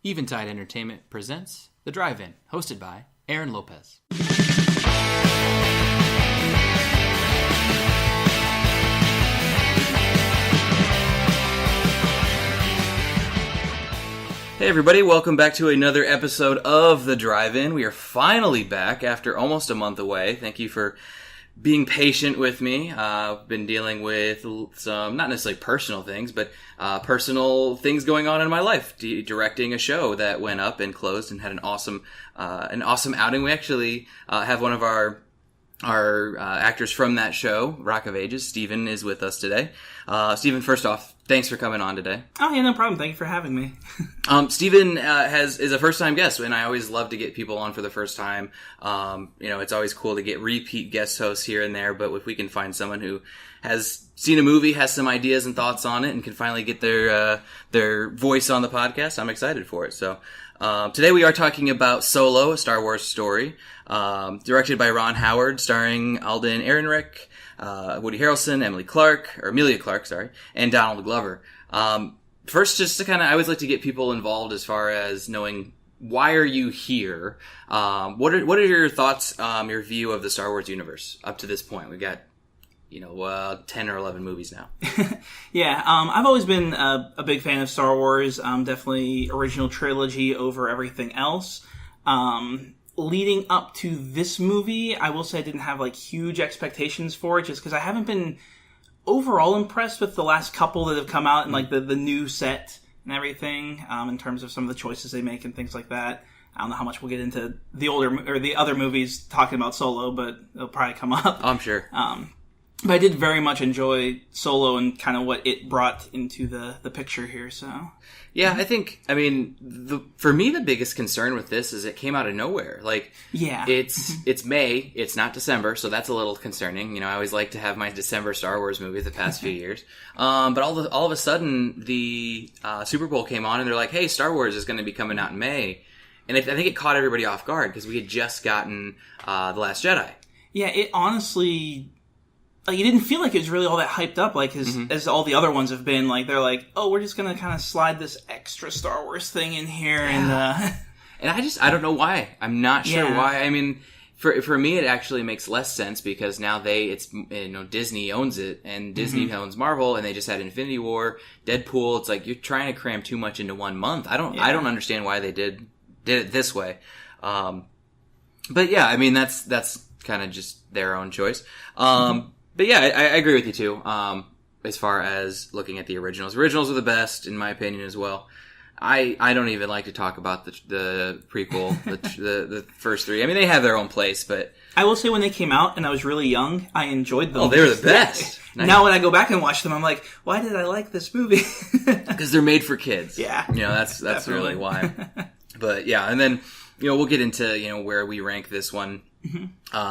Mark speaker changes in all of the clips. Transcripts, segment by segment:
Speaker 1: Eventide Entertainment presents The Drive-In, hosted by Aaron Lopez. Hey everybody, welcome back to another episode of The Drive-In. We are finally back after almost a month away. Thank you for being patient with me. I've been dealing with some, not necessarily personal things, but personal things going on in my life. Directing a show that went up and closed and had an awesome outing. We actually have one of our actors from that show, Rock of Ages, Steven, is with us today. Steven, first off, thanks for coming on today.
Speaker 2: Oh, yeah, no problem. Thank you for having me.
Speaker 1: Steven is a first-time guest, and I always love to get people on for the first time. It's always cool to get repeat guest hosts here and there, but if we can find someone who has seen a movie, has some ideas and thoughts on it, and can finally get their voice on the podcast, I'm excited for it. So today we are talking about Solo, a Star Wars story, directed by Ron Howard, starring Alden Ehrenreich, Woody Harrelson, Emilia Clarke, and Donald Glover. First, just to I always like to get people involved as far as knowing why are you here. What are your thoughts, your view of the Star Wars universe up to this point? We've got 10 or 11 movies now.
Speaker 2: Yeah, I've always been a big fan of Star Wars. Definitely original trilogy over everything else. Leading up to this movie, I will say I didn't have huge expectations for it, just because I haven't been overall impressed with the last couple that have come out and the new set and everything, in terms of some of the choices they make and things like that. I don't know how much we'll get into the other movies talking about Solo, but it'll probably come up.
Speaker 1: I'm sure.
Speaker 2: But I did very much enjoy Solo and kind of what it brought into the picture here, so...
Speaker 1: Yeah, I think, for me, the biggest concern with this is it came out of nowhere. It's May, it's not December, so that's a little concerning. I always like to have my December Star Wars movie the past few years. But all of a sudden, the Super Bowl came on, and they're like, hey, Star Wars is going to be coming out in May. And I think it caught everybody off guard, because we had just gotten The Last Jedi.
Speaker 2: Yeah, it honestly... it didn't feel like it was really all that hyped up, as all the other ones have been. They're like, oh, we're just going to kind of slide this extra Star Wars thing in here. Yeah.
Speaker 1: And I don't know why. I'm not sure why. For me, it actually makes less sense because now Disney owns it, and Disney owns Marvel, and they just had Infinity War, Deadpool. It's like you're trying to cram too much into 1 month. I don't understand why they did it this way. But yeah, that's kind of just their own choice. But yeah, I agree with you too. As far as looking at the originals are the best in my opinion as well. I don't even like to talk about the prequel, the first three. They have their own place, but
Speaker 2: I will say when they came out and I was really young, I enjoyed them.
Speaker 1: Oh, they were the best.
Speaker 2: Nice. Now when I go back and watch them, I'm like, why did I like this movie?
Speaker 1: Because they're made for kids.
Speaker 2: Yeah,
Speaker 1: that's really why. But yeah, and then we'll get into where we rank this one.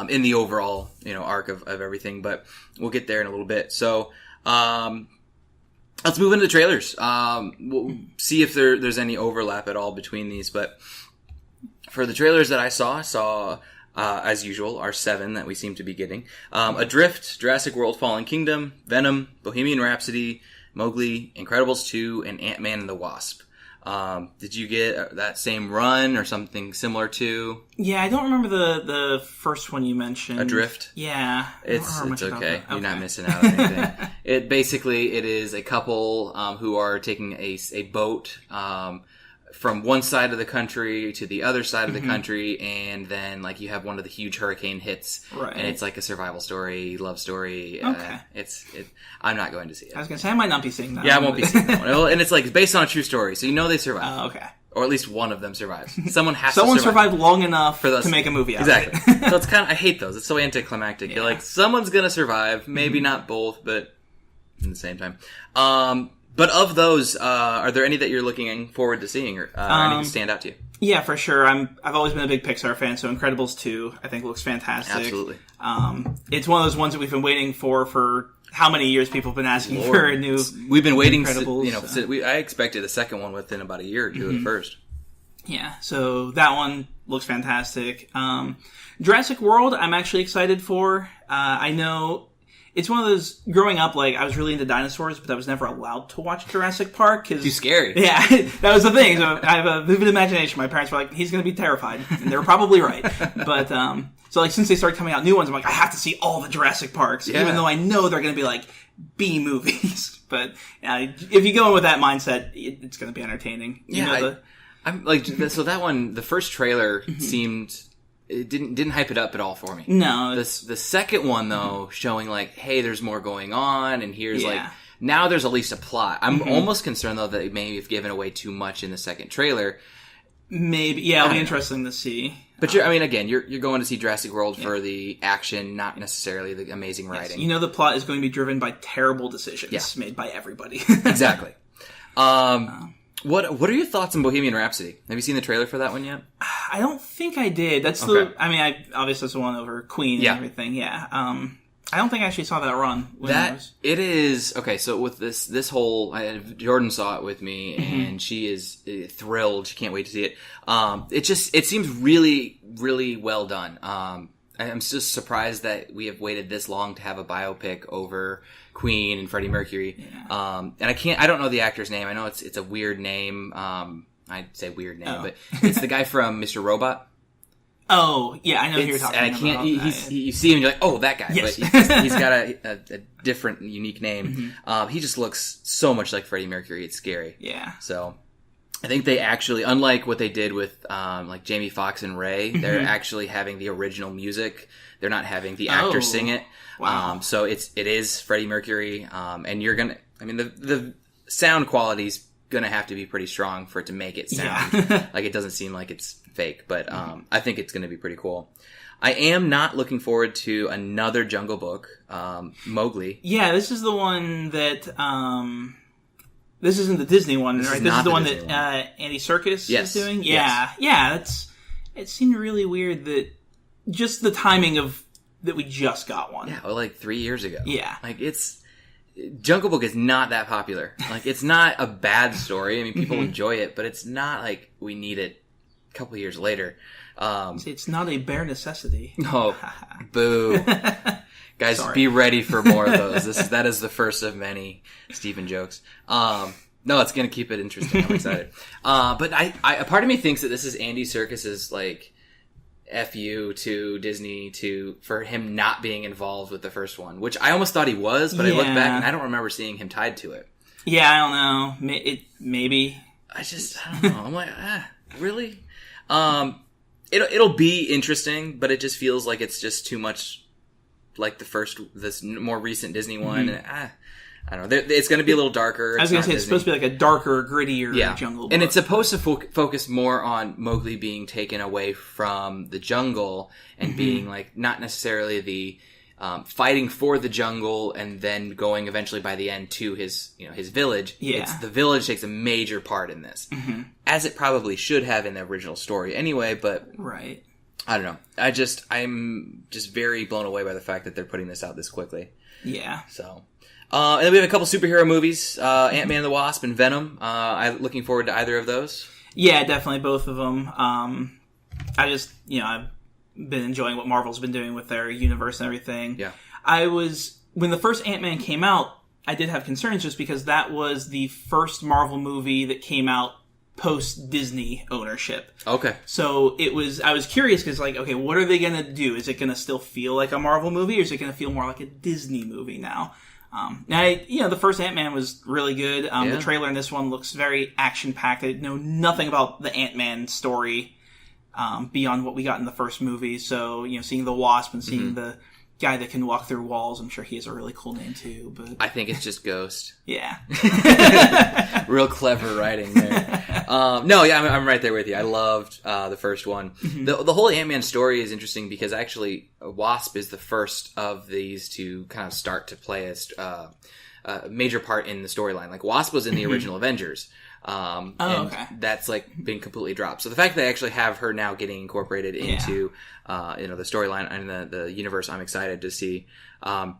Speaker 1: In the overall, arc of everything, but we'll get there in a little bit. So, let's move into the trailers. We'll see if there's any overlap at all between these, but for the trailers that I saw, as usual, our 7 that we seem to be getting. Adrift, Jurassic World Fallen Kingdom, Venom, Bohemian Rhapsody, Mowgli, Incredibles 2, and Ant-Man and the Wasp. Did you get that same run or something similar to?
Speaker 2: Yeah, I don't remember the first one you mentioned.
Speaker 1: Adrift?
Speaker 2: Yeah.
Speaker 1: It's okay. You're not missing out on anything. It is a couple who are taking a boat from one side of the country to the other side of the country, and then you have one of the huge hurricane hits,
Speaker 2: right?
Speaker 1: And it's a survival story, love story.
Speaker 2: Okay.
Speaker 1: I'm not going to see it.
Speaker 2: I was going to say I might not be seeing that.
Speaker 1: Yeah, I won't be seeing that one. And it's based on a true story, so they survive.
Speaker 2: Oh, okay.
Speaker 1: Or at least one of them survives. Someone
Speaker 2: survived long enough to make a movie out of it.
Speaker 1: Exactly. So it's I hate those. It's so anticlimactic. Yeah. You're like, someone's going to survive. Maybe not both, but at the same time. But of those, are there any that you're looking forward to seeing, or anything stand out to you?
Speaker 2: Yeah, for sure. I've always been a big Pixar fan, so Incredibles 2 I think looks fantastic.
Speaker 1: Absolutely.
Speaker 2: It's one of those ones that we've been waiting for how many years people have been asking for a new
Speaker 1: We've been waiting,
Speaker 2: Incredibles.
Speaker 1: I expected the second one within about a year or two at first.
Speaker 2: Yeah, so that one looks fantastic. Jurassic World, I'm actually excited for. I know it's one of those, growing up, like, I was really into dinosaurs, but I was never allowed to watch Jurassic Park.
Speaker 1: Too scary.
Speaker 2: Yeah, that was the thing. So I have a vivid imagination. My parents were like, he's going to be terrified. And they were probably right. But, so, like, since they started coming out new ones, I'm like, I have to see all the Jurassic Parks, even though I know they're going to be, like, B movies. But if you go in with that mindset, it's going to be entertaining.
Speaker 1: I'm like, so that one, the first trailer seemed... It didn't hype it up at all for me.
Speaker 2: No.
Speaker 1: The second one, though, showing like, hey, there's more going on, and here's like, now there's at least a plot. I'm almost concerned, though, that they may have given away too much in the second trailer.
Speaker 2: Maybe. Yeah, it'll be interesting to see.
Speaker 1: But you're going to see Jurassic World for the action, not necessarily the amazing writing.
Speaker 2: You know the plot is going to be driven by terrible decisions made by everybody.
Speaker 1: Exactly. What are your thoughts on Bohemian Rhapsody? Have you seen the trailer for that one yet?
Speaker 2: I don't think I did. That's obviously that's the one over Queen and everything. Yeah. I don't think I actually saw that run.
Speaker 1: It is okay. So with this whole, Jordan saw it with me, and she is thrilled. She can't wait to see it. It seems really, really well done. I'm just surprised that we have waited this long to have a biopic over Queen and Freddie Mercury. Yeah. And I don't know the actor's name. I know it's a weird name. I'd say weird name, but it's the guy from Mr. Robot.
Speaker 2: Oh, yeah, I know who you're talking about.
Speaker 1: You see him, you're like, oh, that guy.
Speaker 2: Yes.
Speaker 1: But he's got a different, unique name. He just looks so much like Freddie Mercury. It's scary.
Speaker 2: Yeah.
Speaker 1: So I think they actually, unlike what they did with like Jamie Foxx and Ray, they're actually having the original music. They're not having the actor sing it.
Speaker 2: Wow.
Speaker 1: So it is Freddie Mercury, and the sound quality's gonna have to be pretty strong for it to make it sound like it doesn't seem like it's fake. But I think it's gonna be pretty cool. I am not looking forward to another Jungle Book, Mowgli.
Speaker 2: Yeah, this is the one that. This isn't the Disney one, right? This is the one that Andy Serkis is doing? Yeah. Yes. Yeah, it seemed really weird that just the timing of that we just got one.
Speaker 1: Yeah, like 3 years ago.
Speaker 2: Yeah.
Speaker 1: Like, Jungle Book is not that popular. Like, it's not a bad story. I mean, people enjoy it, but it's not like we need it a couple years later.
Speaker 2: It's not a bare necessity.
Speaker 1: Oh, boo. Guys, be ready for more of those. That is the first of many Stephen jokes. No, it's going to keep it interesting. I'm excited. But a part of me thinks that this is Andy Serkis's, like, FU to Disney for him not being involved with the first one, which I almost thought he was, but I look back and I don't remember seeing him tied to it.
Speaker 2: Yeah, I don't know. Maybe.
Speaker 1: I don't know. I'm like, really? It'll be interesting, but it just feels like it's just too much like this more recent Disney one. And, I don't know. It's going to be a little darker.
Speaker 2: I was going to say, it's supposed to be like a darker, grittier Jungle Book.
Speaker 1: And it's supposed to focus more on Mowgli being taken away from the jungle and being like, not necessarily the fighting for the jungle and then going eventually by the end to his village.
Speaker 2: Yeah.
Speaker 1: The village takes a major part in this. As it probably should have in the original story anyway, but...
Speaker 2: Right.
Speaker 1: I don't know. I'm just very blown away by the fact that they're putting this out this quickly.
Speaker 2: Yeah.
Speaker 1: So, and then we have a couple superhero movies, Ant-Man and the Wasp and Venom. I'm looking forward to either of those.
Speaker 2: Yeah, definitely both of them. I've been enjoying what Marvel's been doing with their universe and everything.
Speaker 1: Yeah.
Speaker 2: When the first Ant-Man came out, I did have concerns just because that was the first Marvel movie that came out post-Disney ownership. Okay. So I was curious because, like, okay, what are they going to do? Is it going to still feel like a Marvel movie or is it going to feel more like a Disney movie now? The first Ant-Man was really good. The trailer in this one looks very action-packed. I know nothing about the Ant-Man story beyond what we got in the first movie. So, seeing the Wasp and seeing the guy that can walk through walls, I'm sure he has a really cool name too. But
Speaker 1: I think it's just Ghost.
Speaker 2: Yeah.
Speaker 1: Real clever writing there. I'm right there with you. I loved the first one. The whole Ant-Man story is interesting because actually Wasp is the first of these to kind of start to play a major part in the storyline. Like, Wasp was in the original Avengers.
Speaker 2: Okay.
Speaker 1: That's like been completely dropped. So the fact that they actually have her now getting incorporated into the storyline and the universe, I'm excited to see. I'm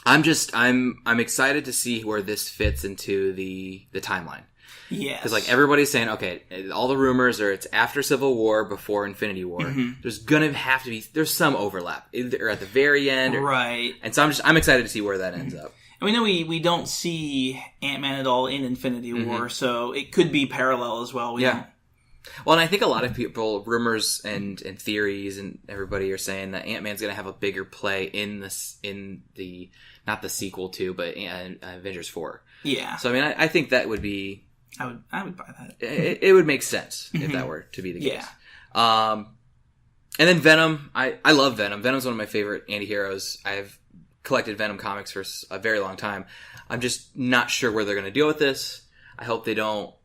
Speaker 1: excited to see where this fits into the timeline.
Speaker 2: Yes.
Speaker 1: Because, like, everybody's saying, okay, all the rumors are it's after Civil War, before Infinity War. There's gonna have to be, there's some overlap, either at the very end.
Speaker 2: Right.
Speaker 1: And so I'm excited to see where that ends up.
Speaker 2: And we know we don't see Ant-Man at all in Infinity War, so it could be parallel as well. We don't.
Speaker 1: Well, and I think a lot of people, rumors and theories, and everybody are saying that Ant-Man's going to have a bigger play in the not the sequel to, but Avengers 4.
Speaker 2: Yeah.
Speaker 1: So I mean, I think that would be.
Speaker 2: I would buy that.
Speaker 1: It would make sense if that were to be the case. And then Venom. I love Venom. Venom's one of my favorite anti-heroes. I've collected Venom comics for a very long time. I'm just not sure where they're going to deal with this. I hope they don't,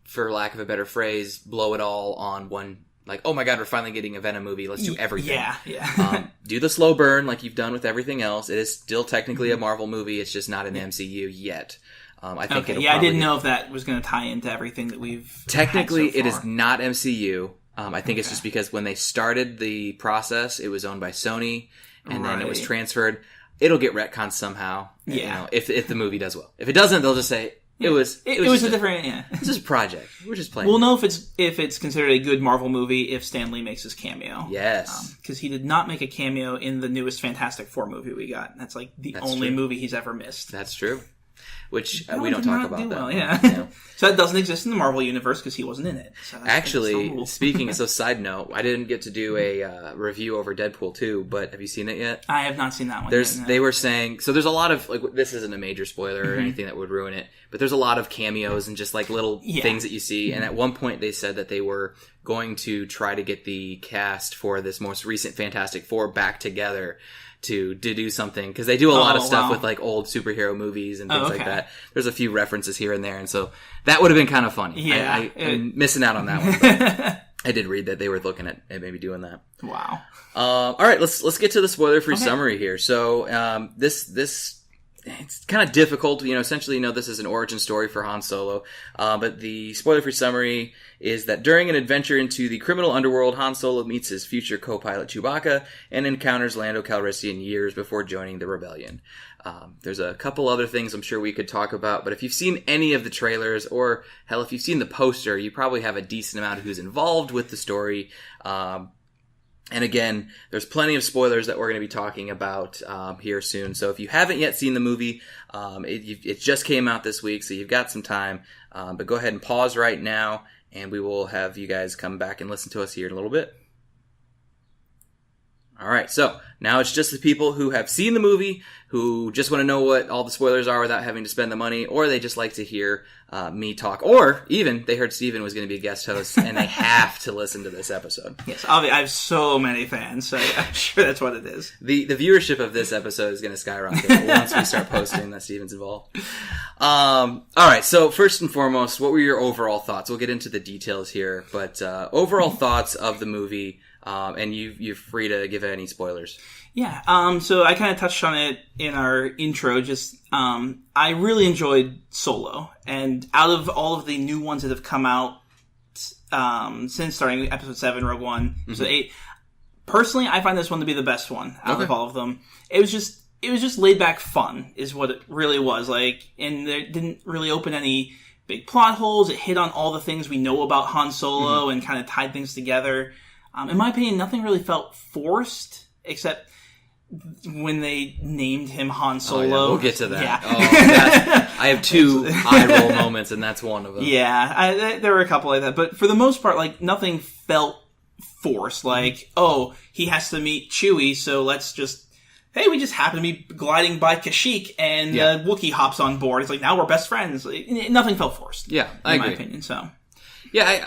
Speaker 1: for lack of a better phrase, blow it all on one. Like, oh my god, we're finally getting a Venom movie. Let's do everything.
Speaker 2: Yeah.
Speaker 1: Do the slow burn like you've done with everything else. It is still technically a Marvel movie. It's just not in the MCU yet. I think it'll
Speaker 2: I didn't know if that was going to tie into everything that we've
Speaker 1: technically
Speaker 2: had so
Speaker 1: it
Speaker 2: far.
Speaker 1: is not MCU. I think it's just because when they started the process, it was owned by Sony, and then it was transferred. It'll get retconned somehow.
Speaker 2: Yeah.
Speaker 1: You know, if the movie does well. If it doesn't, they'll just say it was
Speaker 2: a different. Yeah.
Speaker 1: This is a project. We're just playing.
Speaker 2: We'll know if it's considered a good Marvel movie if Stan Lee makes his cameo.
Speaker 1: Yes.
Speaker 2: Because he did not make a cameo in the newest Fantastic Four movie we got. That's like the only movie he's ever missed.
Speaker 1: That's true. Which
Speaker 2: That
Speaker 1: we don't talk about that.
Speaker 2: Well, yeah. So that doesn't exist in the Marvel universe because he wasn't in it. So
Speaker 1: actually, speaking, so side note, I didn't get to do a review over Deadpool 2, but have you seen it yet?
Speaker 2: I have not seen that one
Speaker 1: yet, no. They were saying, so there's a lot of, like, this isn't a major spoiler or anything that would ruin it, but there's a lot of cameos and just like little things that you see, and at one point they said that they were going to try to get the cast for this most recent Fantastic Four back together to do something, because they do a lot of stuff with like old superhero movies and things like that. There's a few references here and there, and so that would have been kind of funny.
Speaker 2: Yeah,
Speaker 1: I'm missing out on that one. But I did read that they were looking at maybe doing that.
Speaker 2: Wow.
Speaker 1: All right, let's get to the spoiler-free summary here. So this it's kind of difficult. Essentially, this is an origin story for Han Solo. But the spoiler-free summary is that during an adventure into the criminal underworld, Han Solo meets his future co-pilot Chewbacca and encounters Lando Calrissian years before joining the rebellion. There's a couple other things I'm sure we could talk about, but if you've seen any of the trailers, or hell, if you've seen the poster, you probably have a decent amount of who's involved with the story. And again, there's plenty of spoilers that we're going to be talking about here soon. So if you haven't yet seen the movie, it just came out this week, so you've got some time. But go ahead and pause right now, and we will have you guys come back and listen to us here in a little bit. All right, so now it's just the people who have seen the movie, who just want to know what all the spoilers are without having to spend the money, or they just like to hear me talk, or even they heard Steven was going to be a guest host, and they have to listen to this episode.
Speaker 2: Yes, I have so many fans, so I'm sure that's what it is.
Speaker 1: The viewership of this episode is going to skyrocket once we start posting that Steven's involved. All right, so first and foremost, what were your overall thoughts? We'll get into the details here, but overall thoughts of the movie. And you're free to give any spoilers.
Speaker 2: Yeah, so I kind of touched on it in our intro. Just I really enjoyed Solo, and out of all of the new ones that have come out since starting Episode 7, Rogue One, Episode 8, personally, I find this one to be the best one out of all of them. It was just laid back fun, is what it really was. Like, and there didn't really open any big plot holes. It hit on all the things we know about Han Solo and kind of tied things together. In my opinion, nothing really felt forced, except when they named him Han Solo.
Speaker 1: Oh, yeah, we'll get to that.
Speaker 2: Yeah.
Speaker 1: I have two eye-roll moments, and that's one of them.
Speaker 2: Yeah, there were a couple like that. But for the most part, like, nothing felt forced. Like, oh, he has to meet Chewie, so let's just... Hey, we just happen to be gliding by Kashyyyk, and Wookiee hops on board. It's like, now we're best friends. Like, nothing felt forced.
Speaker 1: Yeah, I agree.
Speaker 2: In my opinion, so...
Speaker 1: Yeah,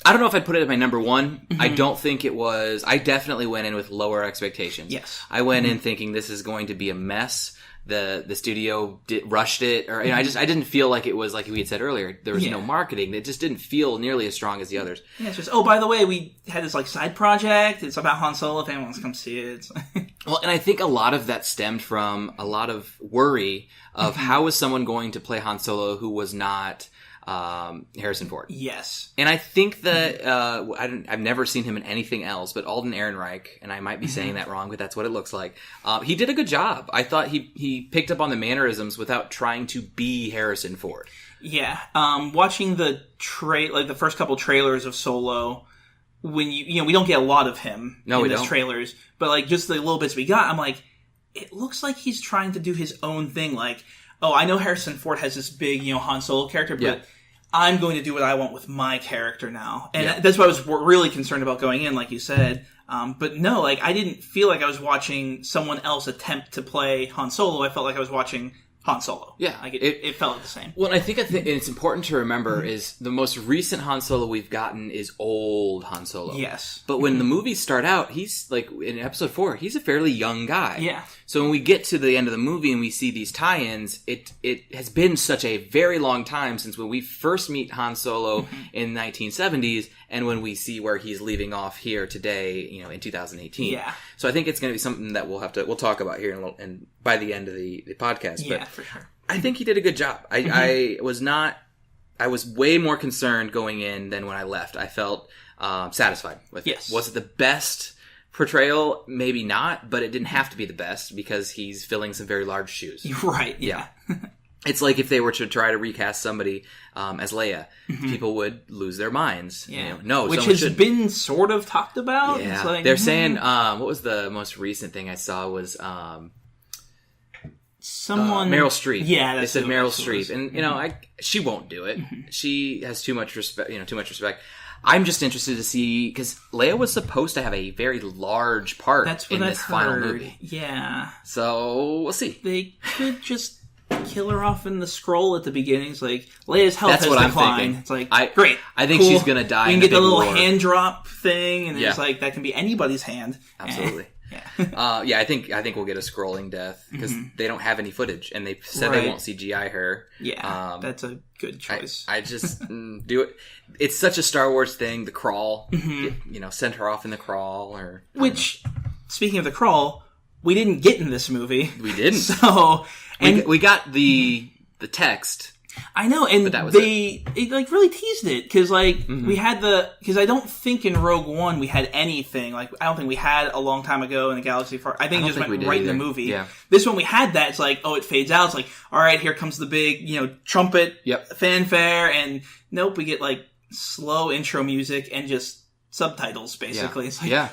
Speaker 1: I don't know if I'd put it as my number one. I don't think it was... I definitely went in with lower expectations.
Speaker 2: Yes.
Speaker 1: I went in thinking this is going to be a mess. The studio rushed it. Or I didn't feel like it was, like we had said earlier, there was no marketing. It just didn't feel nearly as strong as the others.
Speaker 2: Yeah, it's just, oh, by the way, we had this, like, side project. It's about Han Solo. If anyone wants to come see it.
Speaker 1: Well, and I think a lot of that stemmed from a lot of worry of how is someone going to play Han Solo who was not... Harrison Ford.
Speaker 2: Yes.
Speaker 1: And I think that, I've never seen him in anything else but Alden Ehrenreich, and I might be saying that wrong, but that's what it looks like. He did a good job. I thought he picked up on the mannerisms without trying to be Harrison Ford.
Speaker 2: Yeah. Watching the the first couple trailers of Solo, when we don't get a lot of him in those trailers, but like just the little bits we got, I'm like, it looks like he's trying to do his own thing. Like, oh, I know Harrison Ford has this big, Han Solo character, but I'm going to do what I want with my character now. And that's what I was really concerned about going in, like you said. But no, like, I didn't feel like I was watching someone else attempt to play Han Solo. I felt like I was watching Han Solo.
Speaker 1: Yeah.
Speaker 2: Like it felt like the same.
Speaker 1: Well, I think it's important to remember is the most recent Han Solo we've gotten is old Han Solo.
Speaker 2: Yes.
Speaker 1: But when the movies start out, he's like, in episode 4, he's a fairly young guy.
Speaker 2: Yeah.
Speaker 1: So when we get to the end of the movie and we see these tie-ins, it has been such a very long time since when we first meet Han Solo in the 1970s and when we see where he's leaving off here today, in 2018.
Speaker 2: Yeah.
Speaker 1: So I think it's going to be something that we'll talk about here and by the end of the podcast.
Speaker 2: Yeah,
Speaker 1: but
Speaker 2: for sure.
Speaker 1: I think he did a good job. I was way more concerned going in than when I left. I felt satisfied with it. Was it the best portrayal? Maybe not, but it didn't have to be the best because he's filling some very large shoes.
Speaker 2: Right, yeah.
Speaker 1: It's like if they were to try to recast somebody as Leia, people would lose their minds.
Speaker 2: Yeah.
Speaker 1: Which
Speaker 2: has been sort of talked about.
Speaker 1: Yeah.
Speaker 2: It's like,
Speaker 1: they're saying, what was the most recent thing I saw was...
Speaker 2: someone
Speaker 1: Meryl Streep.
Speaker 2: Yeah,
Speaker 1: they said Meryl Streep, and she won't do it. She has too much respect. Too much respect. I'm just interested to see because Leia was supposed to have a very large part in this final movie.
Speaker 2: Yeah.
Speaker 1: So we'll see.
Speaker 2: They could just kill her off in the scroll at the beginning. It's like Leia's health has declined.
Speaker 1: I'm thinking.
Speaker 2: It's like great.
Speaker 1: I think she's gonna die.
Speaker 2: We can
Speaker 1: in
Speaker 2: get the little
Speaker 1: war.
Speaker 2: hand drop thing, and it's like that can be anybody's hand.
Speaker 1: Absolutely. I think we'll get a scrolling death because they don't have any footage, and they said they won't CGI her.
Speaker 2: Yeah, that's a good choice.
Speaker 1: I just do it. It's such a Star Wars thing. The crawl, send her off in the crawl, or
Speaker 2: which, speaking of the crawl, we didn't get in this movie.
Speaker 1: We didn't.
Speaker 2: So
Speaker 1: we got the text.
Speaker 2: I know, and they like really teased it because we had because I don't think in Rogue One we had anything I don't think we had a long time ago in the galaxy far. I think it just went right in the movie. Yeah. This one we had that. It's like it fades out. It's like all right, here comes the big trumpet fanfare, and nope, we get slow intro music and just subtitles basically. It's like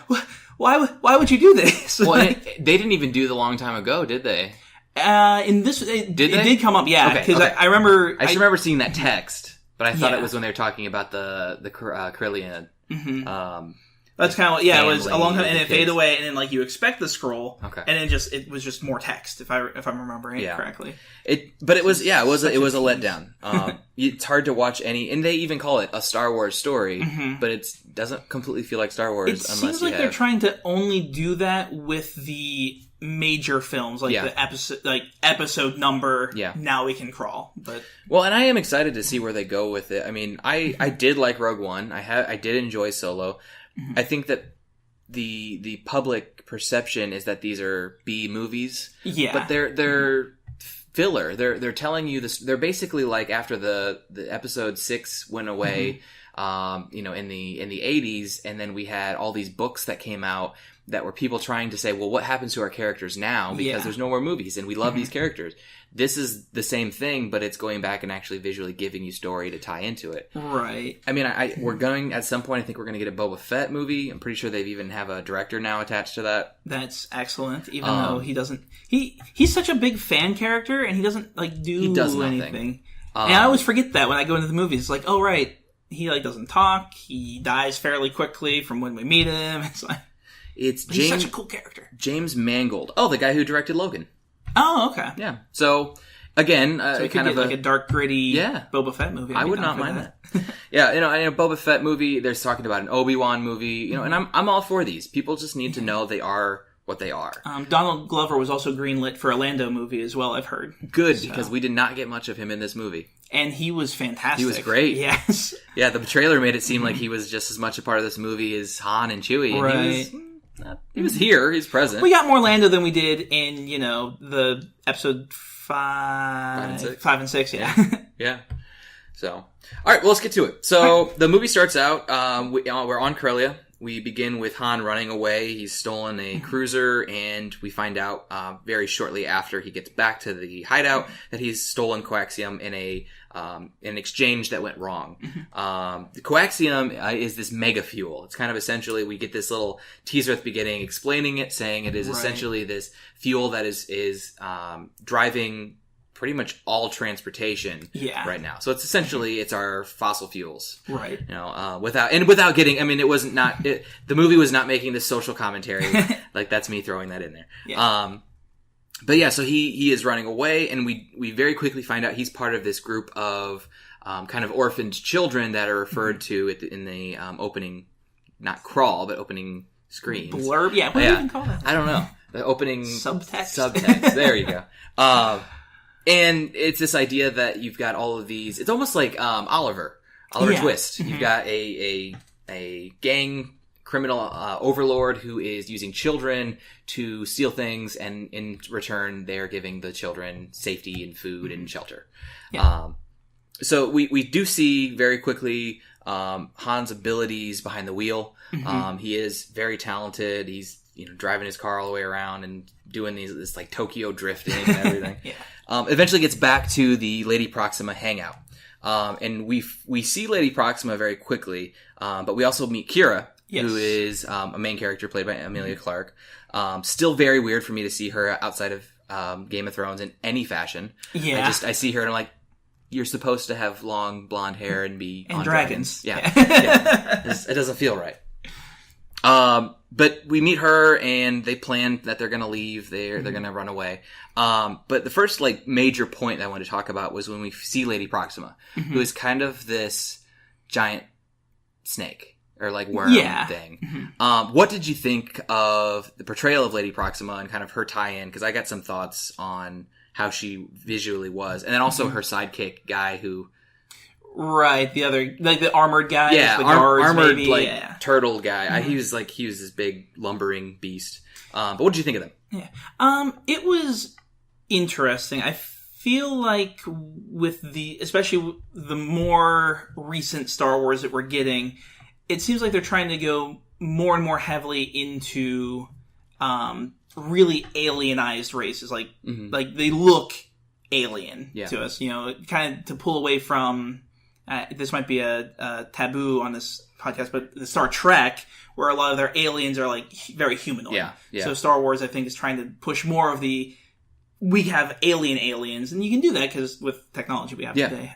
Speaker 2: why would you do this?
Speaker 1: Well, they didn't even do the long time ago, did they?
Speaker 2: In this, it did come up, because I remember...
Speaker 1: I just remember seeing that text, but I thought it was when they were talking about the Corellian.
Speaker 2: That's kind of it was a long time, and it faded away, and then you expect the scroll, and then it was just more text, if I'm remembering it correctly. It was a
Speaker 1: letdown. It's hard to watch any, and they even call it a Star Wars story, but it doesn't completely feel like Star Wars.
Speaker 2: It seems like they're trying to only do that with the major films, the episode number. Now we can crawl, but
Speaker 1: and I am excited to see where they go with it. I mean, I did like Rogue One. I did enjoy Solo. I think that the public perception is that these are B movies. Yeah, but they're filler. They're telling you this. They're basically like after the episode 6 went away. In the 80s, and then we had all these books that came out that were people trying to say, well, what happens to our characters now? Because there's no more movies, and we love these characters. This is the same thing, but it's going back and actually visually giving you story to tie into it.
Speaker 2: Right.
Speaker 1: I mean, we're going, at some point, I think we're going to get a Boba Fett movie. I'm pretty sure they even have a director now attached to that.
Speaker 2: That's excellent, even though he doesn't... He's such a big fan character, and he doesn't, do anything. And I always forget that when I go into the movies. It's like, oh, right, he, doesn't talk. He dies fairly quickly from when we meet him. It's like... He's such a cool character.
Speaker 1: James Mangold. Oh, the guy who directed Logan.
Speaker 2: Oh, okay.
Speaker 1: Yeah. So, again,
Speaker 2: it could get a dark, gritty Boba Fett movie.
Speaker 1: I would not mind that. Yeah, in a Boba Fett movie, they're talking about an Obi-Wan movie, and I'm all for these. People just need to know they are what they are.
Speaker 2: Donald Glover was also greenlit for a Lando movie as well, I've heard.
Speaker 1: Good, because we did not get much of him in this movie.
Speaker 2: And he was fantastic.
Speaker 1: He was great.
Speaker 2: Yes.
Speaker 1: Yeah, the trailer made it seem like he was just as much a part of this movie as Han and Chewie. And
Speaker 2: right.
Speaker 1: He was here. He's present.
Speaker 2: We got more Lando than we did in, the episode 5 and 6. Yeah.
Speaker 1: Yeah. So, all right, well, let's get to it. So, the movie starts out, we're on Corellia. We begin with Han running away. He's stolen a cruiser, and we find out very shortly after he gets back to the hideout that he's stolen coaxium in a an exchange that went wrong. The coaxium is this mega fuel. It's kind of essentially, we get this little teaser at the beginning explaining it, saying it is essentially this fuel that is driving pretty much all transportation right now. So it's essentially, it's our fossil fuels.
Speaker 2: Right.
Speaker 1: You know, without getting, I mean, it wasn't the movie was not making this social commentary. Like, that's me throwing that in there. Yeah. But yeah, so he is running away, and we very quickly find out he's part of this group of kind of orphaned children that are referred to in the opening, not crawl, but opening screens.
Speaker 2: Blurb? Yeah, what do you even call that?
Speaker 1: I don't know. The opening...
Speaker 2: Subtext.
Speaker 1: There you go. And it's this idea that you've got all of these... It's almost like Oliver Twist. You've got a gang criminal overlord who is using children to steal things, and in return they're giving the children safety and food and shelter. So we do see very quickly Han's abilities behind the wheel. He is very talented. He's driving his car all the way around and doing this like Tokyo drifting and everything. Eventually gets back to the Lady Proxima hangout. And we see Lady Proxima very quickly, but we also meet Kira, who is a main character played by Emilia Clarke. Still very weird for me to see her outside of Game of Thrones in any fashion. I see her and I'm like, you're supposed to have long blonde hair and be
Speaker 2: and
Speaker 1: on
Speaker 2: dragons.
Speaker 1: It doesn't feel right. But we meet her and they plan that they're going to leave. They're going to run away. But the first major point that I wanted to talk about was when we see Lady Proxima, who is kind of this giant snake or worm thing. What did you think of the portrayal of Lady Proxima and kind of her tie-in? Because I got some thoughts on how she visually was, and then also her sidekick guy who.
Speaker 2: Right, the other, the armored guy.
Speaker 1: Yeah,
Speaker 2: the guards,
Speaker 1: armored,
Speaker 2: maybe.
Speaker 1: Turtle guy. He was this big lumbering beast. But what did you think of them?
Speaker 2: Yeah. It was interesting. I feel like with especially the more recent Star Wars that we're getting, it seems like they're trying to go more and more heavily into, really alienized races. Like they look alien to us, kind of to pull away from, this might be a taboo on this podcast, but the Star Trek, where a lot of their aliens are very humanoid. Yeah. So Star Wars, I think, is trying to push more of we have aliens, and you can do that because with technology we have today.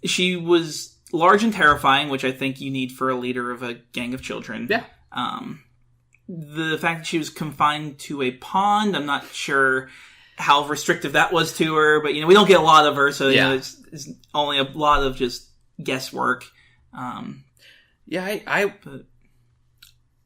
Speaker 2: She was large and terrifying, which I think you need for a leader of a gang of children. Yeah. The fact that she was confined to a pond, I'm not sure how restrictive that was to her, but we don't get a lot of her, so it's only a lot of just guesswork.
Speaker 1: I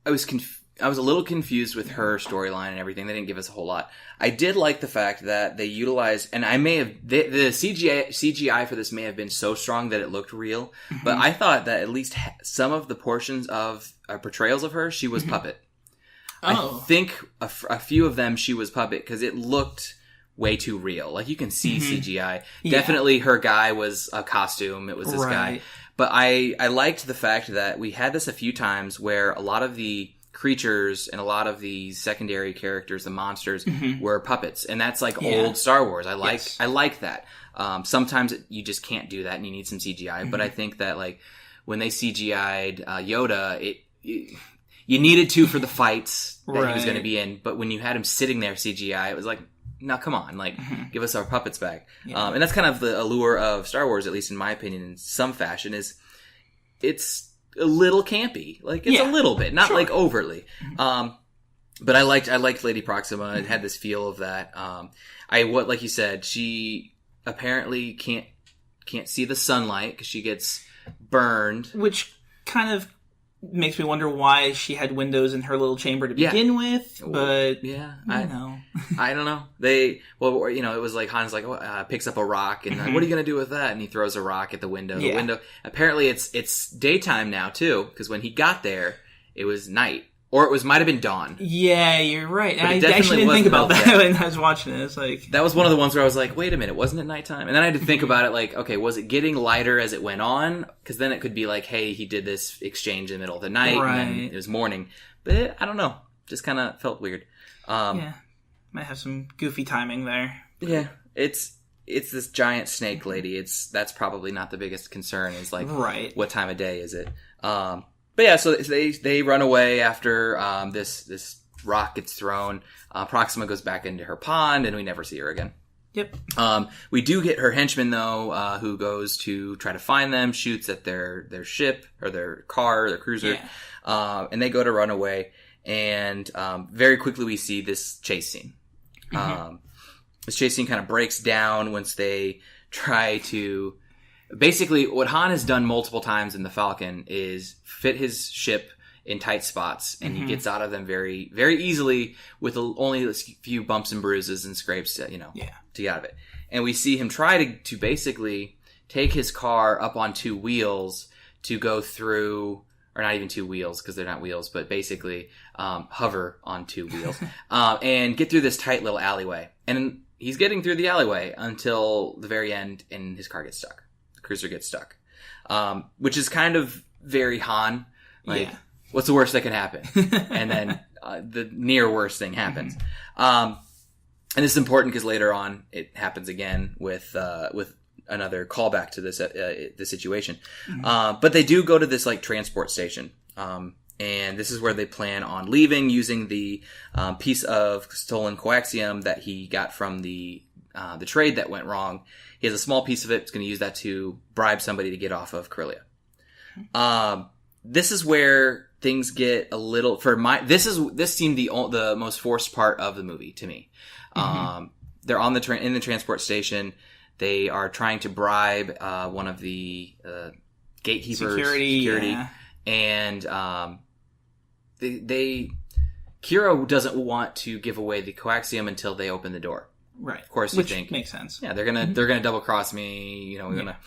Speaker 1: was a little confused with her storyline and everything. They didn't give us a whole lot. I did like the fact that they utilized, and the CGI for this may have been so strong that it looked real, but I thought that at least some of the portions of portrayals of her, she was puppet. I think a few of them she was puppet because it looked way too real. You can see CGI. Definitely her guy was a costume. It was this guy. But I liked the fact that we had this a few times where a lot of the creatures and a lot of the secondary characters, the monsters, were puppets. And that's old Star Wars. I like that. Sometimes you just can't do that and you need some CGI. But I think that when they CGI'd Yoda, you needed to for the fights that he was going to be in, but when you had him sitting there CGI, it was no, come on, give us our puppets back. And that's kind of the allure of Star Wars, at least in my opinion, in some fashion, is it's a little campy. It's a little bit, not overtly. But I liked Lady Proxima. It had this feel of that. Like you said, she apparently can't see the sunlight because she gets burned,
Speaker 2: which kind of makes me wonder why she had windows in her little chamber to begin with, but I don't know. It was Han's picks up a rock and what are you going to do with that? And he throws a rock at the window. The window, apparently it's daytime now too, because when he got there, it was night. Or it might have been dawn. Yeah, you're right. I actually didn't think about that when I was watching it. It's
Speaker 1: that was one of the ones where I was like, wait a minute, wasn't it nighttime? And then I had to think about it okay, was it getting lighter as it went on? Because then it could be hey, he did this exchange in the middle of the night, and then it was morning. But I don't know. Just kind of felt weird.
Speaker 2: Might have some goofy timing there.
Speaker 1: Yeah, it's it's this giant snake lady. That's probably not the biggest concern. Is like,
Speaker 2: right.
Speaker 1: What time of day is it? But yeah, so they run away after this rock gets thrown. Proxima goes back into her pond, and we never see her again.
Speaker 2: Yep.
Speaker 1: We do get her henchman though, who goes to try to find them, shoots at their ship or their car, their cruiser, and they go to run away. And very quickly we see this chase scene. This chase scene kind of breaks down once they try to... Basically, what Han has done multiple times in the Falcon is fit his ship in tight spots, and he gets out of them very, very easily with only a few bumps and bruises and scrapes, to get out of it. And we see him try to basically take his car up on two wheels to go through... Or not even two wheels, because they're not wheels, but basically hover on two wheels, and get through this tight little alleyway. And he's getting through the alleyway until the very end, and his car gets stuck. The cruiser gets stuck, which is kind of very Han. Like, what's the worst that can happen? And then the near worst thing happens. And this is important because later on it happens again with another callback to this the situation. But they do go to this like transport station. And this is where they plan on leaving using the piece of stolen coaxium that he got from the trade that went wrong. He has a small piece of it. He's going to use that to bribe somebody to get off of Corellia. This is where things get a little this seemed the most forced part of the movie to me. They're on in the transport station. They are trying to bribe one of the gatekeepers, security. And Kira doesn't want to give away the coaxium until they open the door.
Speaker 2: Right.
Speaker 1: Of course,
Speaker 2: Which
Speaker 1: you think
Speaker 2: makes sense.
Speaker 1: Yeah, they're gonna double cross me. We're gonna.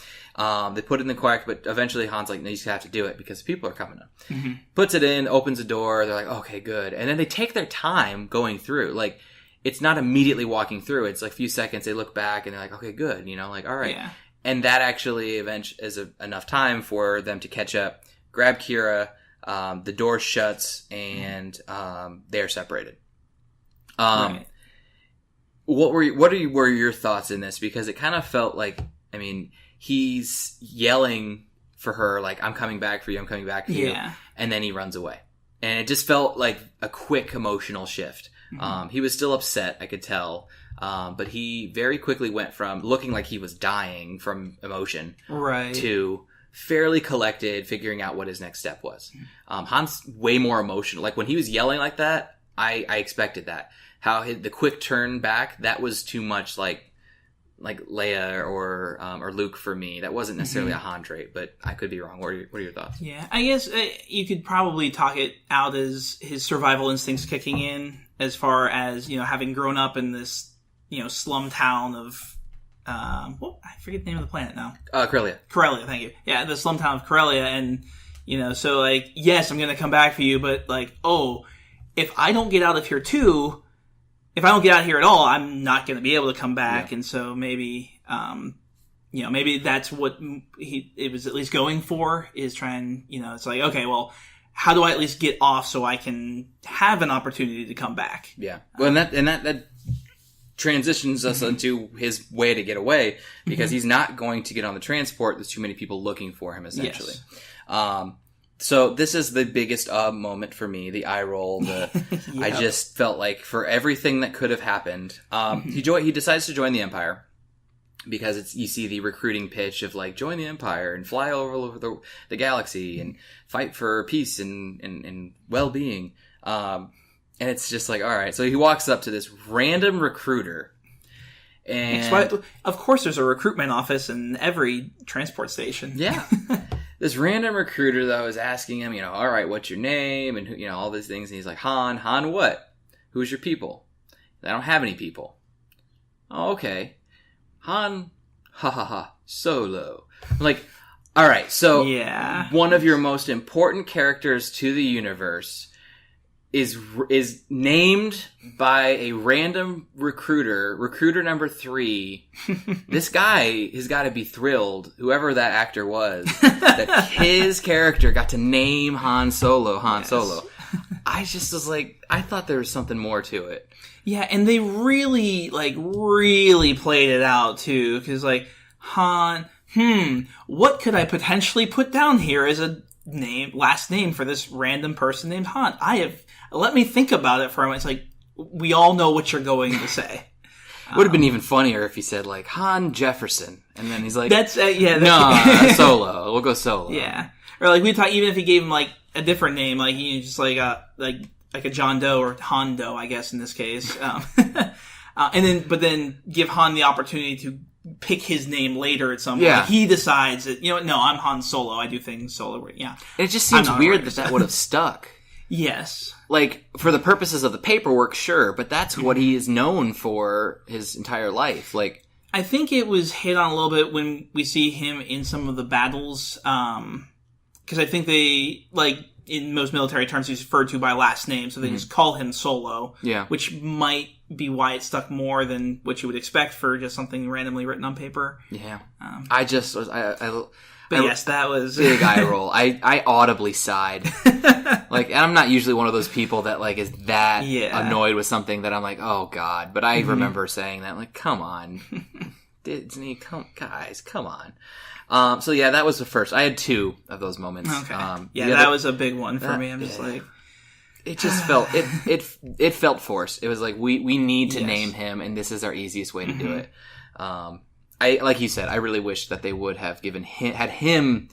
Speaker 1: They put it in the coax, but eventually Han's like, no, you just have to do it because people are coming up. Puts it in, opens the door. They're like, okay, good. And then they take their time going through. Like, it's not immediately walking through. It's like a few seconds. They look back and they're like, okay, good. Like, all right. Yeah. And that actually is enough time for them to catch up, grab Kira. The door shuts and they're separated. Right. What were your thoughts in this? Because it kind of felt like, he's yelling for her, like, I'm coming back for you, I'm coming back for you. And then he runs away. And it just felt like a quick emotional shift. He was still upset, I could tell. But he very quickly went from looking like he was dying from emotion to fairly collected, figuring out what his next step was. Han's way more emotional. Like, when he was yelling like that, I expected that. How the quick turn back, that was too much like Leia or Luke for me. That wasn't necessarily a Han trait, but I could be wrong. What are your thoughts?
Speaker 2: Yeah, I guess you could probably talk it out as his survival instincts kicking in, as far as, having grown up in this, slum town of, I forget the name of the planet now.
Speaker 1: Corellia.
Speaker 2: Corellia, thank you. Yeah, the slum town of Corellia, and, so, like, yes, I'm going to come back for you, but, like, if I don't get out of here too, if I don't get out of here at all, I'm not going to be able to come back. Yeah. And so maybe, maybe that's what it was at least going for, is trying, it's like, okay, well, how do I at least get off so I can have an opportunity to come back? Yeah.
Speaker 1: Well, and that transitions us into his way to get away, because he's not going to get on the transport. There's too many people looking for him, essentially. Yes. So this is the biggest moment for me, the eye roll. I just felt like for everything that could have happened, he decides to join the Empire, because you see the recruiting pitch of like, join the Empire and fly over the galaxy and fight for peace and well-being. And it's just like, all right. So he walks up to this random recruiter. And
Speaker 2: of course there's a recruitment office in every transport station.
Speaker 1: Yeah. This random recruiter, though, is asking him, all right, what's your name? And, all these things. And he's like, Han what? Who's your people? I don't have any people. Oh, okay. Han, Solo. I'm like, all right, so one of your most important characters to the universe is named by a random recruiter number 3. This guy has got to be thrilled, whoever that actor was, that his character got to name Han Solo. I just was like, I thought there was something more to it.
Speaker 2: Yeah, and they really played it out, too, because, like, Han, what could I potentially put down here as a last name for this random person named Han? Let me think about it for a moment. It's like, we all know what you're going to say.
Speaker 1: Would have been even funnier if he said, like, Han Jefferson. And then he's like, Solo. We'll go Solo.
Speaker 2: Yeah. Or, like, we talk, even if he gave him, like, a different name, like, just like a John Doe or Han Doe, I guess, in this case. But then give Han the opportunity to pick his name later at some point.
Speaker 1: Yeah.
Speaker 2: He decides that, no, I'm Han Solo. I do things solo. Yeah.
Speaker 1: And it just seems weird that would have stuck.
Speaker 2: Yes.
Speaker 1: Like, for the purposes of the paperwork, sure, but that's what he is known for his entire life. Like,
Speaker 2: I think it was hit on a little bit when we see him in some of the battles, because I think they, like, in most military terms, he's referred to by last name, so they just call him Solo.
Speaker 1: Yeah.
Speaker 2: Which might be why it stuck more than what you would expect for just something randomly written on paper.
Speaker 1: Yeah.
Speaker 2: Yes, that was
Speaker 1: big eye roll. I audibly sighed. Like, and I'm not usually one of those people that, like, is that annoyed with something that I'm like, oh god. But I remember saying that, like, come on, Disney, come on. So yeah, that was the first. I had 2 of those moments.
Speaker 2: Okay. That was a big one for me. I'm just like,
Speaker 1: it just felt it felt forced. It was like we need to name him, and this is our easiest way to do it. I like you said, I really wish that they would have had him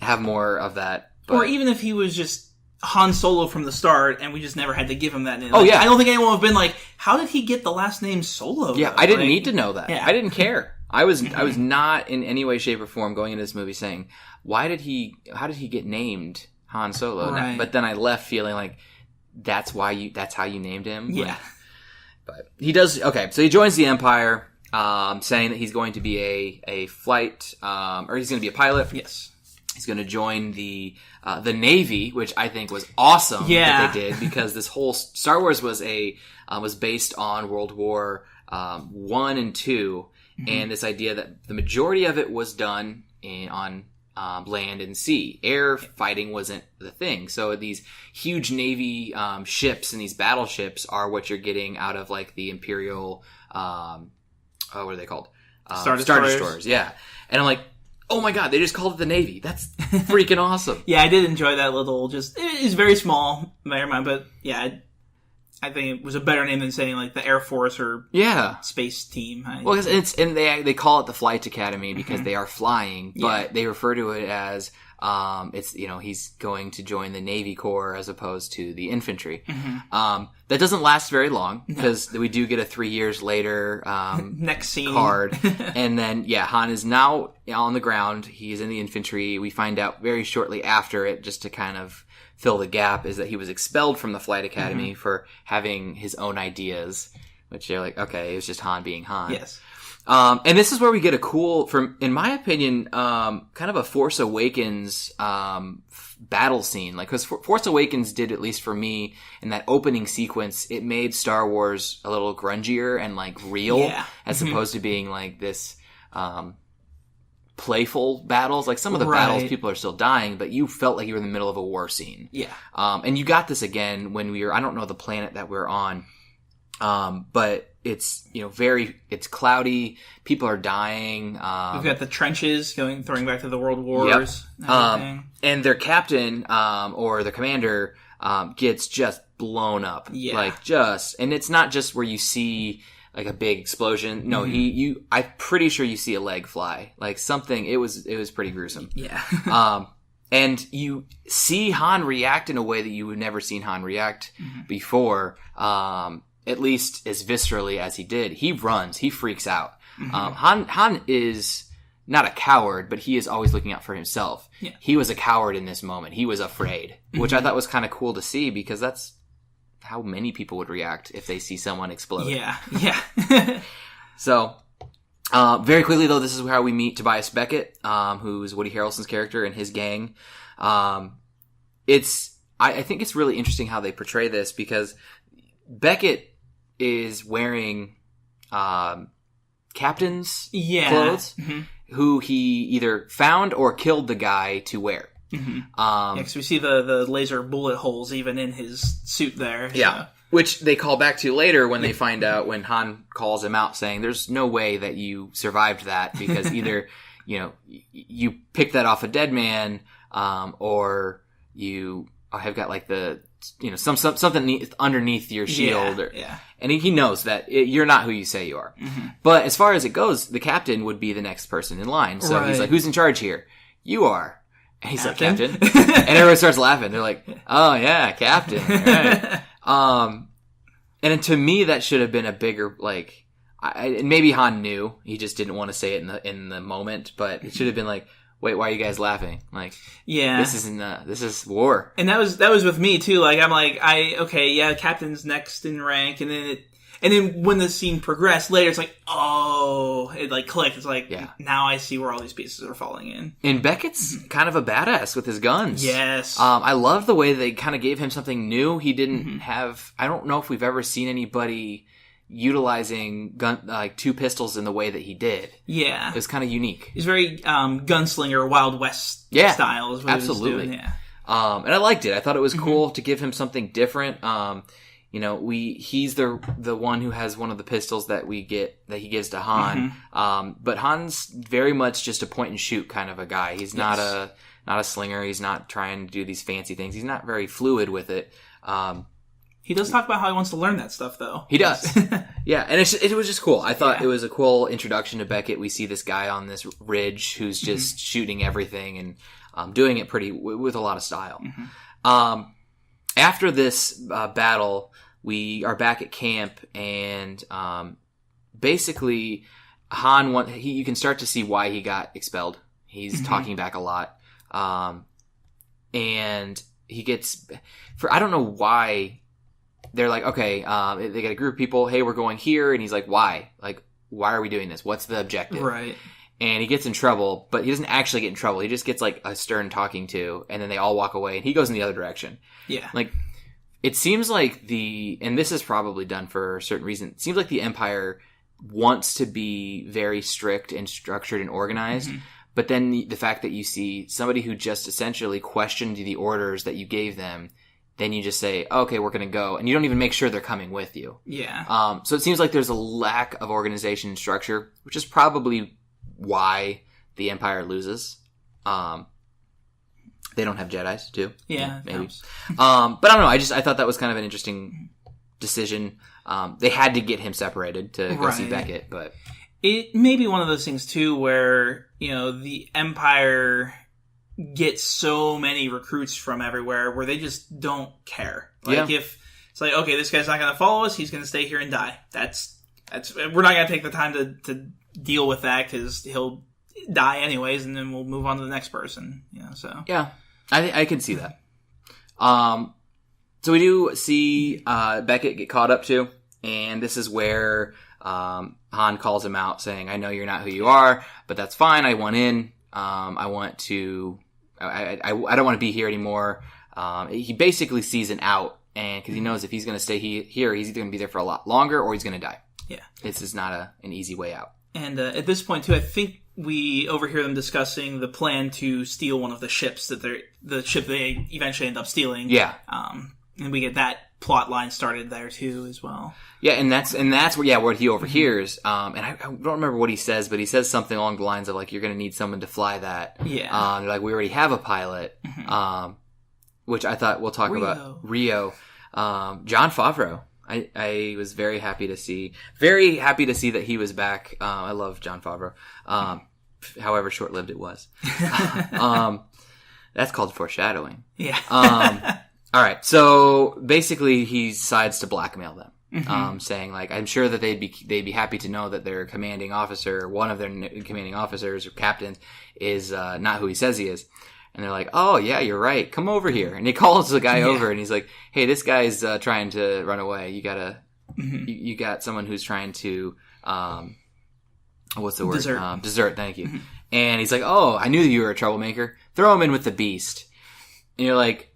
Speaker 1: have more of that. But...
Speaker 2: Or even if he was just Han Solo from the start, and we just never had to give him that name.
Speaker 1: Oh, yeah.
Speaker 2: I don't think anyone would have been like, how did he get the last name Solo?
Speaker 1: Yeah,
Speaker 2: though?
Speaker 1: I didn't need to know that.
Speaker 2: Yeah.
Speaker 1: I didn't care. I was not in any way, shape, or form going into this movie saying, how did he get named Han Solo?
Speaker 2: Right.
Speaker 1: But then I left feeling like, that's how you named him?
Speaker 2: Yeah.
Speaker 1: But he does, okay, so he joins the Empire, saying that he's going to be a flight, or he's going to be a pilot.
Speaker 2: Yes.
Speaker 1: He's going to join the Navy, which I think was awesome that they did, because this whole Star Wars was based on World War I and II, and this idea that the majority of it was done on land and sea. Air fighting wasn't the thing. So these huge Navy ships and these battleships are what you're getting out of, like, the Imperial, what are they called?
Speaker 2: Star Destroyers.
Speaker 1: Yeah. And I'm like, oh my god, they just called it the Navy. That's freaking awesome.
Speaker 2: Yeah, I did enjoy that little, it's very small, never mind, but yeah, I think it was a better name than saying, like, the Air Force or space team.
Speaker 1: Well, and they call it the Flight Academy because they are flying, but they refer to it as he's going to join the Navy Corps as opposed to the infantry. That doesn't last very long because we do get a 3 years later
Speaker 2: next scene
Speaker 1: card, and then Han is now on the ground. He's in the infantry. We find out very shortly after it, just to kind of fill the gap, is that he was expelled from the Flight Academy for having his own ideas, which you're like, okay, it was just Han being Han.
Speaker 2: Yes.
Speaker 1: And this is where we get a cool, in my opinion, kind of a Force Awakens battle scene. Like, because Force Awakens did, at least for me, in that opening sequence, it made Star Wars a little grungier and, like, real, as opposed to being like this playful battles. Like, some of the battles, people are still dying, but you felt like you were in the middle of a war scene. Yeah. And you got this again when I don't know the planet that we're on, but it's, it's cloudy, people are dying. We've
Speaker 2: got the trenches throwing back to the World Wars.
Speaker 1: Yep. And their captain, or their commander, gets just blown up. Yeah. And it's not just where you see, like, a big explosion. No, I'm pretty sure you see a leg fly. Like, something, it was pretty gruesome. Yeah. And you see Han react in a way that you had never seen Han react before, at least as viscerally as he did. He runs, he freaks out. Han is not a coward, but he is always looking out for himself. Yeah. He was a coward in this moment. He was afraid, which I thought was kind of cool to see, because that's how many people would react if they see someone explode. Yeah. So, very quickly though, this is how we meet Tobias Beckett, who's Woody Harrelson's character and his gang. I think it's really interesting how they portray this, because Beckett is wearing captain's clothes, who he either found or killed the guy to wear.
Speaker 2: Because we see the laser bullet holes even in his suit there.
Speaker 1: Yeah.
Speaker 2: So.
Speaker 1: Which they call back to later when they find out, when Han calls him out saying, there's no way that you survived that, because either, you picked that off a dead man, or you have got like the, something underneath your shield. And he knows that you're not who you say you are. But as far as it goes, the captain would be the next person in line. So he's like, who's in charge here? You are. And he's like, Captain? And everyone starts laughing. They're like, oh yeah, Captain. Right. And to me, that should have been a bigger, like, maybe Han knew. He just didn't want to say it in the moment. But it should have been like, wait, why are you guys laughing? Like, this is war.
Speaker 2: And that was with me too. Like, I'm like, Captain's next in rank, and then when the scene progressed later, it's like, it like clicked. It's like, now I see where all these pieces are falling in.
Speaker 1: And Beckett's kind of a badass with his guns.
Speaker 2: Yes.
Speaker 1: I love the way they kind of gave him something new. He didn't have, I don't know if we've ever seen anybody utilizing two pistols in the way that he did. Yeah. It was kind of unique.
Speaker 2: He's very gunslinger, Wild West style is what
Speaker 1: absolutely.
Speaker 2: He was doing. Yeah.
Speaker 1: And I liked it. I thought it was cool to give him something different. He's the one who has one of the pistols that he gives to Han. But Han's very much just a point and shoot kind of a guy. He's not a slinger. He's not trying to do these fancy things. He's not very fluid with it.
Speaker 2: He does talk about how he wants to learn that stuff, though.
Speaker 1: He does. Yeah, and it was just cool. I thought it was a cool introduction to Beckett. We see this guy on this ridge who's just shooting everything and doing it with a lot of style. After this battle, we are back at camp, and basically, Han you can start to see why he got expelled. He's talking back a lot, and he gets I don't know why. They're like, okay, they got a group of people. Hey, we're going here, and he's like, why? Like, why are we doing this? What's the objective? Right. And he gets in trouble, but he doesn't actually get in trouble. He just gets like a stern talking to, and then they all walk away, and he goes in the other direction. Yeah. Like, it seems like and this is probably done for a certain reason, it seems like the Empire wants to be very strict and structured and organized, but then the fact that you see somebody who just essentially questioned the orders that you gave them, then you just say, okay, we're going to go. And you don't even make sure they're coming with you. Yeah. So it seems like there's a lack of organization and structure, which is probably why the Empire loses. They don't have Jedis, too. Yeah, maybe. But I don't know. I thought that was kind of an interesting decision. They had to get him separated to go see Beckett, but
Speaker 2: it may be one of those things too, where the Empire gets so many recruits from everywhere where they just don't care. Like if it's like, okay, this guy's not going to follow us, he's going to stay here and die. That's we're not going to take the time to deal with that because he'll die anyways, and then we'll move on to the next person. So
Speaker 1: yeah. I can see that. So we do see Beckett get caught up too, and this is where Han calls him out, saying, "I know you're not who you are, but that's fine. I want in. I want to. I don't want to be here anymore." He basically sees an out, and because he knows if he's going to stay here, he's either going to be there for a lot longer or he's going to die. Yeah, this is not an easy way out.
Speaker 2: And at this point too, I think we overhear them discussing the plan to steal one of the ships the ship they eventually end up stealing. Yeah. And we get that plot line started there too as well.
Speaker 1: Yeah, and that's where what he overhears. And I don't remember what he says, but he says something along the lines of like, "You're going to need someone to fly that." Yeah. They're like, "We already have a pilot," which I thought we'll talk about. Rio. Jon Favreau. I was very happy to see that he was back. I love Jon Favreau. However short-lived it was. That's called foreshadowing. Yeah. All right. So basically he decides to blackmail them. Saying like, I'm sure that they'd be happy to know that their commanding officer, one of their commanding officers or captains is not who he says he is. And they're like, "Oh yeah, you're right. Come over here." And he calls the guy over, and he's like, "Hey, this guy's trying to run away. You gotta, you got someone who's trying to, what's the word? Desert. Thank you." And he's like, "Oh, I knew you were a troublemaker. Throw him in with the beast." And you're like,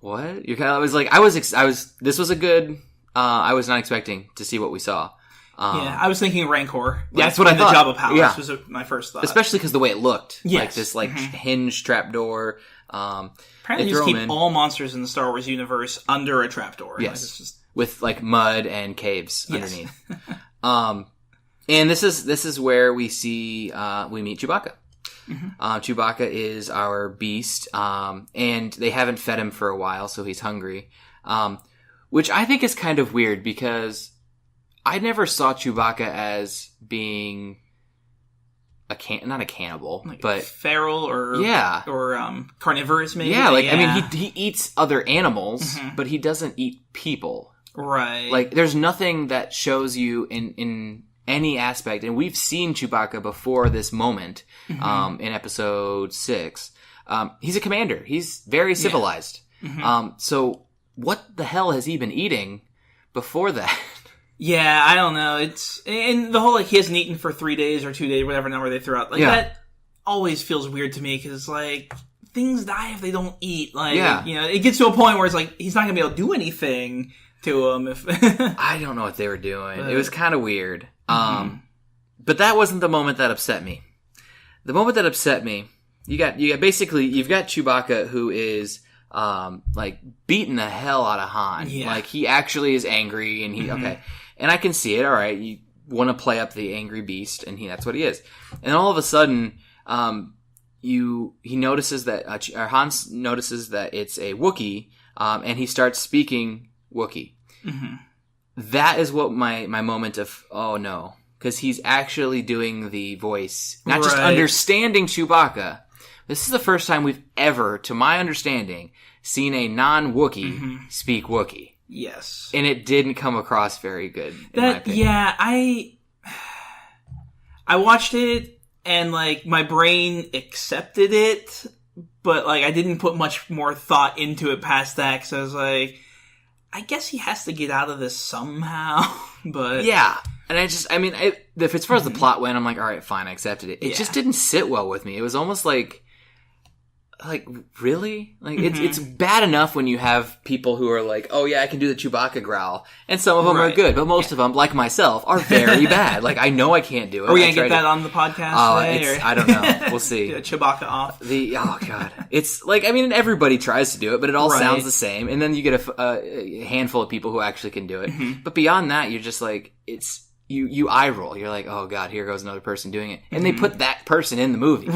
Speaker 1: "What?" You're kind of, I was like, this was a good. I was not expecting to see what we saw.
Speaker 2: I was thinking Rancor.
Speaker 1: That's what I thought.
Speaker 2: The Jabba Palace was my first thought.
Speaker 1: Especially because the way it looked.
Speaker 2: Yes.
Speaker 1: Like this hinge trapdoor.
Speaker 2: Apparently you just keep all monsters in the Star Wars universe under a trapdoor.
Speaker 1: Yes.
Speaker 2: It's just...
Speaker 1: With mud and caves underneath. And this is where we see we meet Chewbacca. Chewbacca is our beast, and they haven't fed him for a while, so he's hungry. Which I think is kind of weird because I never saw Chewbacca as being not a cannibal, but
Speaker 2: feral or carnivorous maybe.
Speaker 1: Yeah, I mean he eats other animals, but he doesn't eat people.
Speaker 2: Right.
Speaker 1: Like there's nothing that shows you in any aspect, and we've seen Chewbacca before this moment in episode 6. He's a commander. He's very civilized. So what the hell has he been eating before that?
Speaker 2: Yeah, I don't know. And the whole he hasn't eaten for 3 days or 2 days, whatever number they threw out. That always feels weird to me because things die if they don't eat. It gets to a point where it's he's not gonna be able to do anything to him. If
Speaker 1: I don't know what they were doing. It was kind of weird. But that wasn't the moment that upset me. The moment that upset me, you've got Chewbacca who is beating the hell out of Han. Yeah. He actually is angry and and I can see it. All right. You want to play up the angry beast and that's what he is. And all of a sudden, he notices that, Han notices that it's a Wookiee, and he starts speaking Wookiee. That is what my moment of, oh no, because he's actually doing the voice, not just understanding Chewbacca. This is the first time we've ever, to my understanding, seen a non-Wookiee speak Wookiee.
Speaker 2: Yes.
Speaker 1: And it didn't come across very good, in my opinion.
Speaker 2: Yeah, I watched it, and, my brain accepted it, but, I didn't put much more thought into it past that, because I was I guess he has to get out of this somehow, but... Yeah.
Speaker 1: And as far as the plot went, I'm all right, fine, I accepted it. It just didn't sit well with me. It was almost really? It's bad enough when you have people who are oh yeah, I can do the Chewbacca growl. And some of them are good, but most of them, like myself, are very bad. I know I can't do it.
Speaker 2: Are we going to get that on the podcast today?
Speaker 1: I don't know. We'll see.
Speaker 2: Chewbacca off.
Speaker 1: Oh god. It's everybody tries to do it, but it all sounds the same. And then you get a handful of people who actually can do it. But beyond that, you're just it's... You eye roll. You're oh god, here goes another person doing it. And they put that person in the movie.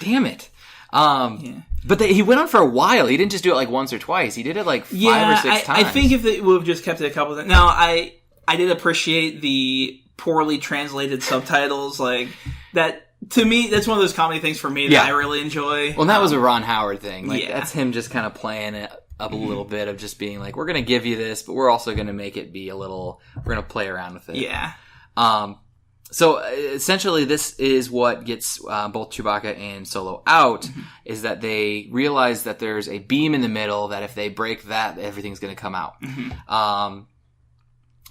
Speaker 1: Damn it. But he went on for a while. He didn't just do it once or twice. He did it 5 or 6 times.
Speaker 2: I think if they would have just kept it a couple of times. Now, I did appreciate the poorly translated subtitles. That, to me, that's one of those comedy things for me that I really enjoy.
Speaker 1: Well, that was a Ron Howard thing. That's him just kind of playing it up a little bit of just being we're going to give you this, but we're also going to make it be we're going to play around with it.
Speaker 2: Yeah.
Speaker 1: So essentially this is what gets both Chewbacca and Solo out, is that they realize that there's a beam in the middle that if they break that, everything's going to come out.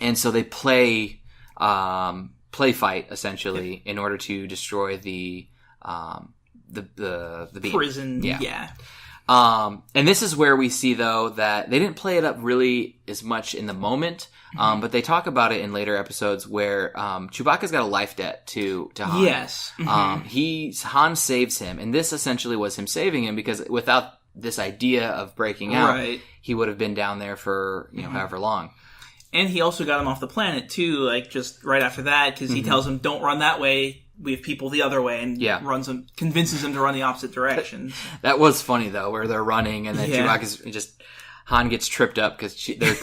Speaker 1: And so they play fight essentially in order to destroy the beam.
Speaker 2: Prison. Yeah.
Speaker 1: And this is where we see, though, that they didn't play it up really as much in the moment, but they talk about it in later episodes where Chewbacca's got a life debt to Han.
Speaker 2: Yes.
Speaker 1: Han saves him, and this essentially was him saving him, because without this idea of breaking out, he would have been down there for however long.
Speaker 2: And he also got him off the planet, too, just right after that, because he tells him, don't run that way. We have people the other way, and convinces him to run the opposite direction.
Speaker 1: That was funny, though, where they're running, and then Chewbacca's Han gets tripped up because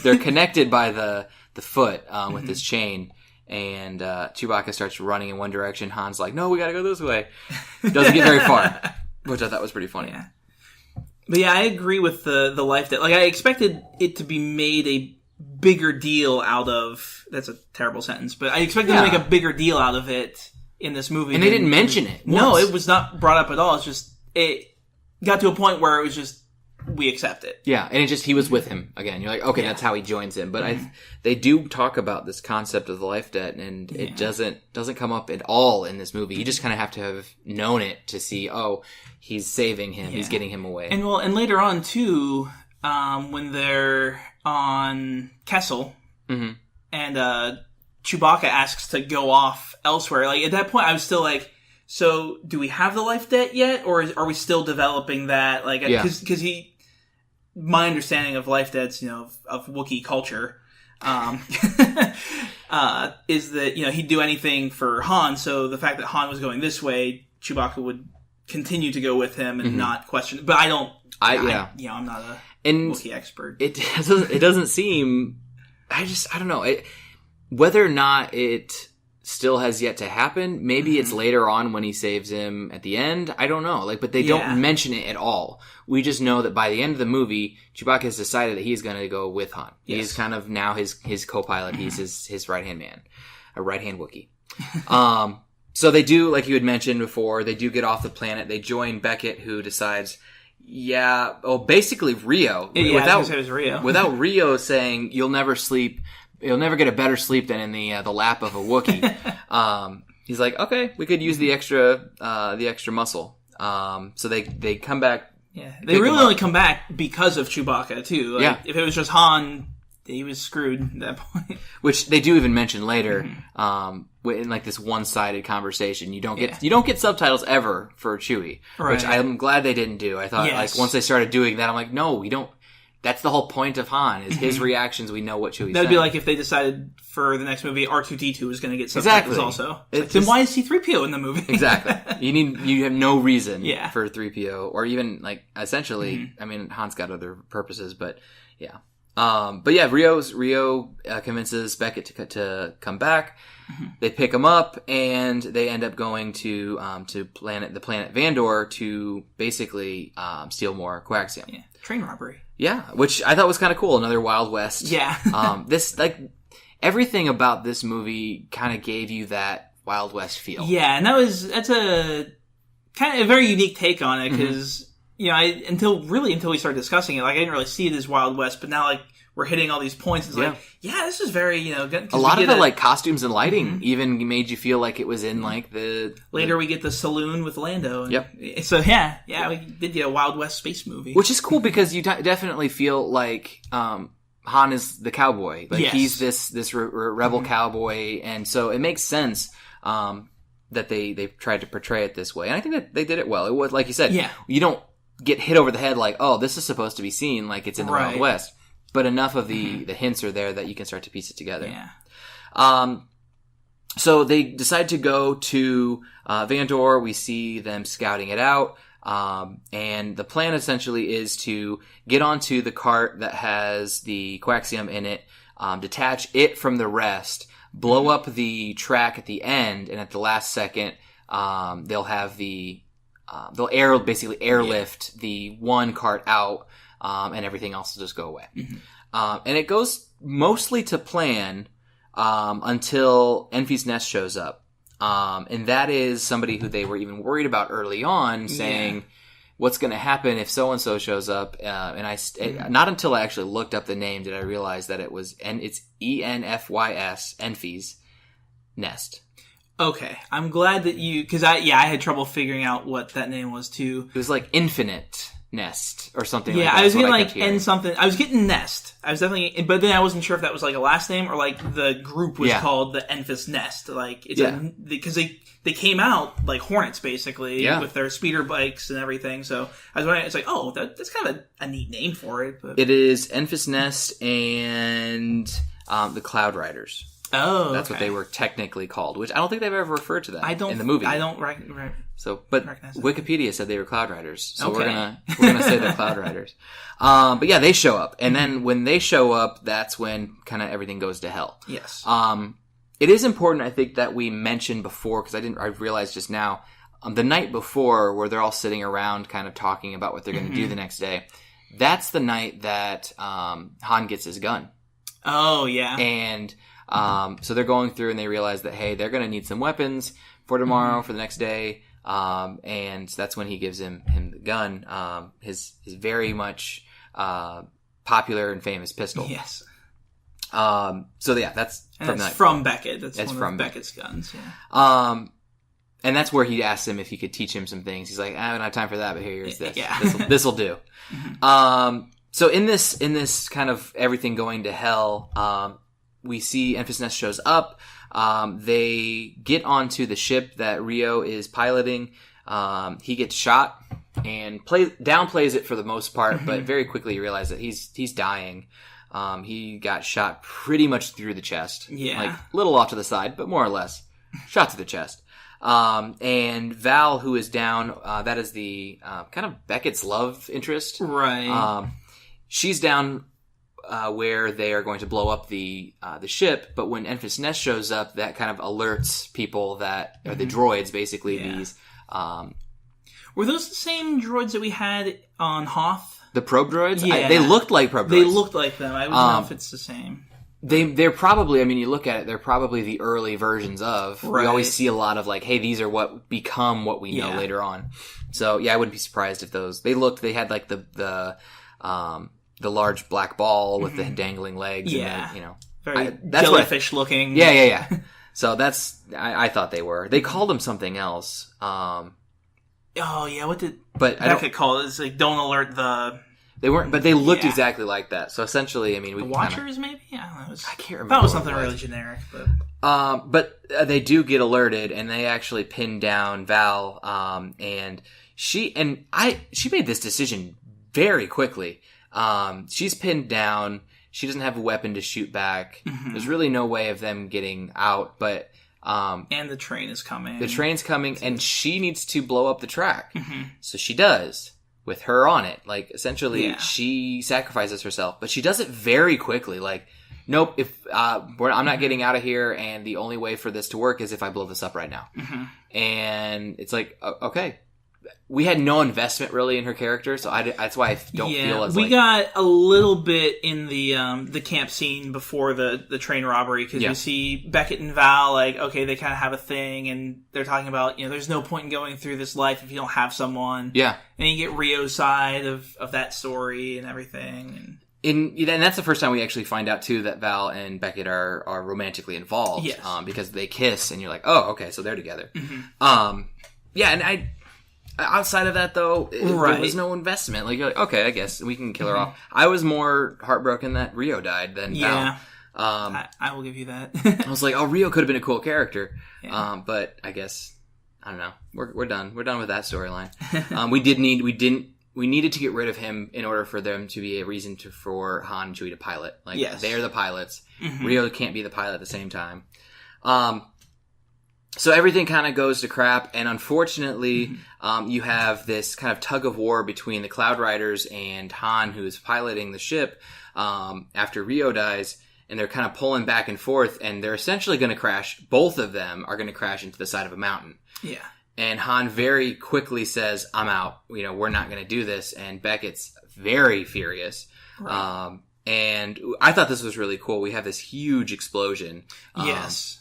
Speaker 1: they're connected by the foot with this chain, and Chewbacca starts running in one direction. Han's no, we gotta go this way. Doesn't get very far, which I thought was pretty funny.
Speaker 2: Yeah. But yeah, I agree with the life that I expected it to be made a bigger deal out of. That's a terrible sentence, but I expected to make a bigger deal out of it in this movie.
Speaker 1: And they didn't mention it.
Speaker 2: No, it was not brought up at all. It's just, it got to a point where it was just, we accept it.
Speaker 1: Yeah, and he was with him again. You're okay, that's how he joins him. But they do talk about this concept of the life debt, and it doesn't come up at all in this movie. You just kind of have to have known it to see, he's saving him, he's getting him away.
Speaker 2: And later on, too, when they're on Kessel, and Chewbacca asks to go off elsewhere. Like, at that point, I was still like, so do we have the life debt yet, or are we still developing that? Like, because my understanding of life debts, of Wookiee culture, is that he'd do anything for Han. So the fact that Han was going this way, Chewbacca would continue to go with him and not question. But I'm not a Wookiee expert.
Speaker 3: It doesn't seem. I don't know whether or not it still has yet to happen. Maybe it's later on when he saves him at the end. I don't know. But they don't mention it at all. We just know that by the end of the movie, Chewbacca has decided that he's going to go with Han. Yes. He's kind of now his co-pilot. He's his right-hand man, a right-hand Wookiee. So they do, like you had mentioned before, they do get off the planet. They join Beckett, who decides, basically Rio.
Speaker 2: Yeah, it was Rio.
Speaker 3: Without Rio saying, you'll never get a better sleep than in the lap of a Wookiee. He's like, okay, we could use the extra muscle. So they come back.
Speaker 2: Yeah, they really only come back because of Chewbacca too. If it was just Han, he was screwed at that point. Which
Speaker 3: they do even mention later, in like this one-sided conversation. You don't get subtitles ever for Chewie, which I'm glad they didn't do. I thought like once they started doing that, I'm like, no, we don't. That's the whole point of Han, is his reactions. We know what Chewie's saying.
Speaker 2: That'd be like if they decided for the next movie R2-D2 was going to get subtitles also. Then why is C-3PO in the but
Speaker 3: exactly. You have no reason for 3PO, or even like essentially. I mean, Han's got other purposes, but yeah. Rio convinces Beckett to come back. They pick him up, and they end up going to the planet Vandor to basically steal more coaxium.
Speaker 2: Yeah, train robbery.
Speaker 3: Yeah, which I thought was kind of cool. Another Wild West.
Speaker 2: Yeah.
Speaker 3: This everything about this movie kind of gave you that Wild West feel.
Speaker 2: Yeah, and that's a kind of a very unique take on it, because until we started discussing it, like I didn't really see it as Wild West, but now like we're hitting all these points. It's like, this is very, a
Speaker 3: lot of the like costumes and lighting even made you feel like it was in like the...
Speaker 2: Later we get the saloon with Lando. And,
Speaker 3: yep.
Speaker 2: So we did a Wild West space movie.
Speaker 3: Which is cool because you definitely feel like Han is the cowboy. Like he's this rebel cowboy, and so it makes sense that they tried to portray it this way. And I think that they did it well. It was, like you said, you don't get hit over the head like, oh, this is supposed to be seen like it's in the Wild West. But enough of the hints are there that you can start to piece it together.
Speaker 2: Yeah.
Speaker 3: So they decide to go to Vandor. We see them scouting it out. And the plan essentially is to get onto the cart that has the coaxium in it, detach it from the rest, blow up the track at the end, and at the last second, they'll have they'll airlift the one cart out. And everything else will just go away. And it goes mostly to plan until Enfys Nest shows up. And that is somebody who they were even worried about early on, saying, what's going to happen if so-and-so shows up? And not until I actually looked up the name did I realize that it's ENFYS, Enfys Nest.
Speaker 2: Okay, I'm glad that because I had trouble figuring out what that name was too.
Speaker 3: It was like Infinite Nest or something like that.
Speaker 2: Yeah, I was getting like N something. I was getting Nest. I was definitely, but then I wasn't sure if that was like a last name or like the group was called the Enfys Nest. Like it's because they came out like Hornets basically with their speeder bikes and everything. So I was wondering, it's like, oh, that's kind of a neat name for it. But.
Speaker 3: It is Enfys Nest and the Cloud Riders.
Speaker 2: Oh,
Speaker 3: that's what they were technically called, which I don't think they've ever referred to that in the movie.
Speaker 2: I don't
Speaker 3: So, but Wikipedia said they were Cloud Riders, so we're gonna say they're Cloud Riders. But yeah, they show up, and then when they show up, that's when kind of everything goes to hell.
Speaker 2: Yes.
Speaker 3: It is important, I think, that we mentioned before, because I realized just now, the night before, where they're all sitting around, kind of talking about what they're going to do the next day. That's the night that Han gets his gun.
Speaker 2: Oh yeah,
Speaker 3: and. So they're going through and they realize that, hey, they're going to need some weapons for tomorrow, for the next day. And that's when he gives him the gun, his very much popular and famous pistol.
Speaker 2: Yes.
Speaker 3: So yeah, that's
Speaker 2: from Beckett. That's one of Beckett's guns.
Speaker 3: Yeah. And that's where he asks him if he could teach him some things. He's like, I don't have time for that, but here's this.
Speaker 2: Yeah.
Speaker 3: This'll do. So in this kind of everything going to hell, we see Enfys Nest shows up. They get onto the ship that Rio is piloting. He gets shot and downplays it for the most part, but very quickly you realize that he's dying. He got shot pretty much through the chest.
Speaker 2: Yeah.
Speaker 3: Like, a little off to the side, but more or less. Shot to the chest. And Val, who is down, that is the kind of Beckett's love interest.
Speaker 2: Right.
Speaker 3: She's down where they are going to blow up the ship, but when Enfys Nest shows up, that kind of alerts people that, or the droids, basically, these...
Speaker 2: Were those the same droids that we had on Hoth?
Speaker 3: The probe droids?
Speaker 2: Yeah.
Speaker 3: They looked like probe droids.
Speaker 2: They looked like them. I don't know if it's the same.
Speaker 3: They're probably, I mean, you look at it, they're probably the early versions of.
Speaker 2: Right.
Speaker 3: We always see a lot of like, hey, these are what become what we know later on. So, yeah, I wouldn't be surprised if they had like the large black ball with the dangling legs.
Speaker 2: Yeah.
Speaker 3: And the,
Speaker 2: very jellyfish looking.
Speaker 3: Yeah. So I thought they were. They called them something else.
Speaker 2: Oh, yeah, what did
Speaker 3: Beckett
Speaker 2: call it? It's like, don't alert the...
Speaker 3: They weren't, but they looked exactly like that. So essentially, I mean, we
Speaker 2: Watchers, maybe? I don't know.
Speaker 3: I can't remember.
Speaker 2: That was something really generic, but...
Speaker 3: But they do get alerted, and they actually pin down Val, and she made this decision very quickly. She's pinned down. She doesn't have a weapon to shoot back. There's really no way of them getting out, but...
Speaker 2: and the train is coming.
Speaker 3: The train's coming, and she needs to blow up the track. So she does, with her on it. Like, essentially, she sacrifices herself. But she does it very quickly. Like, nope, I'm not getting out of here, and the only way for this to work is if I blow this up right now. And it's like, okay. We had no investment really in her character, so that's why I don't feel as
Speaker 2: we got a little bit in the camp scene before the train robbery, because we see Beckett and Val, like, okay, they kind of have a thing, and they're talking about, there's no point in going through this life if you don't have someone. Yeah. And you get Rio's side of that story and everything.
Speaker 3: And that's the first time we actually find out, too, that Val and Beckett are romantically involved.
Speaker 2: Yes.
Speaker 3: Because they kiss, and you're like, oh, okay, so they're together. And outside of that, though, there was no investment. Like, you're like, okay, I guess we can kill her off. I was more heartbroken that Rio died than Val.
Speaker 2: I will give you that.
Speaker 3: I was like, oh, Rio could have been a cool character. But I guess, I don't know. We're done. We're done with that storyline. We needed to get rid of him in order for them to be a reason for Han and Chewie to pilot. Like, they're the pilots. Rio can't be the pilot at the same time. So everything kind of goes to crap, and unfortunately, you have this kind of tug of war between the Cloud Riders and Han, who is piloting the ship after Rio dies, and they're kind of pulling back and forth, and they're essentially going to crash. Both of them are going to crash into the side of a mountain. Yeah. And Han very quickly says, I'm out. We're not going to do this, and Beckett's very furious. Right. And I thought this was really cool. We have this huge explosion.
Speaker 2: Yes,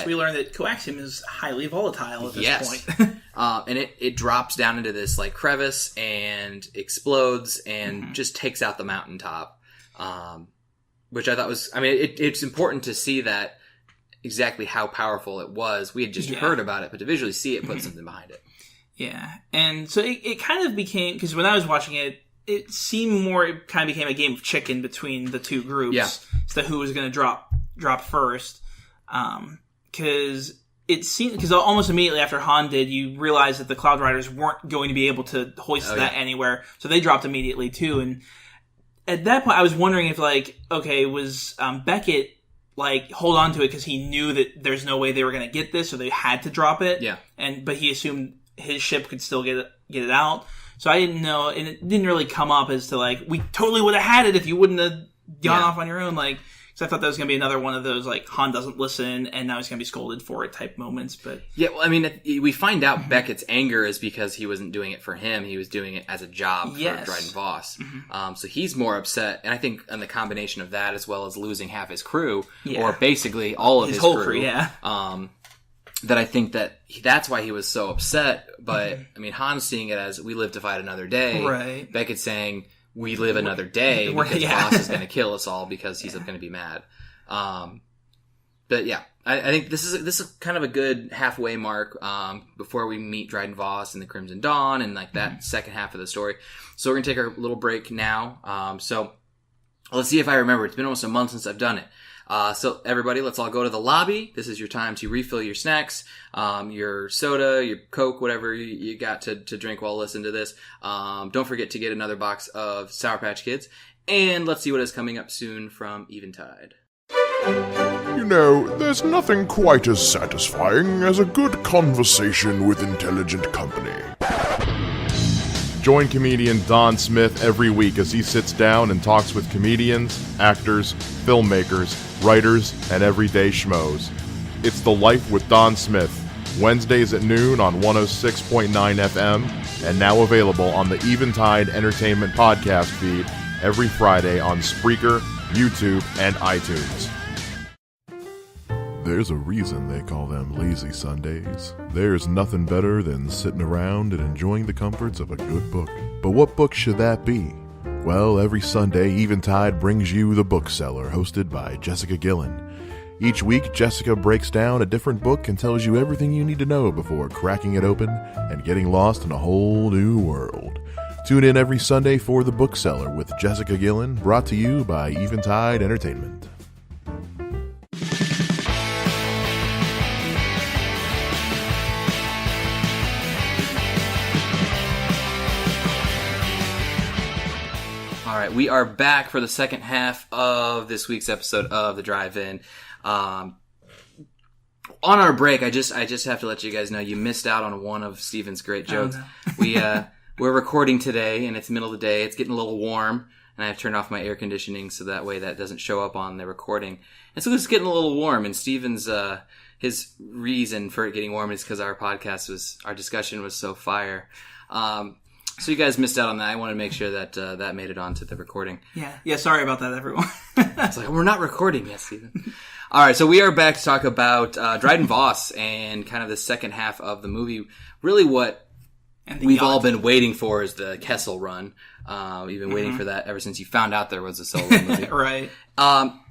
Speaker 2: we learned that coaxium is highly volatile at this point.
Speaker 3: And it drops down into this like crevice and explodes and just takes out the mountaintop. Which I thought was, it's important to see that exactly how powerful it was. We had just heard about it, but to visually see it, put something behind it.
Speaker 2: Yeah. And so it kind of became, because when I was watching it, it seemed more, it kind of became a game of chicken between the two groups. Yeah. So who was going to drop first. Because it seemed, because almost immediately after Han did, you realized that the Cloud Riders weren't going to be able to hoist that anywhere, so they dropped immediately too. And at that point, I was wondering if, like, okay, was Beckett like hold on to it because he knew that there's no way they were going to get this, so they had to drop it. Yeah. But he assumed his ship could still get it out. So I didn't know, and it didn't really come up as to like, we totally would have had it if you wouldn't have gone off on your own, like. I thought that was going to be another one of those, like, Han doesn't listen, and now he's going to be scolded for it type moments. But
Speaker 3: yeah, well, we find out Beckett's anger is because he wasn't doing it for him. He was doing it as a job for Dryden Voss. So he's more upset. And I think on the combination of that, as well as losing half his crew, or basically all of his
Speaker 2: whole
Speaker 3: crew, that I think that's why he was so upset. But, Han's seeing it as, we live to fight another day. Right. Beckett's saying, we live another day because Voss is going to kill us all because he's going to be mad. But yeah, I think this is kind of a good halfway mark before we meet Dryden Voss and the Crimson Dawn and like that second half of the story. So we're going to take our little break now. So let's see if I remember. It's been almost a month since I've done it.
Speaker 1: So everybody, let's all go to the lobby. This is your time to refill your snacks, your soda, your Coke, whatever you got to drink while listening to this. Don't forget to get another box of Sour Patch Kids. And let's see what is coming up soon from Eventide.
Speaker 4: You know, there's nothing quite as satisfying as a good conversation with intelligent company. Join comedian Don Smith every week as he sits down and talks with comedians, actors, filmmakers, writers, and everyday schmoes. It's The Life with Don Smith, Wednesdays at noon on 106.9 FM, and now available on the Eventide Entertainment podcast feed every Friday on Spreaker, YouTube, and iTunes. There's a reason they call them lazy Sundays. There's nothing better than sitting around and enjoying the comforts of a good book. But what book should that be? Well, every Sunday, Eventide brings you The Bookseller, hosted by Jessica Gillen. Each week, Jessica breaks down a different book and tells you everything you need to know before cracking it open and getting lost in a whole new world. Tune in every Sunday for The Bookseller with Jessica Gillen, brought to you by Eventide Entertainment.
Speaker 1: All right, we are back for the second half of this week's episode of The Drive-In. On our break, I just have to let you guys know you missed out on one of Steven's great jokes. Oh, no. We're recording today, and it's the middle of the day. It's getting a little warm, and I have turned off my air conditioning so that way that doesn't show up on the recording. And so it's getting a little warm, and Steven's his reason for it getting warm is because our discussion was so fire. So you guys missed out on that. I want to make sure that that made it onto the recording.
Speaker 2: Yeah. Sorry about that, everyone.
Speaker 1: It's like, we're not recording yet, Steven. All right, so we are back to talk about Dryden Voss and kind of the second half of the movie. Really what we've all been waiting for is the Kessel run. We've been waiting for that ever since you found out there was a solo movie.
Speaker 2: Right.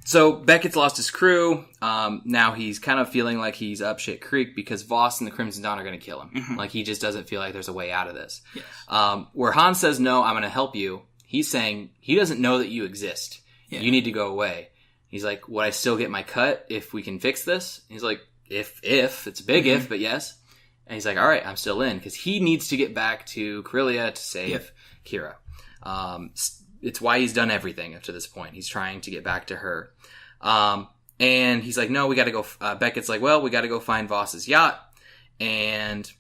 Speaker 1: So Beckett's lost his crew. Now he's kind of feeling like he's up shit creek because Voss and the Crimson Dawn are going to kill him. Mm-hmm. Like he just doesn't feel like there's a way out of this. Yes. Where Han says, no, I'm going to help you. He's saying he doesn't know that you exist. Yeah. You need to go away. He's like, would I still get my cut if we can fix this? He's like, if, it's a big if, but yes. And he's like, all right, I'm still in because he needs to get back to Corellia to save Kira. It's why he's done everything up to this point. He's trying to get back to her. And he's like, no, we got to go. Beckett's like, well, we got to go find Voss's yacht. And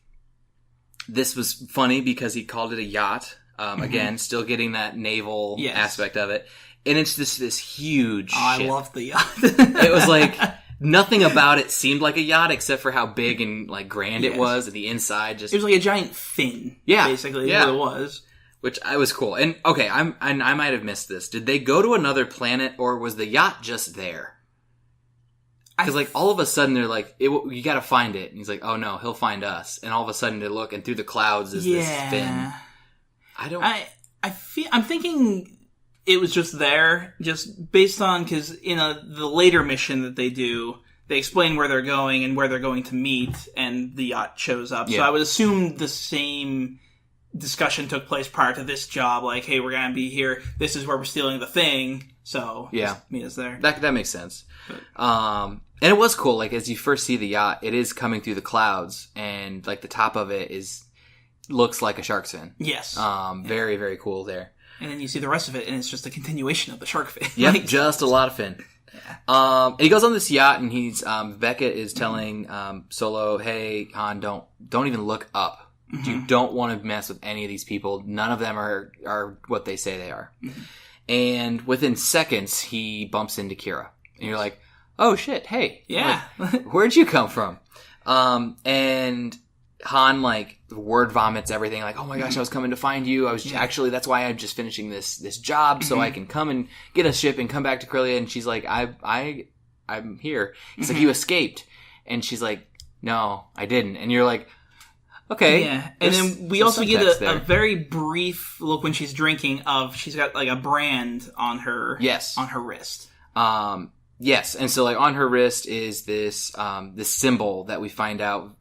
Speaker 1: this was funny because he called it a yacht. Again, still getting that naval aspect of it. And it's just this huge ship.
Speaker 2: I love the yacht.
Speaker 1: It was like, nothing about it seemed like a yacht except for how big and like grand it was. And the inside just...
Speaker 2: It was like a giant fin.
Speaker 1: Yeah.
Speaker 2: Basically, what it was.
Speaker 1: Which I was cool. And okay, I might have missed this. Did they go to another planet or was the yacht just there? Because like all of a sudden they're like, you got to find it. And he's like, oh no, he'll find us. And all of a sudden they look and through the clouds is this fin.
Speaker 2: I'm thinking it was just there, just based on, because in the later mission that they do, they explain where they're going and where they're going to meet, and the yacht shows up. Yeah. So I would assume the same discussion took place prior to this job, like, hey, we're going to be here, this is where we're stealing the thing, so just meet us there.
Speaker 1: That makes sense. And it was cool, like, as you first see the yacht, it is coming through the clouds, and, like, the top of it looks like a shark's fin.
Speaker 2: Yes.
Speaker 1: Very, very cool there.
Speaker 2: And then you see the rest of it, and it's just a continuation of the shark fin.
Speaker 1: Yep, like, just a lot of fin. Yeah. And he goes on this yacht, and he's Beckett is telling Solo, "Hey, Han, don't even look up. Mm-hmm. You don't want to mess with any of these people. None of them are what they say they are." Mm-hmm. And within seconds, he bumps into Kira, and you're like, "Oh shit! Hey,
Speaker 2: yeah,
Speaker 1: like, where'd you come from?" And Han like word vomits everything, like, "Oh my gosh, I was coming to find you. I was actually, that's why I'm just finishing this job so I can come and get a ship and come back to Corellia." And she's like, I'm here." He's like, "You escaped." And she's like, "No, I didn't." And you're like, okay.
Speaker 2: Yeah. And then we also get a very brief look when she's drinking of, she's got like a brand on her, on her wrist.
Speaker 1: Yes. And so like on her wrist is this symbol that we find out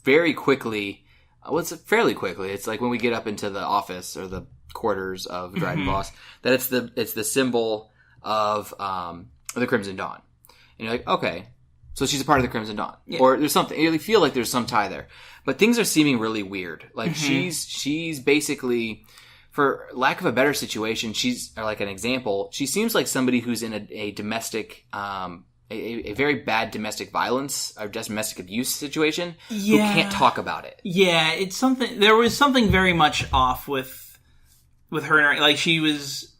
Speaker 1: very quickly. Well, it's fairly quickly. It's like when we get up into the office or the quarters of Dryden Voss, that it's the symbol of the Crimson Dawn.
Speaker 3: And you're like, okay, so she's a part of the Crimson Dawn. Yeah. Or there's something, you feel like there's some tie there. But things are seeming really weird. Like, she's basically, for lack of a better situation, or like an example, she seems like somebody who's in a domestic, a very bad domestic violence or just domestic abuse situation who can't talk about it.
Speaker 2: Yeah, it's something, there was something very much off with her and her, like, she was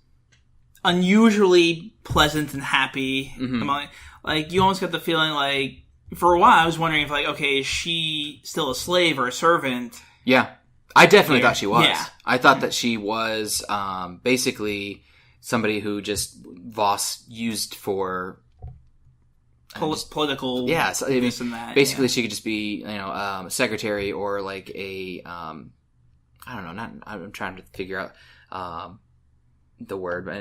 Speaker 2: unusually pleasant and happy. Like, you almost got the feeling like, for a while, I was wondering if, like, okay, is she still a slave or a servant?
Speaker 3: Yeah. I definitely thought she was.
Speaker 2: Yeah.
Speaker 3: I thought that she was basically somebody who just Voss used for...
Speaker 2: political
Speaker 3: so, I mean,
Speaker 2: this and that.
Speaker 3: Basically, she could just be, a secretary or like a... I don't know, I'm trying to figure out... the word, but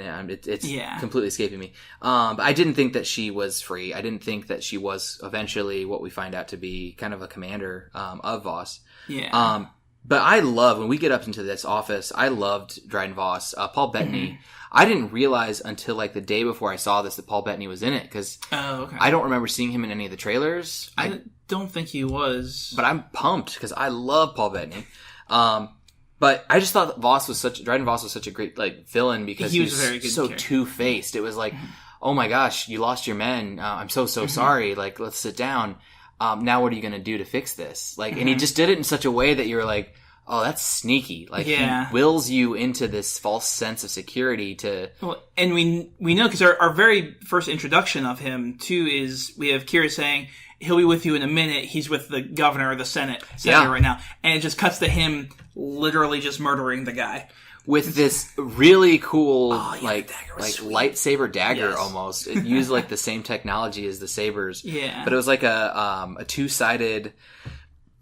Speaker 3: it's completely escaping me. But I didn't think that she was free. I didn't think that she was eventually what we find out to be kind of a commander of Voss.
Speaker 2: Yeah.
Speaker 3: But I love, when we get up into this office, I loved Dryden Voss. Paul Bettany, I didn't realize until like the day before I saw this that Paul Bettany was in it, because I don't remember seeing him in any of the trailers.
Speaker 2: I don't think he was.
Speaker 3: But I'm pumped, because I love Paul Bettany. But I just thought that Dryden Voss was such a great like villain, because he was very good so character. Two-faced. It was like, oh my gosh, you lost your men. I'm so sorry. Like, let's sit down. Now what are you going to do to fix this? Like, and he just did it in such a way that you were like, oh, that's sneaky. Like, he wills you into this false sense of security to...
Speaker 2: Well, and we know, because our very first introduction of him, too, is we have Kira saying, he'll be with you in a minute. He's with the governor of the Senate right now. And it just cuts to him literally just murdering the guy.
Speaker 3: With this really cool, lightsaber dagger almost. It used like the same technology as the sabers.
Speaker 2: Yeah.
Speaker 3: But it was like a two-sided...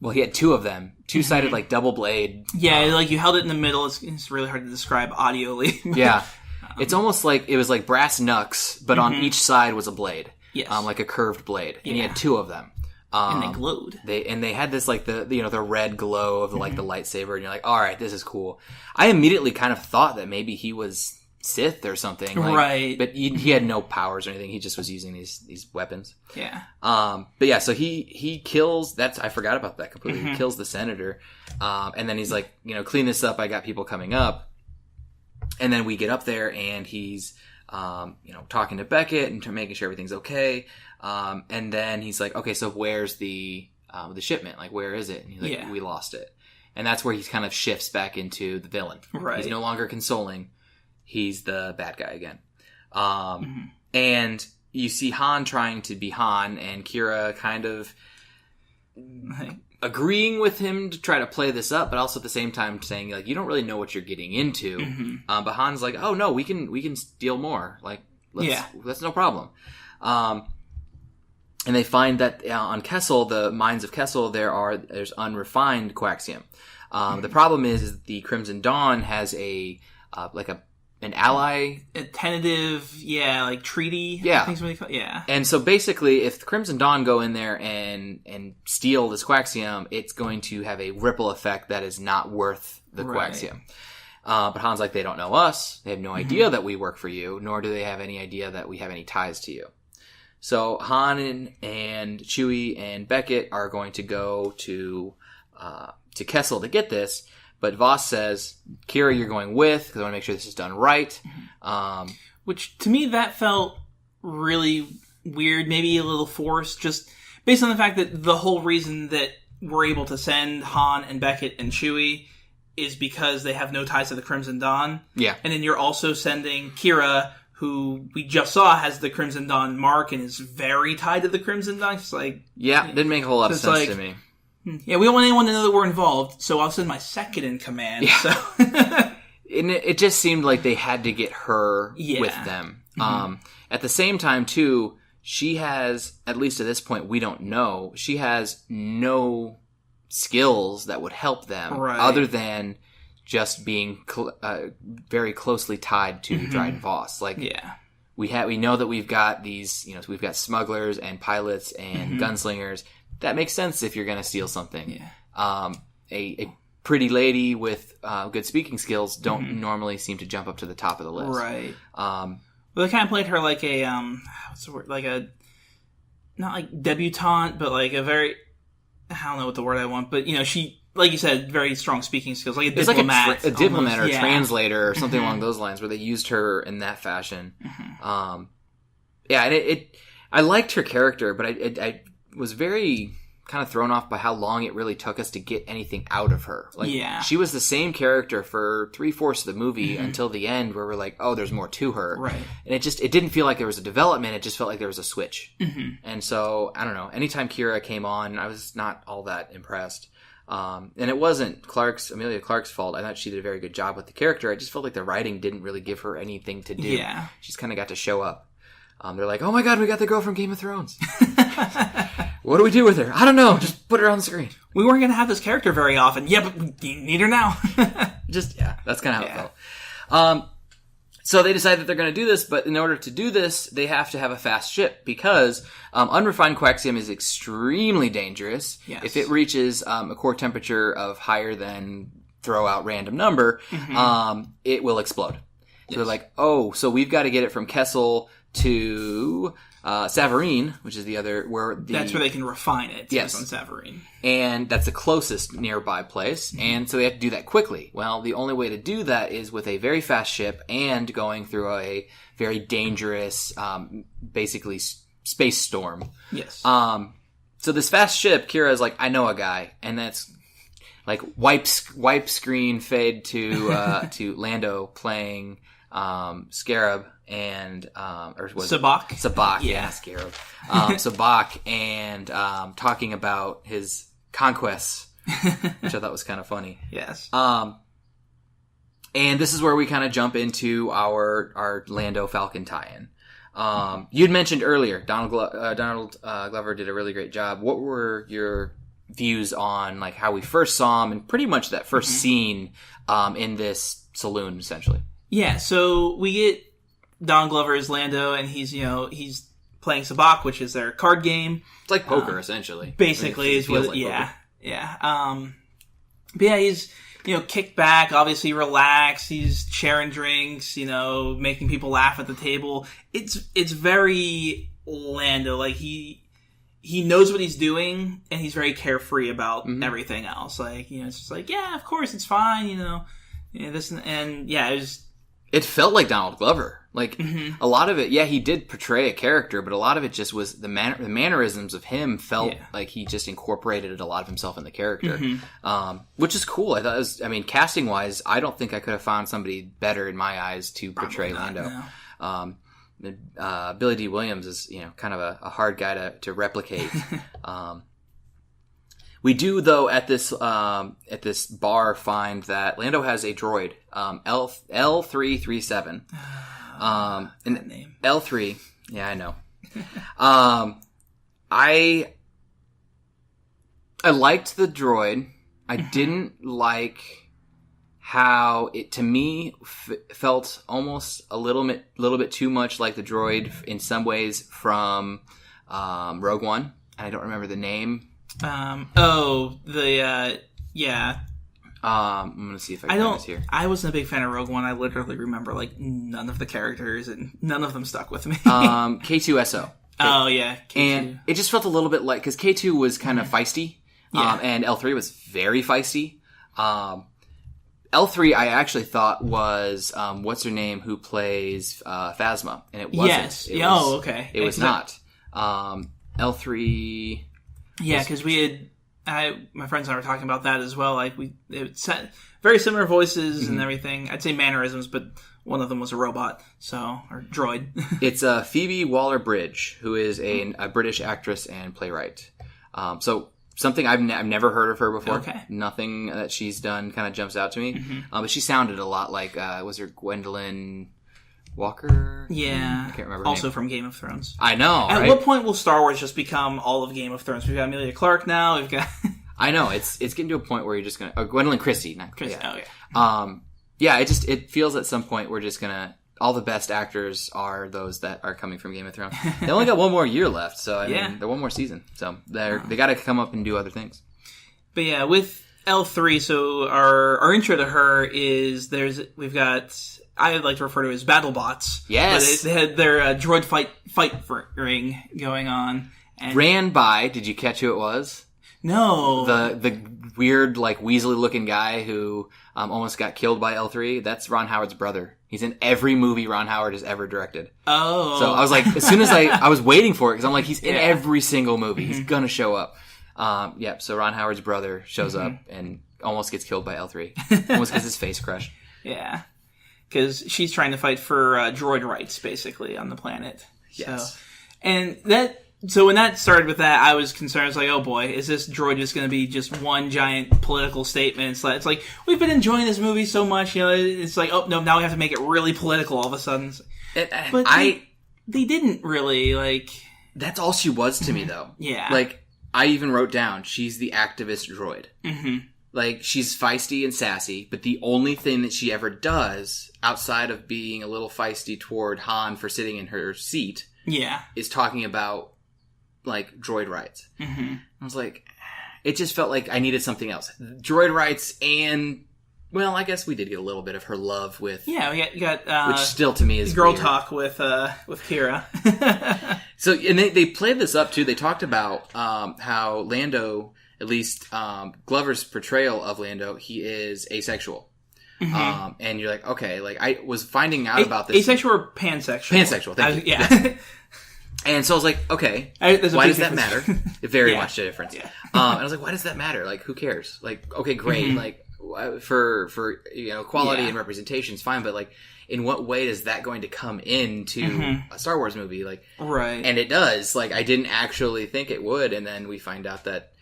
Speaker 3: Well, he had two of them. Two-sided, like, double blade.
Speaker 2: Yeah, like, you held it in the middle. It's really hard to describe audioly.
Speaker 3: Yeah. It's almost like, it was like brass knucks, but on each side was a blade.
Speaker 2: Yes.
Speaker 3: Like a curved blade. And he had two of them.
Speaker 2: And they glowed.
Speaker 3: They had this, like, the red glow of, like, the lightsaber, and you're like, alright, this is cool. I immediately kind of thought that maybe he was Sith or something. Like,
Speaker 2: right.
Speaker 3: But he had no powers or anything. He just was using these weapons.
Speaker 2: Yeah.
Speaker 3: But yeah, so he kills, I forgot about that completely. He kills the senator. And then he's like, clean this up. I got people coming up. And then we get up there and he's, talking to Beckett and making sure everything's okay. And then he's like, okay, so where's the shipment? Like, where is it? And he's like, we lost it. And that's where he kind of shifts back into the villain.
Speaker 2: Right.
Speaker 3: He's no longer consoling. He's the bad guy again. And you see Han trying to be Han, and Kira kind of agreeing with him to try to play this up, but also at the same time saying, like, you don't really know what you're getting into. But Han's like, oh no, we can steal more. Like, that's no problem. And they find that on Kessel, the mines of Kessel, there's unrefined coaxium. The problem is the Dawn has an ally,
Speaker 2: a tentative, like treaty.
Speaker 3: Yeah,
Speaker 2: I think is what they call it. Yeah.
Speaker 3: And so basically, if the Crimson Dawn go in there and steal this coaxium, it's going to have a ripple effect that is not worth the coaxium. But Han's like, they don't know us. They have no idea that we work for you, nor do they have any idea that we have any ties to you. So Han and Chewie and Beckett are going to go to Kessel to get this. But Voss says, Kira, you're going with, because I want to make sure this is done right.
Speaker 2: Which, to me, that felt really weird, maybe a little forced, just based on the fact that the whole reason that we're able to send Han and Beckett and Chewie is because they have no ties to the Crimson Dawn.
Speaker 3: Yeah.
Speaker 2: And then you're also sending Kira, who we just saw has the Crimson Dawn mark and is very tied to the Crimson Dawn. It's like...
Speaker 3: Yeah, didn't make a whole lot of sense to me.
Speaker 2: Yeah, we don't want anyone to know that we're involved, so I'll send my second in command. Yeah. So.
Speaker 3: And it just seemed like they had to get her with them. At the same time, too, she has, at least at this point, we don't know, she has no skills that would help them other than just being very closely tied to Dryden Voss. Like, we know that we've got these, we've got smugglers and pilots and gunslingers. That makes sense if you're going to steal something. Yeah. A pretty lady with good speaking skills don't normally seem to jump up to the top of the list.
Speaker 2: Right. Well, they kind of played her like a what's the word? Like a not like debutante, but like a very, I don't know what the word I want, but she, like you said, very strong speaking skills, like a diplomat.
Speaker 3: Like a diplomat or a translator or something along those lines, where they used her in that fashion. And I liked her character, but I was very kind of thrown off by how long it really took us to get anything out of her. She was the same character for 3/4 of the movie until the end, where we're like, oh, there's more to her.
Speaker 2: Right.
Speaker 3: And it didn't feel like there was a development. It just felt like there was a switch. And so, I don't know. Anytime Kira came on, I was not all that impressed. And it wasn't Amelia Clark's fault. I thought she did a very good job with the character. I just felt like the writing didn't really give her anything to do.
Speaker 2: Yeah.
Speaker 3: She's kind of got to show up. They're like, oh my god, we got the girl from Game of Thrones. What do we do with her? I don't know. Just put her on the screen.
Speaker 2: We weren't going to have this character very often. Yeah, but you need her now.
Speaker 3: That's kind of how it felt. So they decide that they're going to do this, but in order to do this, they have to have a fast ship because unrefined quaxium is extremely dangerous.
Speaker 2: Yes.
Speaker 3: If it reaches a core temperature of higher than throw out random number, it will explode. So they're like, oh, so we've got to get it from Kessel to Savareen, which is the other that's
Speaker 2: where they can refine it.
Speaker 3: Yes,
Speaker 2: on Savareen,
Speaker 3: and that's the closest nearby place, and so they have to do that quickly. Well, the only way to do that is with a very fast ship and going through a very dangerous, basically space storm.
Speaker 2: Yes.
Speaker 3: So this fast ship, Kira is like, I know a guy, and that's like wipe screen fade to to Lando playing Scarab. And or was
Speaker 2: Sabak?
Speaker 3: Sabak, yeah, Scarab. Sabak, and talking about his conquests, which I thought was kind of funny.
Speaker 2: Yes.
Speaker 3: And this is where we kind of jump into our Lando Falcon tie-in. You'd mentioned earlier, Donald Glover did a really great job. What were your views on like how we first saw him and pretty much that first scene in this saloon, essentially?
Speaker 2: Yeah. So we get Donald Glover is Lando, and he's playing Sabak, which is their card game.
Speaker 3: It's like poker, essentially.
Speaker 2: Basically, is what. Like yeah. But yeah, he's kicked back, obviously relaxed. He's sharing drinks, making people laugh at the table. It's very Lando. Like he knows what he's doing, and he's very carefree about everything else. Like it's just like, yeah, of course, it's fine. This and yeah,
Speaker 3: it felt like Donald Glover. Like, a lot of it, he did portray a character, but a lot of it just was the mannerisms of him felt like he just incorporated a lot of himself in the character, which is cool. I thought casting-wise, I don't think I could have found somebody better in my eyes to portray Lando. No. Billy D. Williams is, kind of a hard guy to replicate. We do, though, at this bar find that Lando has a droid, L337.
Speaker 2: That name.
Speaker 3: L3, yeah, I know. I liked the droid. I didn't like how it, to me, felt almost a little bit too much like the droid in some ways from Rogue One. I don't remember the name.
Speaker 2: Yeah.
Speaker 3: I'm gonna see if I can find this here.
Speaker 2: I wasn't a big fan of Rogue One. I literally remember like none of the characters, and none of them stuck with me.
Speaker 3: K2SO.
Speaker 2: Oh yeah, K2.
Speaker 3: And it just felt a little bit like, because K2 was kind of feisty, and L3 was very feisty. L3 I actually thought was what's her name who plays Phasma, and it wasn't.
Speaker 2: Yes. Okay.
Speaker 3: It was not. L3.
Speaker 2: Yeah, because we had. My friends and I were talking about that as well. Like it set very similar voices and everything. I'd say mannerisms, but one of them was a robot, or droid.
Speaker 3: It's Phoebe Waller-Bridge, who is a British actress and playwright. So something I've never heard of her before.
Speaker 2: Okay.
Speaker 3: Nothing that she's done kind of jumps out to me. But she sounded a lot like was her Gwendolyn Walker?
Speaker 2: Yeah.
Speaker 3: I can't remember.
Speaker 2: Also from Game of Thrones.
Speaker 3: I know,
Speaker 2: At
Speaker 3: right?
Speaker 2: what point will Star Wars just become all of Game of Thrones? We've got Emilia Clarke now. We've got...
Speaker 3: I know. It's getting to a point where you're just going to... Gwendolyn Christie. Not
Speaker 2: Christie.
Speaker 3: Yeah.
Speaker 2: Oh, yeah.
Speaker 3: It feels at some point we're just going to... All the best actors are those that are coming from Game of Thrones. They only got one more year left, so I mean, they're one more season. So they got to come up and do other things.
Speaker 2: But yeah, with L3, so our intro to her is we've got... I like to refer to as BattleBots.
Speaker 3: Yes.
Speaker 2: But they had their droid fight ring going on. And
Speaker 3: ran by. Did you catch who it was?
Speaker 2: No.
Speaker 3: The weird, like, Weasley looking guy who almost got killed by L3. That's Ron Howard's brother. He's in every movie Ron Howard has ever directed.
Speaker 2: Oh.
Speaker 3: So I was like, as soon as I was waiting for it, because I'm like, he's in every single movie. He's gonna show up. So Ron Howard's brother shows up and almost gets killed by L3. Almost gets his face crushed.
Speaker 2: Yeah. Because she's trying to fight for droid rights, basically, on the planet.
Speaker 3: Yes.
Speaker 2: So when that started with that, I was concerned. I was like, oh boy, is this droid just going to be just one giant political statement? It's like, we've been enjoying this movie so much, it's like, oh no, now we have to make it really political all of a sudden. But they didn't really, like...
Speaker 3: That's all she was to me, though.
Speaker 2: Yeah.
Speaker 3: Like, I even wrote down, she's the activist droid. Mm-hmm. Like, she's feisty and sassy, but the only thing that she ever does, outside of being a little feisty toward Han for sitting in her seat, is talking about, like, droid rights. Mm-hmm. I was like, it just felt like I needed something else. Droid rights and, well, I guess we did get a little bit of her love with... Yeah,
Speaker 2: we got
Speaker 3: which still to me is
Speaker 2: girl
Speaker 3: weird.
Speaker 2: talk with Kira.
Speaker 3: So, and they played this up, too. They talked about how Lando, at least Glover's portrayal of Lando, he is asexual. Mm-hmm. And you're like, okay, like, I was finding out about this.
Speaker 2: Asexual or pansexual?
Speaker 3: Pansexual, thank you.
Speaker 2: Yeah.
Speaker 3: And so I was like, okay, why does that matter? It very much a difference.
Speaker 2: Yeah.
Speaker 3: And I was like, why does that matter? Like, who cares? Like, okay, great. Mm-hmm. Like, for quality and representation is fine, but like, in what way is that going to come into a Star Wars movie? Like,
Speaker 2: right.
Speaker 3: And it does. Like, I didn't actually think it would, and then we find out that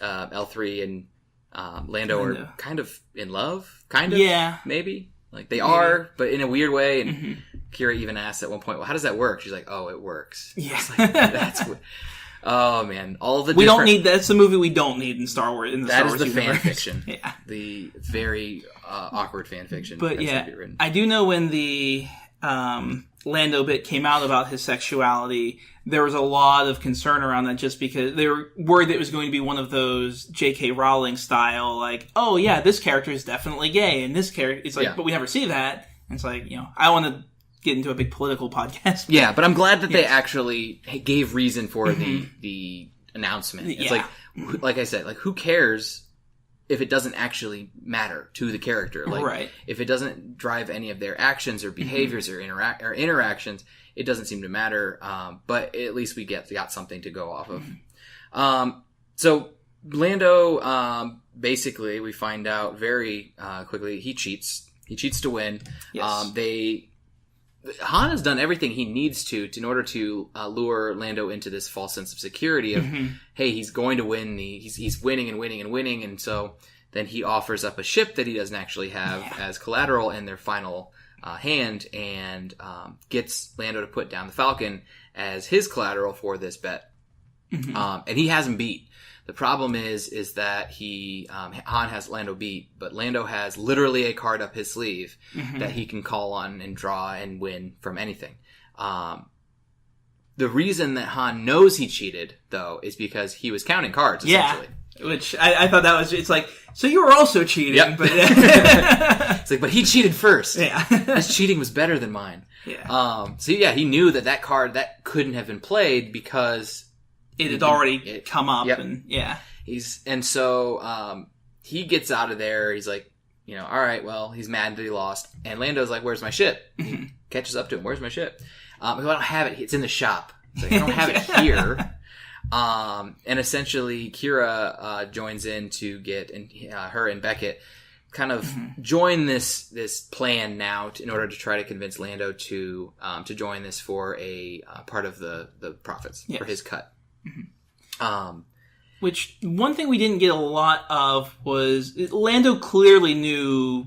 Speaker 3: L3 and Lando are kind of in love, maybe. Like, they are, but in a weird way, and Kira even asks at one point, well, how does that work? She's like, oh, it works.
Speaker 2: Yeah.
Speaker 3: Like, that's what... Oh, man.
Speaker 2: That's the movie we don't need in Star Wars.
Speaker 3: That
Speaker 2: is
Speaker 3: the fan
Speaker 2: universe.
Speaker 3: fiction.
Speaker 2: Yeah.
Speaker 3: The very awkward fan fiction.
Speaker 2: But I do know when the Lando bit came out about his sexuality, there was a lot of concern around that just because they were worried that it was going to be one of those J.K. Rowling style, like, oh yeah, this character is definitely gay, and this character, it's like, but we never see that. And it's like, I want to get into a big political podcast.
Speaker 3: Yeah, but I'm glad that they actually gave reason for the announcement. It's like I said, like, who cares if it doesn't actually matter to the character? Like, if it doesn't drive any of their actions or behaviors or interactions, it doesn't seem to matter. But at least we got something to go off of. So Lando, basically, we find out very quickly he cheats. He cheats to win. Yes. Han has done everything he needs to in order to lure Lando into this false sense of security of, hey, he's going to win. He's winning and winning and winning, and so then he offers up a ship that he doesn't actually have as collateral in their final hand, and gets Lando to put down the Falcon as his collateral for this bet. And he has him beat. The problem is that Han has Lando beat, but Lando has literally a card up his sleeve that he can call on and draw and win from anything. The reason that Han knows he cheated, though, is because he was counting cards, essentially.
Speaker 2: Yeah, which I thought that was, it's like, so you were also cheating.
Speaker 3: Yep.
Speaker 2: But
Speaker 3: it's like, but he cheated first.
Speaker 2: Yeah.
Speaker 3: His cheating was better than mine.
Speaker 2: Yeah.
Speaker 3: He knew that card, that couldn't have been played because...
Speaker 2: It had already come up, and
Speaker 3: so he gets out of there. He's like, all right, well, he's mad that he lost. And Lando's like, where's my ship? He catches up to him. Where's my ship? I don't have it. It's in the shop. He's like, I don't have it here. And essentially, Kira joins in to get her and Beckett kind of join this plan now in order to try to convince Lando to join this for a part of the profits for his cut.
Speaker 2: Which, one thing we didn't get a lot of was Lando clearly knew,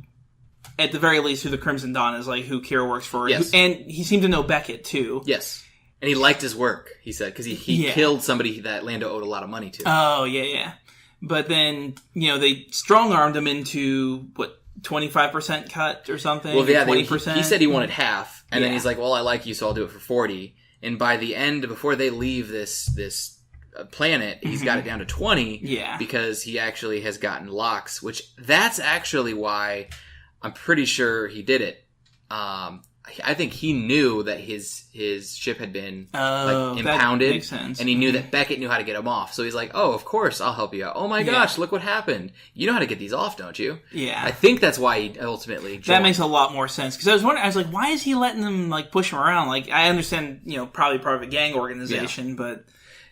Speaker 2: at the very least, who the Crimson Dawn is, like who Kira works for.
Speaker 3: Yes.
Speaker 2: And he seemed to know Beckett, too.
Speaker 3: Yes. And he liked his work, he said, because he killed somebody that Lando owed a lot of money to.
Speaker 2: Oh, yeah. But then, they strong-armed him into, 25% cut or something?
Speaker 3: Well, yeah, 20%? He said he wanted half, and then he's like, well, I like you, so I'll do it for 40. And by the end, before they leave this planet, he's got it down to 20.
Speaker 2: Yeah. Because
Speaker 3: he actually has gotten locks, which that's actually why I'm pretty sure he did it.
Speaker 1: I think he knew that his ship had been
Speaker 2: that
Speaker 1: impounded,
Speaker 2: makes sense.
Speaker 1: and he knew that Beckett knew how to get him off. So he's like, "Oh, of course, I'll help you out." Oh my gosh, look what happened! You know how to get these off, don't you?
Speaker 2: Yeah,
Speaker 1: I think that's why he ultimately joined.
Speaker 2: That makes a lot more sense because I was wondering. I was like, why is he letting them like push him around? Like, I understand, probably part of a gang organization, but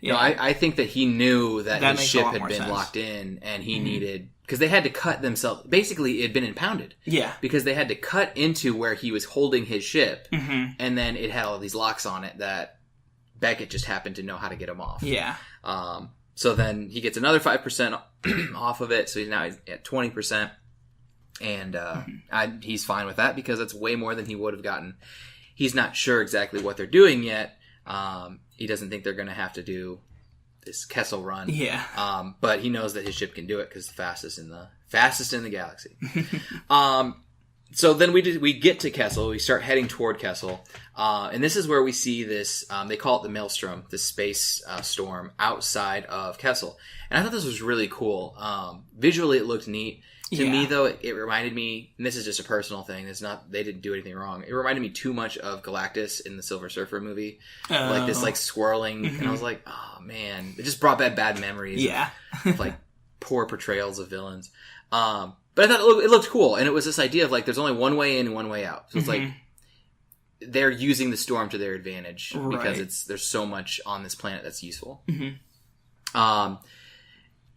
Speaker 1: no, I think that he knew that his ship had been
Speaker 2: sense.
Speaker 1: locked in, and he needed. Because they had to cut themselves. Basically, it had been impounded.
Speaker 2: Yeah.
Speaker 1: Because they had to cut into where he was holding his ship, and then it had all these locks on it that Beckett just happened to know how to get him off.
Speaker 2: Yeah.
Speaker 1: So then he gets another 5% off of it, so he's at 20%. And he's fine with that because that's way more than he would have gotten. He's not sure exactly what they're doing yet. He doesn't think they're going to have to do this Kessel run.
Speaker 2: Yeah.
Speaker 1: But he knows that his ship can do it because it's the fastest in the galaxy. So then we get to Kessel. We start heading toward Kessel. And this is where we see this, they call it the Maelstrom, the space storm outside of Kessel. And I thought this was really cool. Visually, it looked neat. To me, though, it reminded me, and this is just a personal thing, they didn't do anything wrong. It reminded me too much of Galactus in the Silver Surfer movie. Like this swirling, and I was like, oh man. It just brought back bad memories of like poor portrayals of villains. But I thought it looked cool, and it was this idea of like there's only one way in and one way out. So it's like they're using the storm to their advantage because there's so much on this planet that's useful.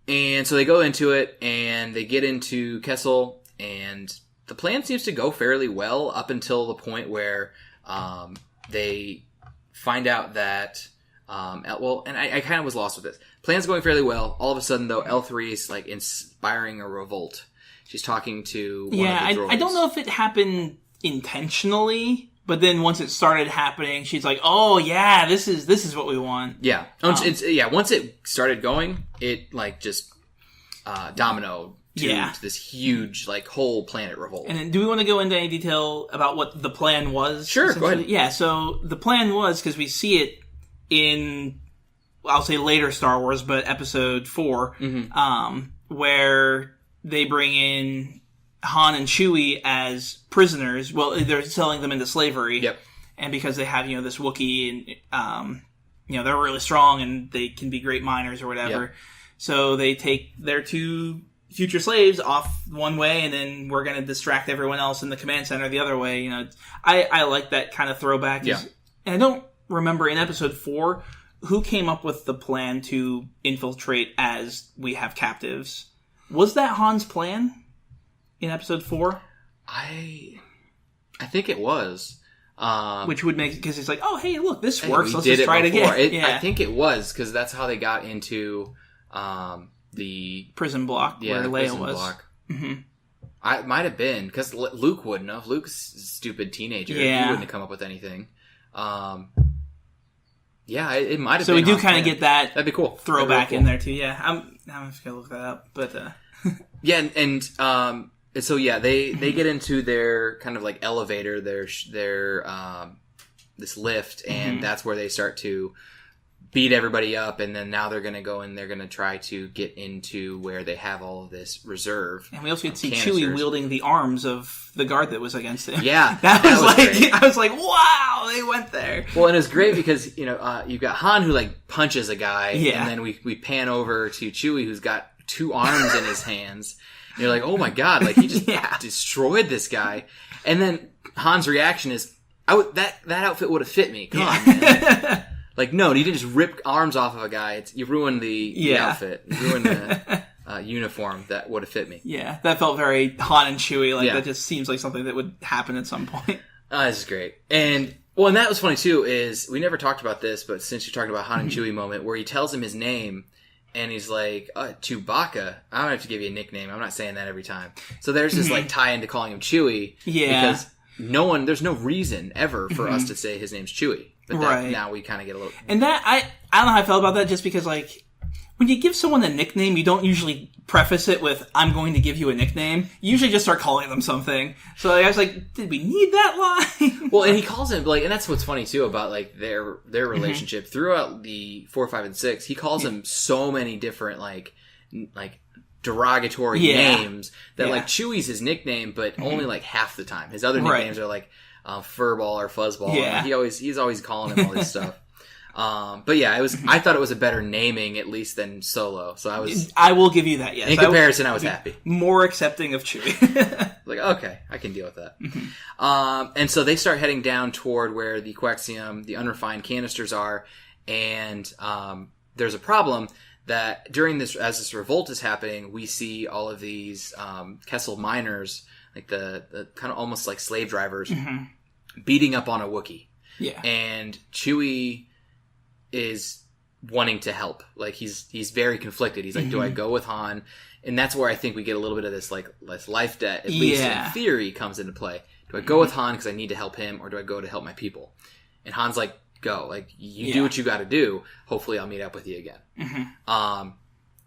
Speaker 1: And so they go into it, and they get into Kessel, and the plan seems to go fairly well up until the point where they find out that, and I kind of was lost with this. Plan's going fairly well. All of a sudden, though, L3 is like inspiring a revolt. She's talking to one of the droids.
Speaker 2: I don't know if it happened intentionally, but then once it started happening, she's like, "Oh yeah, this is what we want."
Speaker 1: Yeah, once it started going, it like just dominoed to this huge like whole planet revolt.
Speaker 2: And then, do we want to go into any detail about what the plan was?
Speaker 1: Sure, go ahead.
Speaker 2: Yeah, so the plan was, because we see it in, I'll say later Star Wars, but Episode 4, where they bring in Han and Chewie as prisoners. Well, they're selling them into slavery.
Speaker 1: Yep.
Speaker 2: And because they have, this Wookiee, and, they're really strong and they can be great miners or whatever.
Speaker 1: Yep.
Speaker 2: So they take their 2 future slaves off one way, and then we're going to distract everyone else in the command center the other way. I like that kind of throwback.
Speaker 1: Yeah.
Speaker 2: And I don't remember in Episode 4 who came up with the plan to infiltrate as we have captives. Was that Han's plan in Episode 4?
Speaker 1: I think it was.
Speaker 2: Which would make, because it's like, oh, hey, look, this works. Let's
Speaker 1: just
Speaker 2: try it again.
Speaker 1: I think it was, because that's how they got into the
Speaker 2: prison block where Leia was.
Speaker 1: I might have been, because Luke wouldn't have. Luke's a stupid teenager. He wouldn't have come up with anything. It might have been.
Speaker 2: So we do kind of get that.
Speaker 1: That'd be cool.
Speaker 2: Throwback in there too. Yeah, I'm just gonna look that up. But
Speaker 1: so they get into their kind of like elevator, their this lift, and that's where they start to beat everybody up, and then now they're going to go and they're going to try to get into where they have all of this reserve.
Speaker 2: And we also get to see Chewie wielding the arms of the guard that was against him.
Speaker 1: Yeah.
Speaker 2: that was like, great. I was like, wow, they went there.
Speaker 1: Well, and it's great because, you've got Han who like punches a guy, and then we pan over to Chewie who's got 2 arms in his hands. And you're like, oh my god, like he just destroyed this guy. And then Han's reaction is, that outfit would have fit me. Come on, man. Like, no, you didn't just rip arms off of a guy. You ruined the outfit. You ruined the uniform that would have fit me.
Speaker 2: Yeah, that felt very Han and Chewie. Like, that just seems like something that would happen at some point.
Speaker 1: This is great. And that was funny, too, is we never talked about this, but since you're talking about Han and Chewie moment, where he tells him his name, and he's like, Chewbacca, I don't have to give you a nickname. I'm not saying that every time. So there's this, like, tie into calling him Chewie.
Speaker 2: Yeah.
Speaker 1: Because there's no reason ever for us to say his name's Chewie. But now we kind of get a little...
Speaker 2: And that, I don't know how I felt about that, just because, like, when you give someone a nickname, you don't usually preface it with, I'm going to give you a nickname. You usually just start calling them something. So I was like, did we need that line?
Speaker 1: Well, and he calls him, like, and that's what's funny, too, about, like, their relationship. Throughout the 4, 5, and 6, he calls him so many different, like derogatory names that, like, Chewie's his nickname, but only, like, half the time. His other nicknames are, like, Furball or Fuzzball.
Speaker 2: Yeah.
Speaker 1: He's always calling him all this stuff. But yeah, I thought it was a better naming at least than Solo. So
Speaker 2: I will give you that. Yes,
Speaker 1: in comparison, I was happy.
Speaker 2: More accepting of Chewie.
Speaker 1: Like, okay, I can deal with that. And so they start heading down toward where the coaxium, the unrefined canisters are, and there's a problem that as this revolt is happening, we see all of these Kessel miners, like the kind of almost like slave drivers, beating up on a Wookiee.
Speaker 2: Yeah,
Speaker 1: and Chewie is wanting to help. Like he's very conflicted. He's like, do I go with Han? And that's where I think we get a little bit of this like less life debt, at least in theory, comes into play. Do I go with Han because I need to help him, or do I go to help my people? And Han's like, go. Like, you do what you got to do. Hopefully I'll meet up with you again.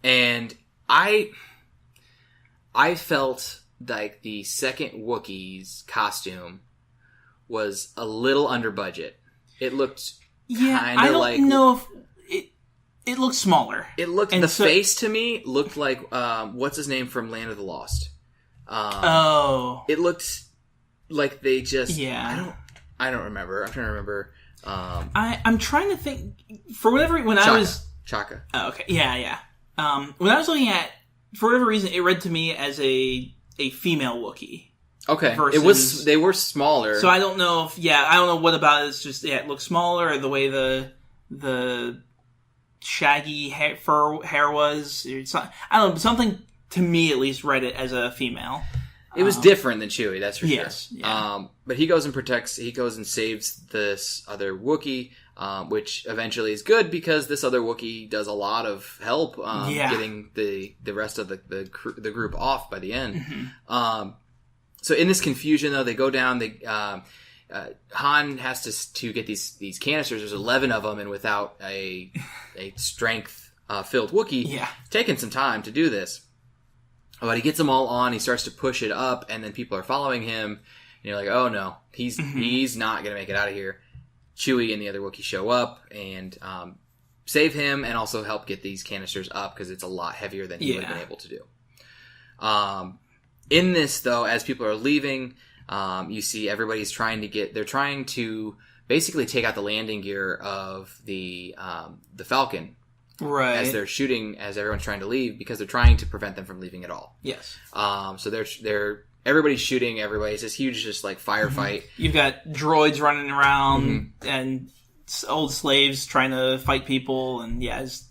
Speaker 1: And I felt like the second Wookiee's costume was a little under budget. It looked
Speaker 2: I don't know if it looked smaller.
Speaker 1: It looked, and face to me looked like, what's his name from Land of the Lost? It looked like they just, I don't remember. I'm trying to remember.
Speaker 2: I'm trying to think, for whatever,
Speaker 1: Chaka.
Speaker 2: Oh, okay. Yeah. When I was looking at, for whatever reason, it read to me as a female Wookiee.
Speaker 1: Okay. They were smaller.
Speaker 2: So I don't know I don't know what about it. It's just, it looks smaller, or the way the shaggy hair was. I don't know, something to me at least read it as a female.
Speaker 1: It was different than Chewie, that's for
Speaker 2: sure.
Speaker 1: Yeah. But he goes and saves this other Wookiee, which eventually is good because this other Wookiee does a lot of help getting the rest of the group off by the end. So in this confusion, though, they go down. Han has to get these canisters. There's 11 of them, and without a strength filled Wookiee, it's taken some time to do this. But he gets them all on. He starts to push it up, and then people are following him. And you're like, oh no, he's not going to make it out of here. Chewie and the other Wookiee show up and save him, and also help get these canisters up because it's a lot heavier than he would have been able to do. In this, though, as people are leaving, you see everybody's trying to basically take out the landing gear of the Falcon.
Speaker 2: Right.
Speaker 1: As they're shooting, as everyone's trying to leave, because they're trying to prevent them from leaving at all.
Speaker 2: Yes.
Speaker 1: So everybody's shooting everybody. It's this huge, just like firefight.
Speaker 2: You've got droids running around and old slaves trying to fight people, and it's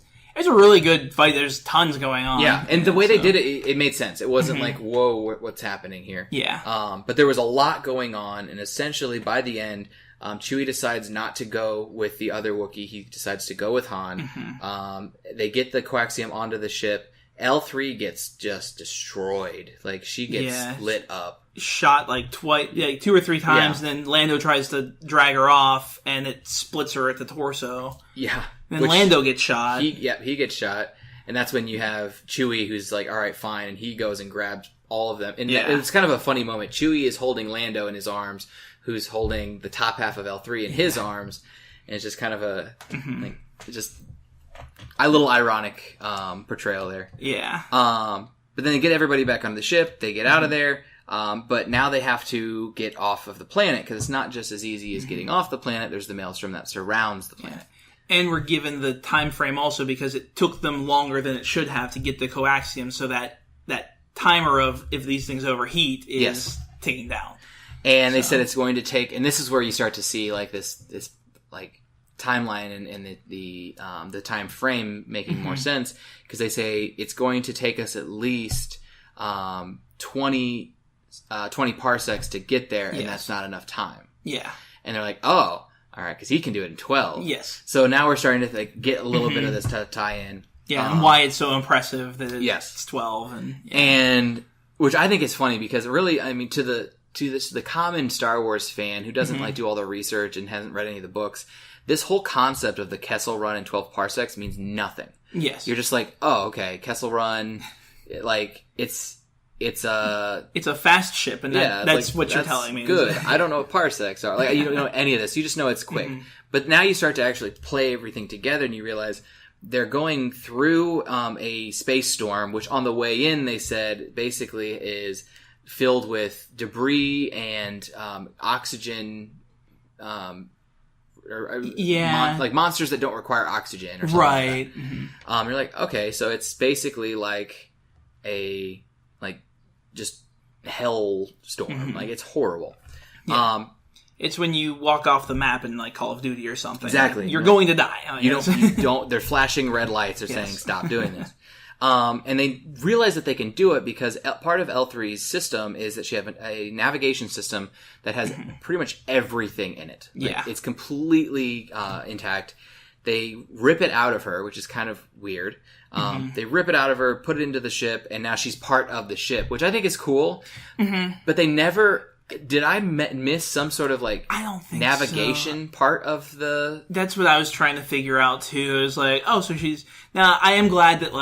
Speaker 2: a really good fight. There's tons going on.
Speaker 1: Yeah, and the way they did it made sense. It wasn't like, whoa, what's happening here?
Speaker 2: Yeah.
Speaker 1: But there was a lot going on, and essentially by the end, Chewie decides not to go with the other Wookiee. He decides to go with Han. They get the coaxium onto the ship. L3 gets just destroyed. Like, she gets lit up. Shot like twice,
Speaker 2: 2 or 3 times, and then Lando tries to drag her off, and it splits her at the torso.
Speaker 1: Yeah.
Speaker 2: Then Lando gets shot.
Speaker 1: He gets shot. And that's when you have Chewie, who's like, all right, fine. And he goes and grabs all of them. And it's kind of a funny moment. Chewie is holding Lando in his arms, who's holding the top half of L3 in his arms. And it's just kind of a little ironic portrayal there.
Speaker 2: Yeah.
Speaker 1: But then they get everybody back on the ship. They get out of there. But now they have to get off of the planet, because it's not just as easy as getting off the planet. There's the maelstrom that surrounds the planet.
Speaker 2: And we're given the time frame also because it took them longer than it should have to get the coaxium, so that timer of if these things overheat is taken down.
Speaker 1: And they said it's going to take, and this is where you start to see like this like timeline and the time frame making more sense, because they say it's going to take us at least 20 parsecs to get there, and that's not enough time.
Speaker 2: Yeah.
Speaker 1: And they're like, oh, all right, because he can do it in 12.
Speaker 2: Yes.
Speaker 1: So now we're starting to get a little bit of this tie in.
Speaker 2: Yeah, and why it's so impressive that it's 12,
Speaker 1: and which I think is funny, because really, I mean, to the common Star Wars fan who doesn't like do all the research and hasn't read any of the books, this whole concept of the Kessel Run in 12 parsecs means nothing.
Speaker 2: Yes.
Speaker 1: You're just like, oh, okay, Kessel Run, like it's a
Speaker 2: fast ship, and that's what you're telling me.
Speaker 1: Good. I don't know what parsecs are. Like, you don't know any of this. You just know it's quick. But now you start to actually play everything together, and you realize they're going through a space storm, which on the way in they said basically is
Speaker 3: filled with debris and oxygen. Like monsters that don't require oxygen or something
Speaker 2: right.
Speaker 3: like that. You're like, okay, so it's basically like a just hell storm. Like it's horrible.
Speaker 2: Yeah. It's when you walk off the map in like Call of Duty or something.
Speaker 3: Exactly.
Speaker 2: You're going to die. I mean,
Speaker 3: you don't. They're flashing red lights. They're saying stop doing this. And they realize that they can do it because part of L3's system is that she has a navigation system that has pretty much everything in it.
Speaker 2: Yeah.
Speaker 3: It's completely intact. They rip it out of her, which is kind of weird. They rip it out of her, put it into the ship, and now she's part of the ship, which I think is cool. But they never... Did I miss some sort of I
Speaker 2: don't think
Speaker 3: navigation part of the...
Speaker 2: That's what I was trying to figure out too. It was like, oh, so she's... Now, I am glad that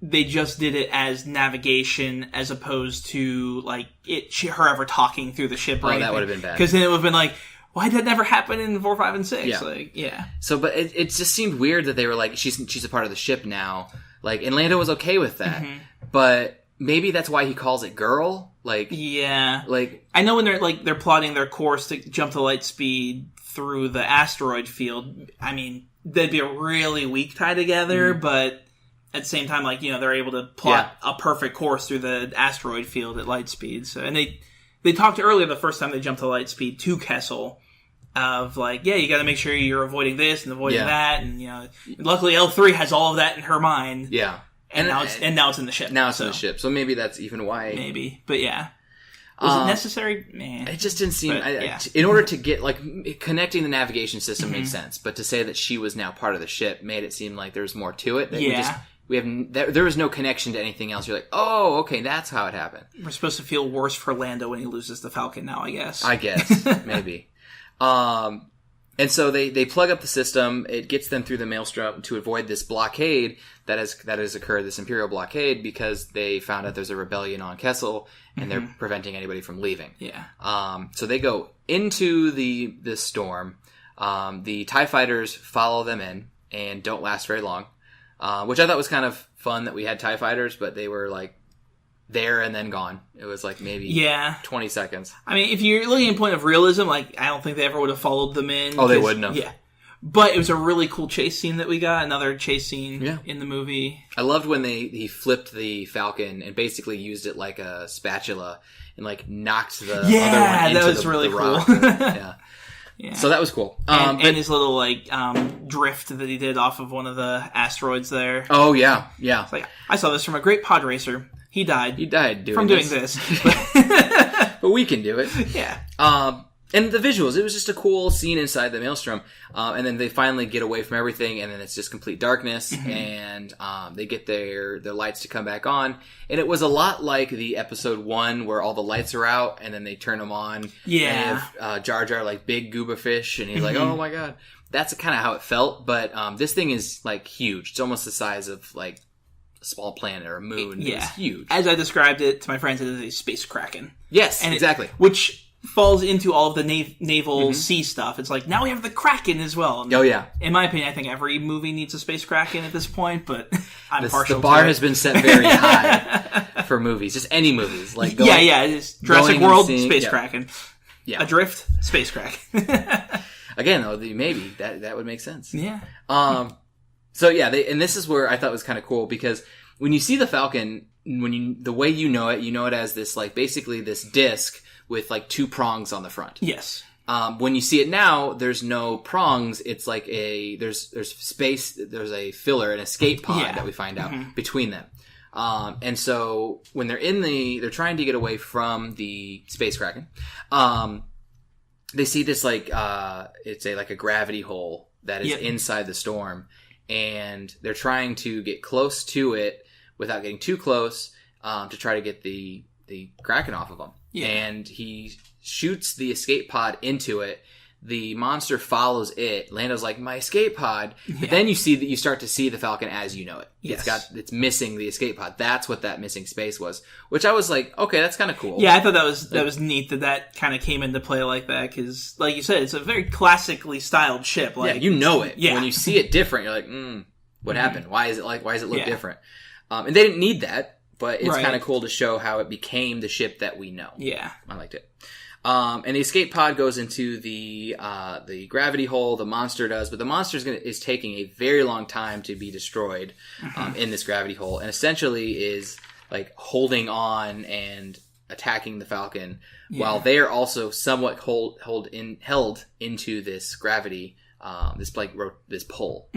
Speaker 2: they just did it as navigation as opposed to her ever talking through the ship or anything.
Speaker 3: That would have been bad.
Speaker 2: Because then it would have been like, why did that never happen in 4, 5, and 6?
Speaker 3: Yeah. So, but it just seemed weird that they were like, she's a part of the ship now. And Lando was okay with that. But maybe that's why he calls it girl.
Speaker 2: Yeah. I know when they're plotting their course to jump to light speed through the asteroid field, I mean, they'd be a really weak tie together, but at the same time, they're able to plot a perfect course through the asteroid field at light speed. So, and they talked earlier the first time they jumped to light speed to Kessel of you got to make sure you're avoiding this and avoiding that, and luckily L3 has all of that in her mind.
Speaker 3: Yeah.
Speaker 2: And now it's in the ship.
Speaker 3: Now it's in the ship. So maybe that's even why.
Speaker 2: Maybe. But yeah. Was it necessary? Man.
Speaker 3: It just didn't seem... in order to get... connecting the navigation system makes sense. But to say that she was now part of the ship made it seem like there's more to it. There was no connection to anything else. You're like, oh, okay, that's how it happened.
Speaker 2: We're supposed to feel worse for Lando when he loses the Falcon now, I guess.
Speaker 3: Maybe. And so they plug up the system. It gets them through the maelstrom to avoid this blockade that has occurred, this Imperial blockade, because they found out there's a rebellion on Kessel, and they're preventing anybody from leaving.
Speaker 2: Yeah.
Speaker 3: So they go into the storm. The TIE fighters follow them in and don't last very long, which I thought was kind of fun that we had TIE fighters, but they were there and then gone. It was maybe 20 seconds.
Speaker 2: I mean, if you're looking at a point of realism, I don't think they ever would have followed them in.
Speaker 3: Oh, they wouldn't have.
Speaker 2: Yeah. But it was a really cool chase scene that we got. Another chase scene in the movie.
Speaker 3: I loved when he flipped the Falcon and basically used it like a spatula and knocked the other one into
Speaker 2: that was really cool.
Speaker 3: rock. Yeah. So that was cool.
Speaker 2: And his little drift that he did off of one of the asteroids there.
Speaker 3: Oh yeah.
Speaker 2: It's I saw this from a great pod racer. He died
Speaker 3: doing
Speaker 2: this.
Speaker 3: But we can do it.
Speaker 2: Yeah.
Speaker 3: And the visuals, it was just a cool scene inside the maelstrom. And then they finally get away from everything, and then it's just complete darkness, and they get their lights to come back on. And it was a lot like the episode 1 where all the lights are out, and then they turn them on.
Speaker 2: Yeah.
Speaker 3: And Jar Jar, big gooba fish, and he's like, oh my god. That's kind of how it felt, but this thing is, huge. It's almost the size of, a small planet or a moon.
Speaker 2: Yeah.
Speaker 3: It's huge.
Speaker 2: As I described it to my friends, it is a space kraken.
Speaker 3: Yes,
Speaker 2: and
Speaker 3: exactly.
Speaker 2: Which falls into all of the naval sea stuff. It's now we have the Kraken as well.
Speaker 3: Oh yeah.
Speaker 2: In my opinion, I think every movie needs a space Kraken at this point, but I'm partial.
Speaker 3: The bar has been set very high for movies, just any movies.
Speaker 2: It's Jurassic World, space Kraken.
Speaker 3: Yeah.
Speaker 2: Adrift, space Kraken.
Speaker 3: Again, though, maybe that would make sense.
Speaker 2: Yeah.
Speaker 3: So yeah, and this is where I thought was kind of cool because when you see the Falcon, the way you know it as this basically this disc with 2 prongs on the front.
Speaker 2: Yes.
Speaker 3: When you see it now, there's no prongs. It's there's space. There's a filler, an escape pod that we find out between them. And so when they're trying to get away from the space Kraken. They see this it's a gravity hole that is inside the storm, and they're trying to get close to it without getting too close to try to get the Kraken off of them. Yeah. And he shoots the escape pod into it. The monster follows it. Lando's like, my escape pod. But then you start to see the Falcon as you know it.
Speaker 2: Yes.
Speaker 3: It's missing the escape pod. That's what that missing space was. Which I was like, okay, that's kind of cool.
Speaker 2: Yeah, I thought that was neat that kind of came into play like that. Because, like you said, it's a very classically styled ship.
Speaker 3: You know it.
Speaker 2: Yeah.
Speaker 3: When you see it different, you're like, what happened? Why does it look different? And they didn't need that.
Speaker 1: but it's
Speaker 2: Right.
Speaker 1: kind of cool to show how it became the ship that we know.
Speaker 2: Yeah.
Speaker 1: I liked it. And the escape pod goes into the gravity hole. The monster does, but the monster is taking a very long time to be destroyed in this gravity hole, and essentially is like holding on and attacking the Falcon, while they are also somewhat held into this gravity, this pull.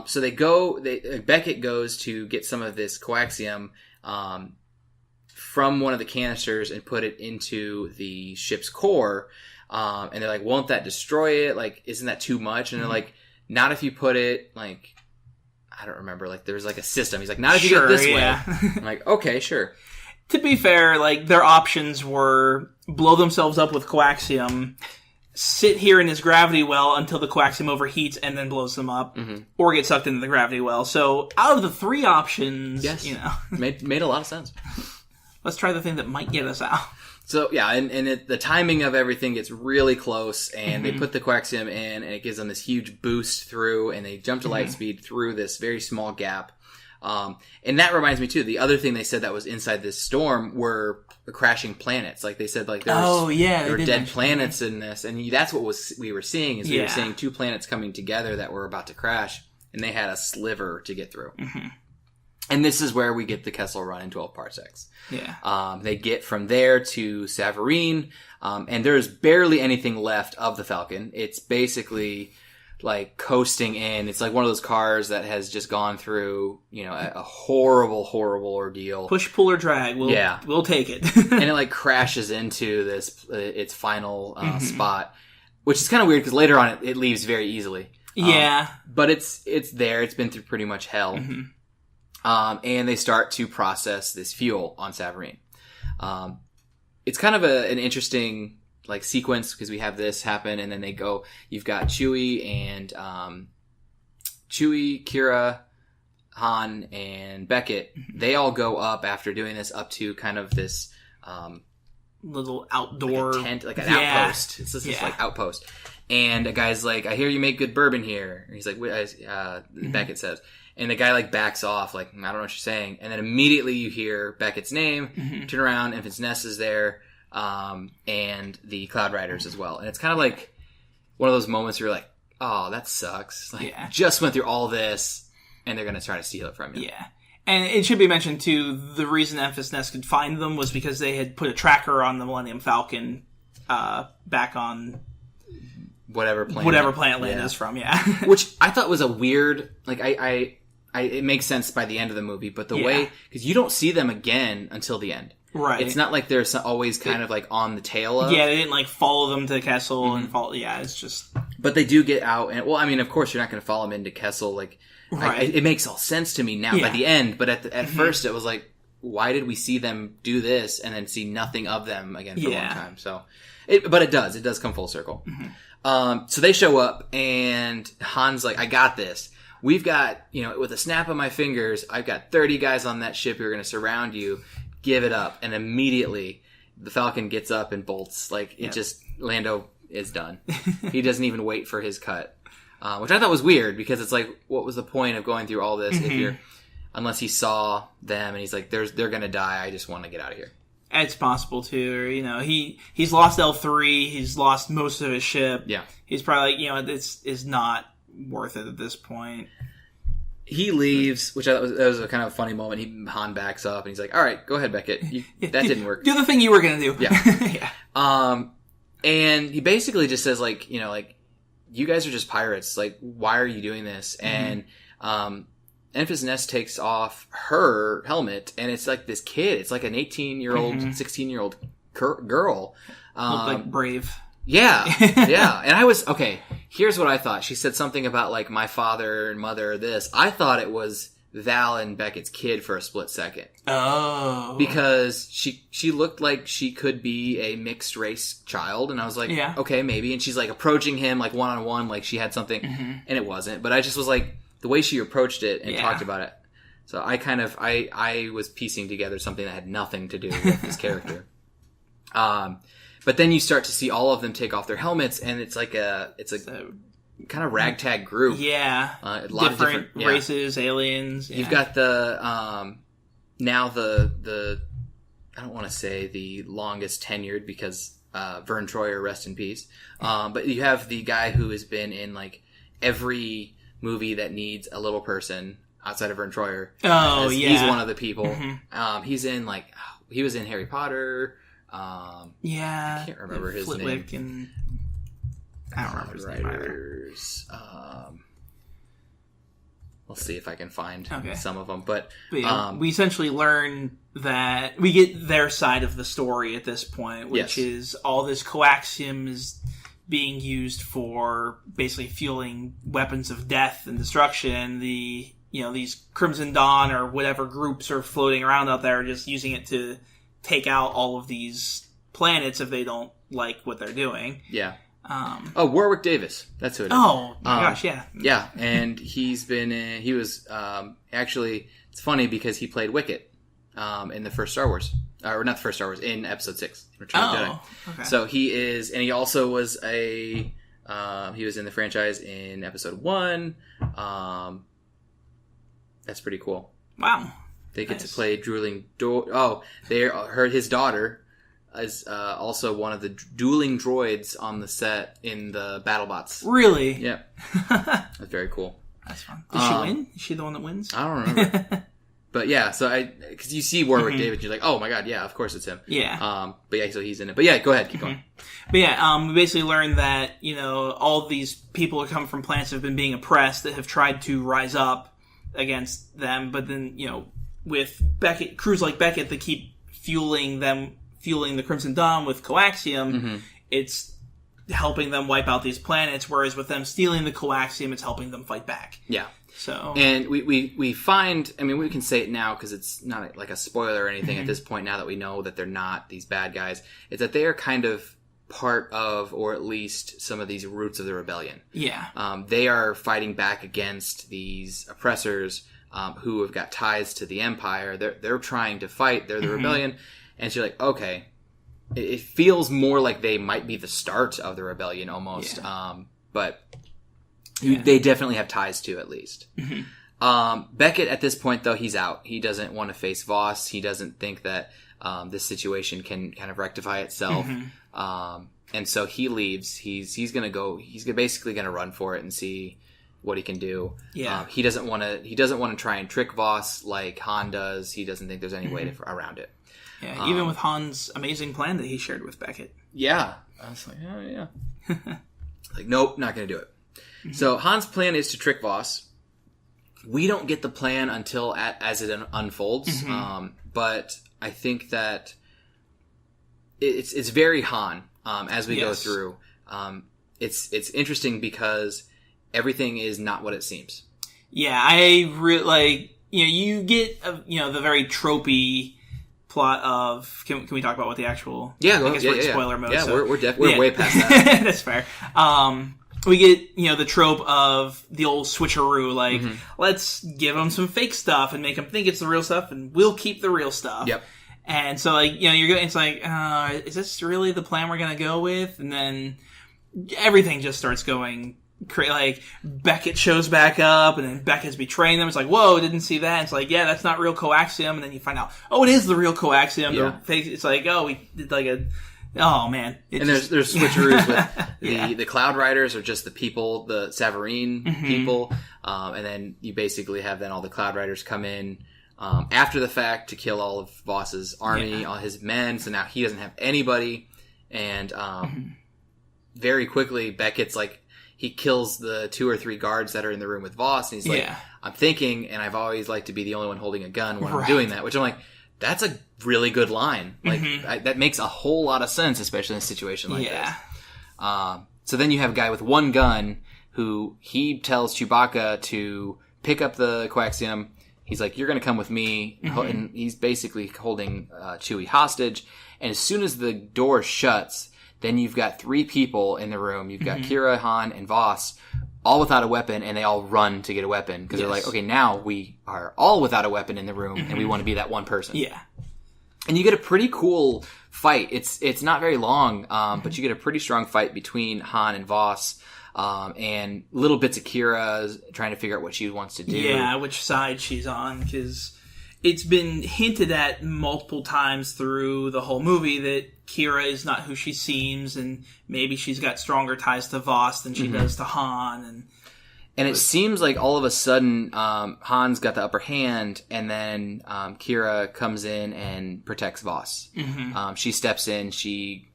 Speaker 1: So Beckett goes to get some of this coaxium from one of the canisters and put it into the ship's core. And they're like, won't that destroy it? Like, isn't that too much? And they're like, not if you put it, like, I don't remember, like, there's like a system. He's like, not if you get it this way. I'm like, okay, sure.
Speaker 2: To be fair, like, their options were blow themselves up with coaxium, sit here in this gravity well until the coaxium overheats and then blows them up, or get sucked into the gravity well. So, out of the three options,
Speaker 1: yes.
Speaker 2: you know.
Speaker 1: made a lot of sense.
Speaker 2: Let's try the thing that might get us out.
Speaker 1: So, yeah, and the timing of everything gets really close, and they put the coaxium in, and it gives them this huge boost through, and they jump to light speed through this very small gap. And that reminds me, too, the other thing they said that was inside this storm were the crashing planets. Like, they said, like, there were dead planets in this, and that's what we were seeing, is we were seeing two planets coming together that were about to crash, and they had a sliver to get through. And this is where we get the Kessel Run in 12 parsecs.
Speaker 2: Yeah.
Speaker 1: They get from there to Savareen, and there's barely anything left of the Falcon. It's basically like coasting in. It's like one of those cars that has just gone through, you know, a horrible, horrible ordeal.
Speaker 2: Push, pull, or drag. We'll take it.
Speaker 1: And it like crashes into this, its final spot, which is kind of weird because later on it leaves very easily.
Speaker 2: Yeah.
Speaker 1: But it's there. It's been through pretty much hell. And they start to process this fuel on Savareen. It's kind of an interesting like sequence because we have this happen, and then they go. You've got Chewie, Kira, Han, and Beckett. They all go up after doing this up to kind of this
Speaker 2: little outdoor
Speaker 1: like a tent, like an outpost. It's just this like outpost. And a guy's like, "I hear you make good bourbon here." And he's like, Beckett says. And the guy, like, backs off, like, I don't know what you're saying. And then immediately you hear Beckett's name, turn around, Infant's Nest is there, and the Cloud Riders as well. And it's kind of like one of those moments where you're like, oh, that sucks. Like, just went through all this, and they're going to try to steal it from you.
Speaker 2: Yeah. And it should be mentioned, too, the reason Infant's Nest could find them was because they had put a tracker on the Millennium Falcon back on
Speaker 1: whatever planet
Speaker 2: land is from,
Speaker 1: Which I thought was a weird, like, it makes sense by the end of the movie, but the way, because you don't see them again until the end.
Speaker 2: Right.
Speaker 1: It's not like they're always kind of like on the tail of.
Speaker 2: Yeah, they didn't like follow them to Kessel and follow. Yeah, it's just.
Speaker 1: But they do get out, and well, I mean, of course, you're not going to follow them into Kessel. Like,
Speaker 2: right.
Speaker 1: It makes all sense to me now by the end, but at first it was like, why did we see them do this and then see nothing of them again for a long time? So, but it does come full circle. So they show up, and Han's like, I got this. We've got, you know, with a snap of my fingers, I've got 30 guys on that ship who are going to surround you. Give it up. And immediately the Falcon gets up and bolts. Like, it just, Lando is done. He doesn't even wait for his cut. Which I thought was weird because it's like, what was the point of going through all this unless he saw them and he's like, they're going to die. I just want to get out of here.
Speaker 2: It's possible too. You know, he's lost L3. He's lost most of his ship.
Speaker 1: Yeah.
Speaker 2: He's probably like, you know, this is not worth it at this point.
Speaker 1: He leaves, which that was a kind of funny moment. Han backs up and he's like, all right, go ahead, Beckett. That didn't work.
Speaker 2: Do the thing you were going to do.
Speaker 1: Yeah. And he basically just says, like, you know, like, you guys are just pirates. Like, why are you doing this? And Enfys Nest takes off her helmet, and it's like this kid. It's like an 18-year-old, 16-year-old girl.
Speaker 2: Looked like Brave.
Speaker 1: Yeah, yeah. And I was, okay, here's what I thought. She said something about, like, my father and mother, this. I thought it was Val and Beckett's kid for a split second.
Speaker 2: Oh.
Speaker 1: Because she looked like she could be a mixed race child, and I was like, okay, maybe. And she's, like, approaching him, like, one-on-one, like she had something, and it wasn't. But I just was like, the way she approached it and talked about it. So I kind of, I was piecing together something that had nothing to do with this character. But then you start to see all of them take off their helmets, and it's a kind of ragtag group.
Speaker 2: Yeah.
Speaker 1: A lot of different
Speaker 2: races, aliens. Yeah.
Speaker 1: You've got the
Speaker 3: now the I don't want to say the longest tenured because Vern Troyer, rest in peace. But you have the guy who has been in like every movie that needs a little person outside of Vern Troyer.
Speaker 2: Oh, yeah.
Speaker 3: He's one of the people.
Speaker 2: Mm-hmm.
Speaker 3: He's in he was in Harry Potter.
Speaker 2: I
Speaker 3: can't remember his
Speaker 2: Flitwick
Speaker 3: name.
Speaker 2: And I don't remember his name either.
Speaker 3: We'll see if I can find
Speaker 2: Okay.
Speaker 3: some of them. But
Speaker 2: yeah, we essentially learn that we get their side of the story at this point, which
Speaker 3: Yes.
Speaker 2: is all this coaxium is being used for basically fueling weapons of death and destruction. These Crimson Dawn or whatever groups are floating around out there are just using it to take out all of these planets if they don't like what they're doing.
Speaker 3: yeah. Warwick Davis. That's who it is.
Speaker 2: Oh my gosh, yeah.
Speaker 3: Yeah, and he was actually, it's funny because he played Wicket in the first Star Wars. Or not the first Star Wars, in Episode 6. Return of the Jedi.
Speaker 2: Okay.
Speaker 3: So he is, and he also was he was in the franchise in Episode 1. That's pretty cool.
Speaker 2: Wow.
Speaker 3: They get to play drooling... his daughter is also one of the dueling droids on the set in the BattleBots.
Speaker 2: Really?
Speaker 3: Yeah. That's very cool.
Speaker 2: That's fun. Does she win? Is she the one that wins?
Speaker 3: I don't remember. But yeah, so because you see Warwick Davis, you're like, oh my god, yeah, of course it's him.
Speaker 2: Yeah.
Speaker 3: But yeah, so he's in it. But yeah, go ahead, keep going.
Speaker 2: But yeah, we basically learned that, all these people who come from planets have been being oppressed that have tried to rise up against them, but then, with crews like Beckett that keep fueling the Crimson Dawn with coaxium, it's helping them wipe out these planets, whereas with them stealing the coaxium, it's helping them fight back.
Speaker 3: Yeah.
Speaker 2: So,
Speaker 3: and we find, I mean, we can say it now because it's not like a spoiler or anything at this point, now that we know that they're not these bad guys, is that they are kind of part of, or at least some of these roots of the rebellion.
Speaker 2: Yeah.
Speaker 3: They are fighting back against these oppressors who have got ties to the Empire. They're trying to fight. They're the rebellion. And so you're like, okay, it feels more like they might be the start of the rebellion almost.
Speaker 2: Yeah.
Speaker 3: But they definitely have ties to, at least. Beckett, at this point, though, he's out. He doesn't want to face Voss. He doesn't think that this situation can kind of rectify itself. And so he leaves. He's basically going to run for it and see what he can do.
Speaker 2: Yeah.
Speaker 3: He doesn't want to try and trick Voss like Han does. He doesn't think there's any way around it.
Speaker 2: Yeah, even with Han's amazing plan that he shared with Beckett.
Speaker 3: Yeah. I was like, oh, yeah. Like, nope, not going to do it. So Han's plan is to trick Voss. We don't get the plan until as it unfolds. But I think that it's very Han as we go through. It's interesting because everything is not what it seems.
Speaker 2: Yeah, I really you get the very tropey plot of. Can we talk about what the actual?
Speaker 3: Yeah,
Speaker 2: I guess we're in spoiler mode.
Speaker 3: Yeah,
Speaker 2: so.
Speaker 3: we're way past that.
Speaker 2: That's fair. We get the trope of the old switcheroo, like let's give them some fake stuff and make them think it's the real stuff, and we'll keep the real stuff.
Speaker 3: Yep.
Speaker 2: And so you're going. It's like, is this really the plan we're gonna go with? And then everything just starts going. Like Beckett shows back up, and then Beckett's betraying them. It's like, whoa, didn't see that. It's like, yeah, that's not real coaxium. And then you find out, oh, it is the real coaxium.
Speaker 3: Yeah.
Speaker 2: It's like, oh, we did like a. Oh man!
Speaker 3: There's switcheroos with the Cloud Riders are just the people, the Savarine people, and then you basically have all the Cloud Riders come in after the fact to kill all of Voss's army, all his men. So now he doesn't have anybody, and very quickly Beckett's like he kills the 2 or 3 guards that are in the room with Voss, and he's like, I'm thinking, and I've always liked to be the only one holding a gun when I'm doing that, which I'm like. That's a really good line. Like that makes a whole lot of sense, especially in a situation like this. So then you have a guy with one gun who he tells Chewbacca to pick up the coaxium. He's like, "You're going to come with me," and he's basically holding Chewie hostage. And as soon as the door shuts, then you've got 3 people in the room. You've got Kira, Han, and Voss. All without a weapon, and they all run to get a weapon because they're like, okay, now we are all without a weapon in the room, and we want to be that one person.
Speaker 2: Yeah,
Speaker 3: and you get a pretty cool fight. It's not very long, but you get a pretty strong fight between Han and Voss, and little bits of Kira trying to figure out what she wants to do.
Speaker 2: Yeah, which side she's on, because it's been hinted at multiple times through the whole movie that Kira is not who she seems, and maybe she's got stronger ties to Voss than she does to Han.
Speaker 3: And it seems like all of a sudden Han's got the upper hand, and then Kira comes in and protects Voss. She steps in.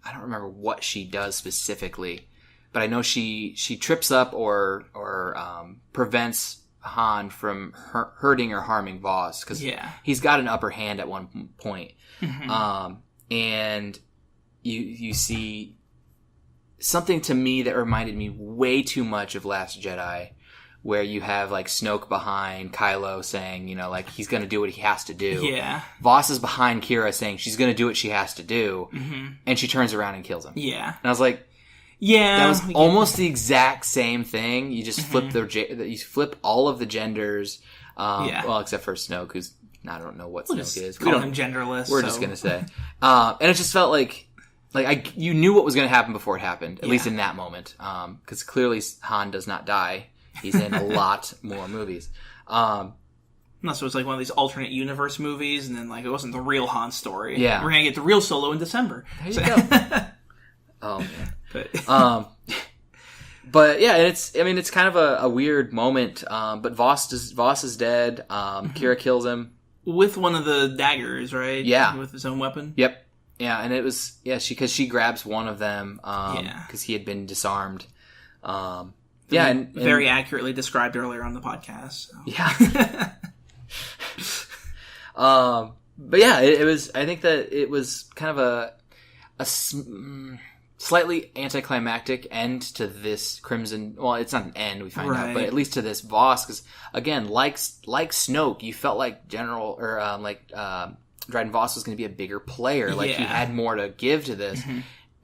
Speaker 3: I don't remember what she does specifically, but I know she trips up or prevents Han from hurting or harming Voss, because he's got an upper hand at one point. And you see something to me that reminded me way too much of Last Jedi, where you have like Snoke behind Kylo saying, you know, like he's going to do what he has to do.
Speaker 2: Yeah.
Speaker 3: Voss is behind Kira saying she's going to do what she has to do, and she turns around and kills him.
Speaker 2: Yeah.
Speaker 3: And I was like,
Speaker 2: yeah,
Speaker 3: that was almost the exact same thing. You just flip all of the genders, well, except for Snoke, who's I don't know what Snoke is.
Speaker 2: Call him genderless.
Speaker 3: We're just gonna say, and it just felt like you knew what was going to happen before it happened, at least in that moment, because clearly Han does not die. He's in a lot more movies.
Speaker 2: Unless it was like one of these alternate universe movies, and then like it wasn't the real Han story.
Speaker 3: Yeah,
Speaker 2: we're gonna get the real Solo in December.
Speaker 3: There you go. Oh man. But yeah, it's kind of a weird moment. But Voss is dead. Kira kills him
Speaker 2: with one of the daggers, right?
Speaker 3: Yeah,
Speaker 2: with his own weapon.
Speaker 3: Yep. Yeah, and it was she grabs one of them because he had been disarmed. Yeah, and
Speaker 2: very accurately described earlier on the podcast. So.
Speaker 3: Yeah. But yeah, it was. I think that it was kind of a slightly anticlimactic end to this Crimson. Well, it's not an end, we find out, but at least to this Voss, because again, like Snoke, you felt like Dryden Voss was going to be a bigger player. Like he had more to give to this,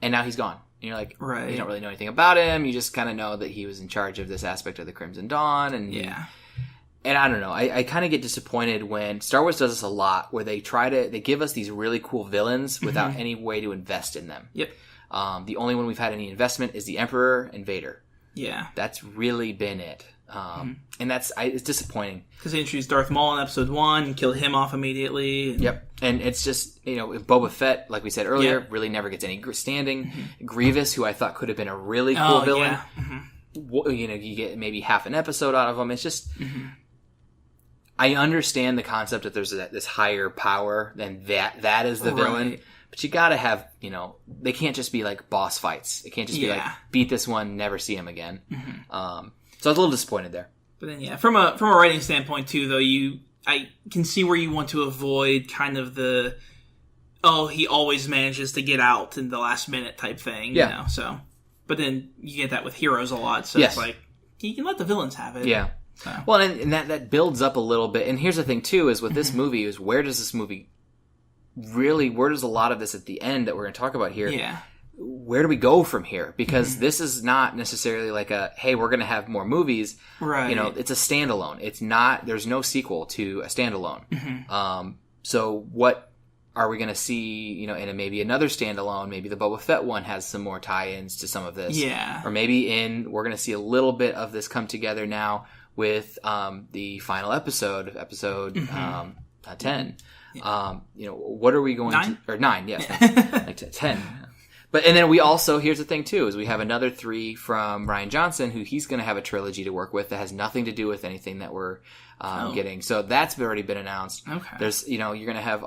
Speaker 3: and now he's gone. And you're like, you don't really know anything about him. You just kind of know that he was in charge of this aspect of the Crimson Dawn, and And I don't know. I kind of get disappointed when Star Wars does this a lot, where they give us these really cool villains without any way to invest in them.
Speaker 2: Yep.
Speaker 3: The only one we've had any investment is the Emperor and Vader.
Speaker 2: Yeah. That's
Speaker 3: really been it. And it's disappointing.
Speaker 2: Because they introduced Darth Maul in Episode 1 and killed him off immediately.
Speaker 3: Yep. And it's just, Boba Fett, like we said earlier, really never gets any standing. Grievous, who I thought could have been a really cool villain. Yeah. You get maybe half an episode out of him. It's just... I understand the concept that there's this higher power than that is the villain. But you gotta have, they can't just be like boss fights. It can't just be like, beat this one, never see him again. So I was a little disappointed there.
Speaker 2: But then, from a writing standpoint too, though, I can see where you want to avoid kind of the, he always manages to get out in the last minute type thing, so. But then you get that with heroes a lot, so it's like, you can let the villains have it.
Speaker 3: Yeah. So. Well, and that builds up a little bit. And here's the thing, too, is with this movie, is where does a lot of this at the end that we're going to talk about here, where do we go from here? Because this is not necessarily like hey, we're going to have more movies.
Speaker 2: Right.
Speaker 3: It's a standalone. It's not, there's no sequel to a standalone. So what are we going to see, in maybe another standalone? Maybe the Boba Fett one has some more tie-ins to some of this.
Speaker 2: Yeah.
Speaker 3: Or maybe we're going to see a little bit of this come together now with the final episode, episode 10. What are we going
Speaker 2: 9?
Speaker 3: to... Or 9, yes. Like 10. But, and then we also... Here's the thing, too, is we have another 3 from Rian Johnson, who he's going to have a trilogy to work with that has nothing to do with anything that we're getting. So that's already been announced.
Speaker 2: Okay.
Speaker 3: There's, you're going to have...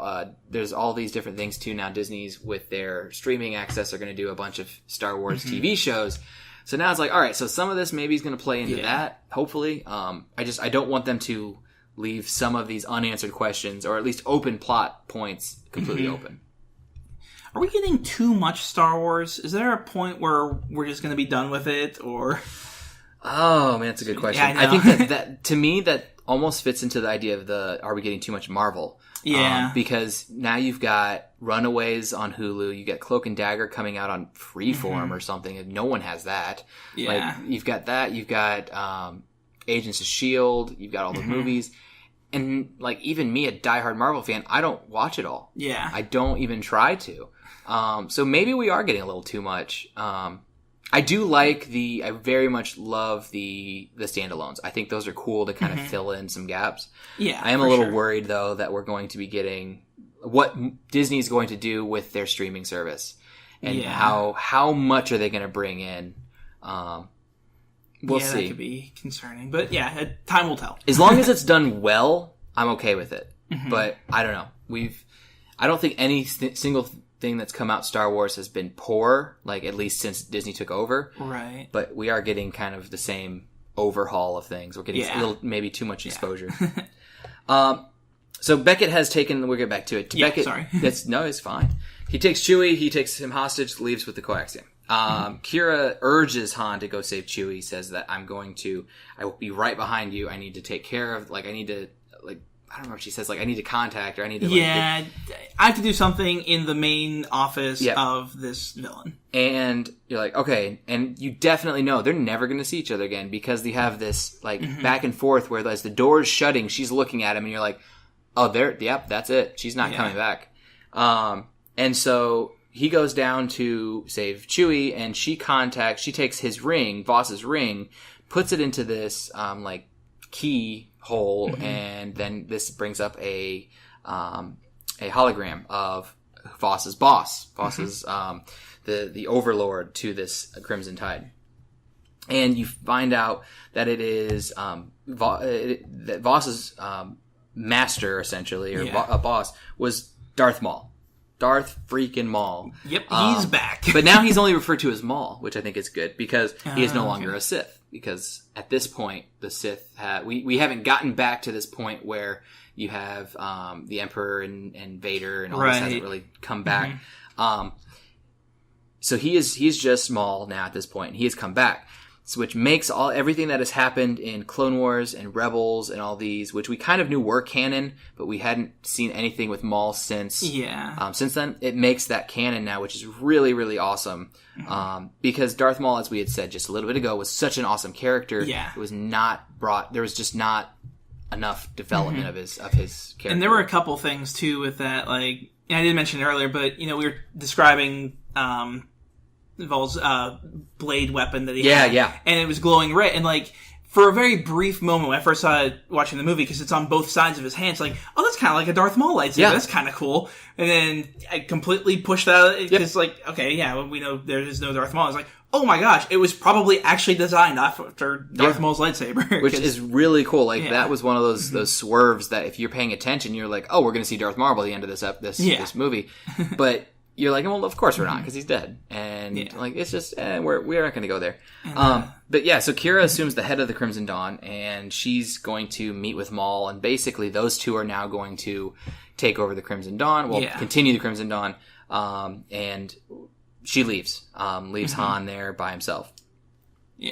Speaker 3: there's all these different things, too, now. Disney's, with their streaming access, are going to do a bunch of Star Wars TV shows. So now it's like, all right, so some of this maybe is going to play into that, hopefully. I don't want them to leave some of these unanswered questions, or at least open plot points, completely open.
Speaker 2: Are we getting too much Star Wars? Is there a point where we're just going to be done with it, or...
Speaker 3: Oh, man, that's a good question.
Speaker 2: Yeah, I
Speaker 3: think that, to me, that almost fits into the idea of are we getting too much Marvel?
Speaker 2: Yeah.
Speaker 3: Because now you've got Runaways on Hulu, you got Cloak and Dagger coming out on Freeform or something, and no one has that.
Speaker 2: Yeah.
Speaker 3: Like, you've got that, you've got Agents of S.H.I.E.L.D., you've got all the movies, and, like, even me, a diehard Marvel fan, I don't watch it all.
Speaker 2: Yeah.
Speaker 3: I don't even try to. So maybe we are getting a little too much. I very much love the standalones. I think those are cool to kind of fill in some gaps.
Speaker 2: Yeah,
Speaker 3: I am a little worried though that we're going to be getting what Disney's going to do with their streaming service, and how much are they going to bring in. We'll see.
Speaker 2: That could be concerning, but time will tell.
Speaker 3: As long as it's done well, I'm okay with it. But I don't know. I don't think any single thing that's come out Star Wars has been poor, like at least since Disney took over.
Speaker 2: Right.
Speaker 3: But we are getting kind of the same overhaul of things. We're getting a little, maybe too much exposure. So Beckett has taken. We'll get back to it. Beckett,
Speaker 2: sorry.
Speaker 3: It's fine. He takes Chewie. He takes him hostage. Leaves with the coaxium. Kira urges Han to go save Chewie. Says that I will be right behind you. I need to take care of. I don't know if she says, I need to contact or I need to...
Speaker 2: I have to do something in the main office of this villain.
Speaker 3: And you're like, okay. And you definitely know they're never going to see each other again because they have this, back and forth where as the door is shutting, she's looking at him and you're like, oh, that's it. She's not coming back. And so he goes down to save Chewie and she takes his ring, Voss's ring, puts it into this, key hole, and then this brings up a hologram of Voss's boss, the overlord to this Crimson Tide, and you find out that it is that Voss's master, essentially, or a boss, was Darth Maul. Darth freaking Maul.
Speaker 2: Yep, he's back.
Speaker 3: But now he's only referred to as Maul, which I think is good because he is no longer a Sith. Because at this point, the Sith we haven't gotten back to this point where you have the Emperor and Vader and all this hasn't really come back. So he's just Maul now at this point, and he has come back. So which makes everything that has happened in Clone Wars and Rebels and all these, which we kind of knew were canon, but we hadn't seen anything with Maul since. Since then, it makes that canon now, which is really, really awesome. Because Darth Maul, as we had said just a little bit ago, was such an awesome character. It was not brought. There was just not enough development of his character.
Speaker 2: And there were a couple things too with that. I didn't mention it earlier, but we were describing. Vol's blade weapon that he had. And it was glowing red. And, for a very brief moment when I first saw it watching the movie, because it's on both sides of his hands, oh, that's kind of like a Darth Maul lightsaber. That's kind of cool. And then I completely pushed that out, because, we know there is no Darth Maul. It's oh my gosh, it was probably actually designed after Darth Maul's lightsaber.
Speaker 3: Which is really cool. That was one of those swerves that if you're paying attention, you're like, oh, we're going to see Darth Maul by the end of this movie. But you're like, well, of course we're not, because he's dead. And, it's just, we're not going to go there. But so Kira assumes the head of the Crimson Dawn, and she's going to meet with Maul, and basically those two are now going to take over the Crimson Dawn, continue the Crimson Dawn, and she leaves Han there by himself.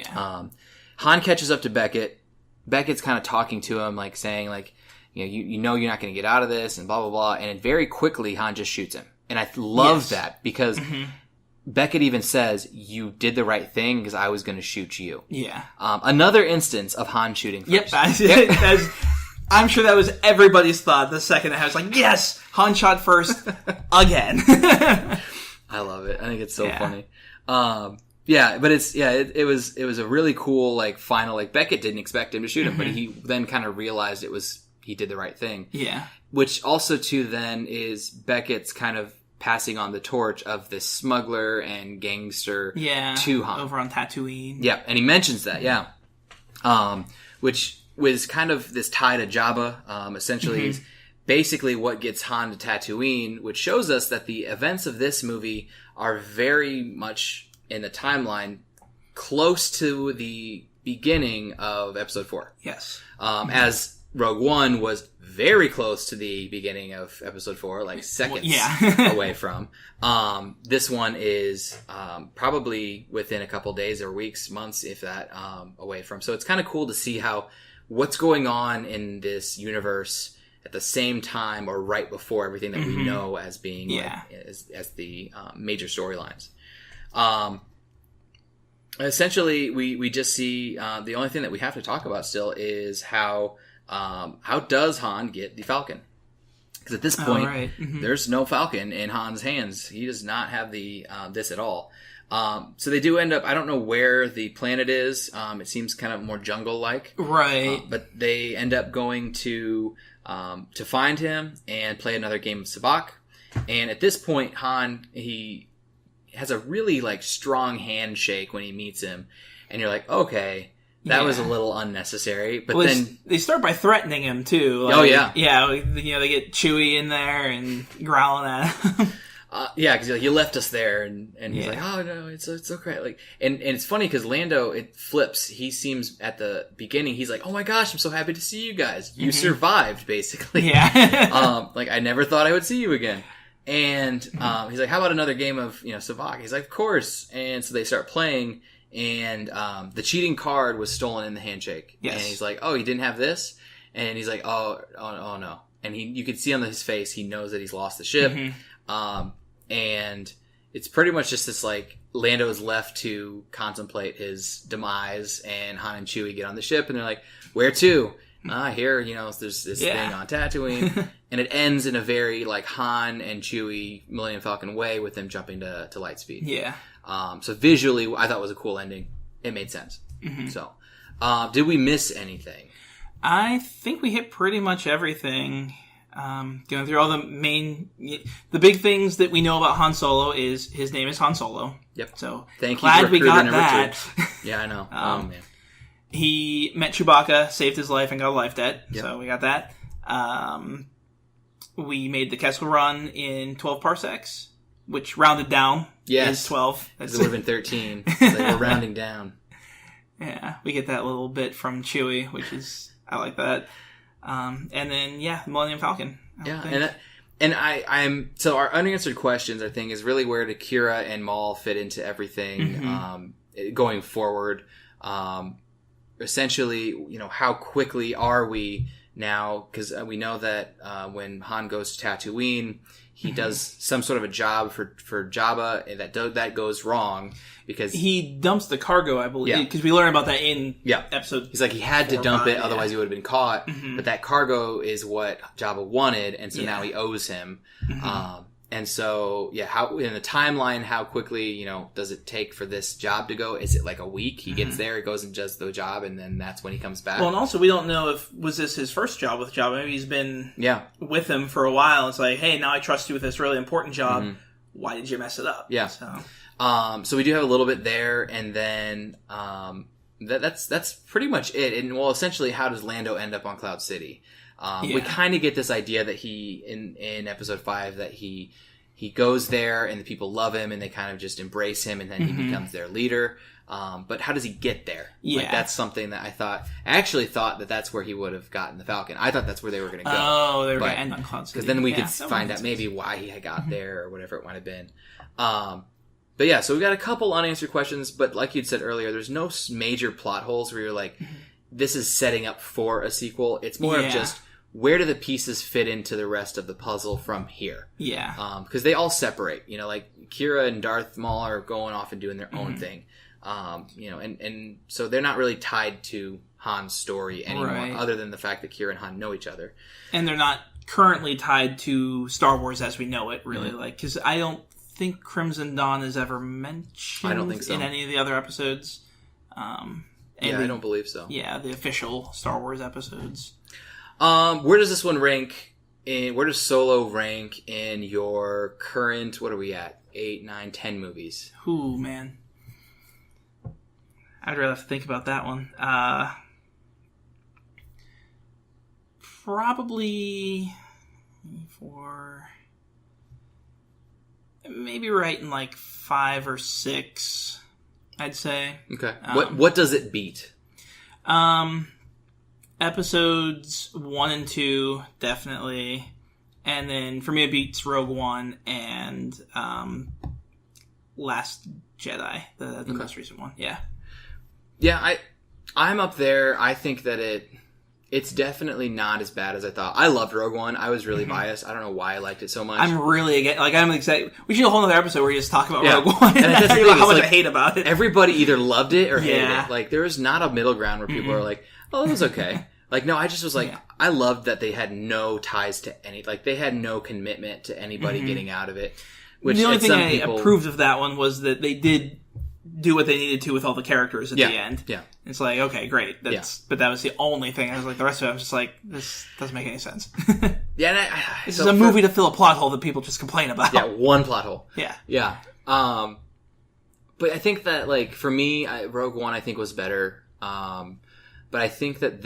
Speaker 3: Han catches up to Beckett. Beckett's kind of talking to him, saying, you know you're not going to get out of this, and blah, blah, blah, and very quickly Han just shoots him. And I love that because Beckett even says, you did the right thing because I was going to shoot you. Another instance of Han shooting first.
Speaker 2: I'm sure that was everybody's thought the second that I was yes, Han shot first again.
Speaker 3: I love it. I think it's so funny. But it was a really cool final Beckett didn't expect him to shoot him, but he then kind of realized he did the right thing. Which also too then is Beckett's kind of passing on the torch of this smuggler and gangster to Han.
Speaker 2: Over on Tatooine.
Speaker 3: Yeah, and he mentions that, which was kind of this tie to Jabba. Essentially, is basically what gets Han to Tatooine, which shows us that the events of this movie are very much in the timeline close to the beginning of Episode 4. As Rogue One was very close to the beginning of Episode 4, seconds away from. This one is probably within a couple days or weeks, months, if that, away from. So it's kind of cool to see what's going on in this universe at the same time or right before everything that we know as being as the major storylines. Essentially, we just see the only thing that we have to talk about still is how does Han get the Falcon? Because at this point, there's no Falcon in Han's hands. He does not have the this at all.
Speaker 1: So they do end up, I don't know where the planet is. It seems kind of more jungle-like.
Speaker 2: Right.
Speaker 1: But they end up going to find him and play another game of sabacc. And at this point, Han, he has a really like strong handshake when he meets him. And you're like, okay, that was a little unnecessary. But then
Speaker 2: they start by threatening him too.
Speaker 1: Oh yeah,
Speaker 2: they get Chewie in there and growling at him.
Speaker 1: Because like, you left us there, and he's like, oh no, it's okay. Like, and it's funny because Lando, it flips. He seems at the beginning, he's like, oh my gosh, I'm so happy to see you guys. You survived, basically.
Speaker 2: Yeah.
Speaker 1: Like I never thought I would see you again. And he's like, how about another game of sabacc? He's like, of course. And so they start playing. And the cheating card was stolen in the handshake.
Speaker 2: Yes.
Speaker 1: And he's like, oh, you didn't have this? And he's like, oh no. And you could see on his face, he knows that he's lost the ship. And it's pretty much just this, like, Lando is left to contemplate his demise, and Han and Chewie get on the ship, and they're like, where to? Here, there's this thing on Tatooine. And it ends in a very, like, Han and Chewie Millennium Falcon way with them jumping to light speed.
Speaker 2: Yeah.
Speaker 1: So visually, I thought it was a cool ending. It made sense. So, did we miss anything?
Speaker 2: I think we hit pretty much everything. Going through all the big things that we know about Han Solo is his name is Han Solo.
Speaker 1: Yep.
Speaker 2: So
Speaker 1: glad
Speaker 2: we got that.
Speaker 1: Yeah, I know. Oh man.
Speaker 2: He met Chewbacca, saved his life, and got a life debt.
Speaker 1: Yep.
Speaker 2: So we got that. We made the Kessel Run in 12 parsecs, which rounded down is 12.
Speaker 1: It would have been 13. Like we're rounding down.
Speaker 2: Yeah, we get that little bit from Chewie, which is I like that. And then Millennium Falcon.
Speaker 1: I'm so our unanswered questions I think is really where do Kira and Maul fit into everything going forward. Essentially, how quickly are we now? Because we know that when Han goes to Tatooine, he does some sort of a job for Jabba, and that goes wrong because
Speaker 2: he dumps the cargo, I believe. Because we learn about that in episode.
Speaker 1: He's like he had to dump it, otherwise he would have been caught. But that cargo is what Jabba wanted, and so now he owes him. And so, how in the timeline, how quickly, does it take for this job to go? Is it like a week? He gets there, he goes and does the job, and then that's when he comes back.
Speaker 2: Well, and also we don't know was this his first job with Jabba. Maybe he's been with him for a while. It's like, hey, now I trust you with this really important job. Why did you mess it up?
Speaker 1: Yeah. So we do have a little bit there, and then that's pretty much it. And essentially, how does Lando end up on Cloud City? We kind of get this idea that he in episode 5 that he goes there and the people love him and they kind of just embrace him and then he becomes their leader. But how does he get there?
Speaker 2: Yeah.
Speaker 1: Like, that's something that I actually thought that that's where he would have gotten the Falcon. I thought that's where they were going to go.
Speaker 2: Oh, they were going to end on Cloud City.
Speaker 1: Because then we could find out maybe why he had got there or whatever it might have been. But yeah, so we got a couple unanswered questions, but like you'd said earlier, there's no major plot holes where you're like, this is setting up for a sequel. It's more of just, where do the pieces fit into the rest of the puzzle from here? Yeah. Because they all separate. Like Kira and Darth Maul are going off and doing their own thing. And so they're not really tied to Han's story anymore, other than the fact that Kira and Han know each other.
Speaker 2: And they're not currently tied to Star Wars as we know it, really. Because I don't think Crimson Dawn is ever mentioned
Speaker 1: I don't think so.
Speaker 2: in any of the other episodes.
Speaker 1: I don't believe so.
Speaker 2: Yeah, the official Star Wars episodes.
Speaker 1: Where does this one rank where does Solo rank in your current, what are we at? 8, 9, 10 movies?
Speaker 2: Ooh, man. I'd rather have to think about that one. Probably maybe right in like 5 or 6, I'd say.
Speaker 1: Okay. What does it beat?
Speaker 2: Episodes 1 and 2, definitely. And then, for me, it beats Rogue One and Last Jedi, the most recent one. Yeah.
Speaker 1: Yeah, I'm up there. I think that it's definitely not as bad as I thought. I loved Rogue One. I was really biased. I don't know why I liked it so much.
Speaker 2: I'm really I'm excited. We should do a whole other episode where you just talk about Rogue One and that's about how much I hate about it.
Speaker 1: Everybody either loved it or hated it. Like, there was not a middle ground where people are like, oh, it was okay. Like, no, I just was like, I loved that they had no ties to any, like, they had no commitment to anybody getting out of it. Which
Speaker 2: the only thing I approved of that one was that they did do what they needed to with all the characters at the end.
Speaker 3: Yeah.
Speaker 2: It's like, okay, great. But that was the only thing. I was like, the rest of it, I was just like, this doesn't make any sense.
Speaker 3: Yeah,
Speaker 2: this is a movie to fill a plot hole that people just complain about.
Speaker 3: Yeah, one plot hole.
Speaker 2: Yeah.
Speaker 3: Yeah. But I think that, like, for me, Rogue One, I think, was better. But I think that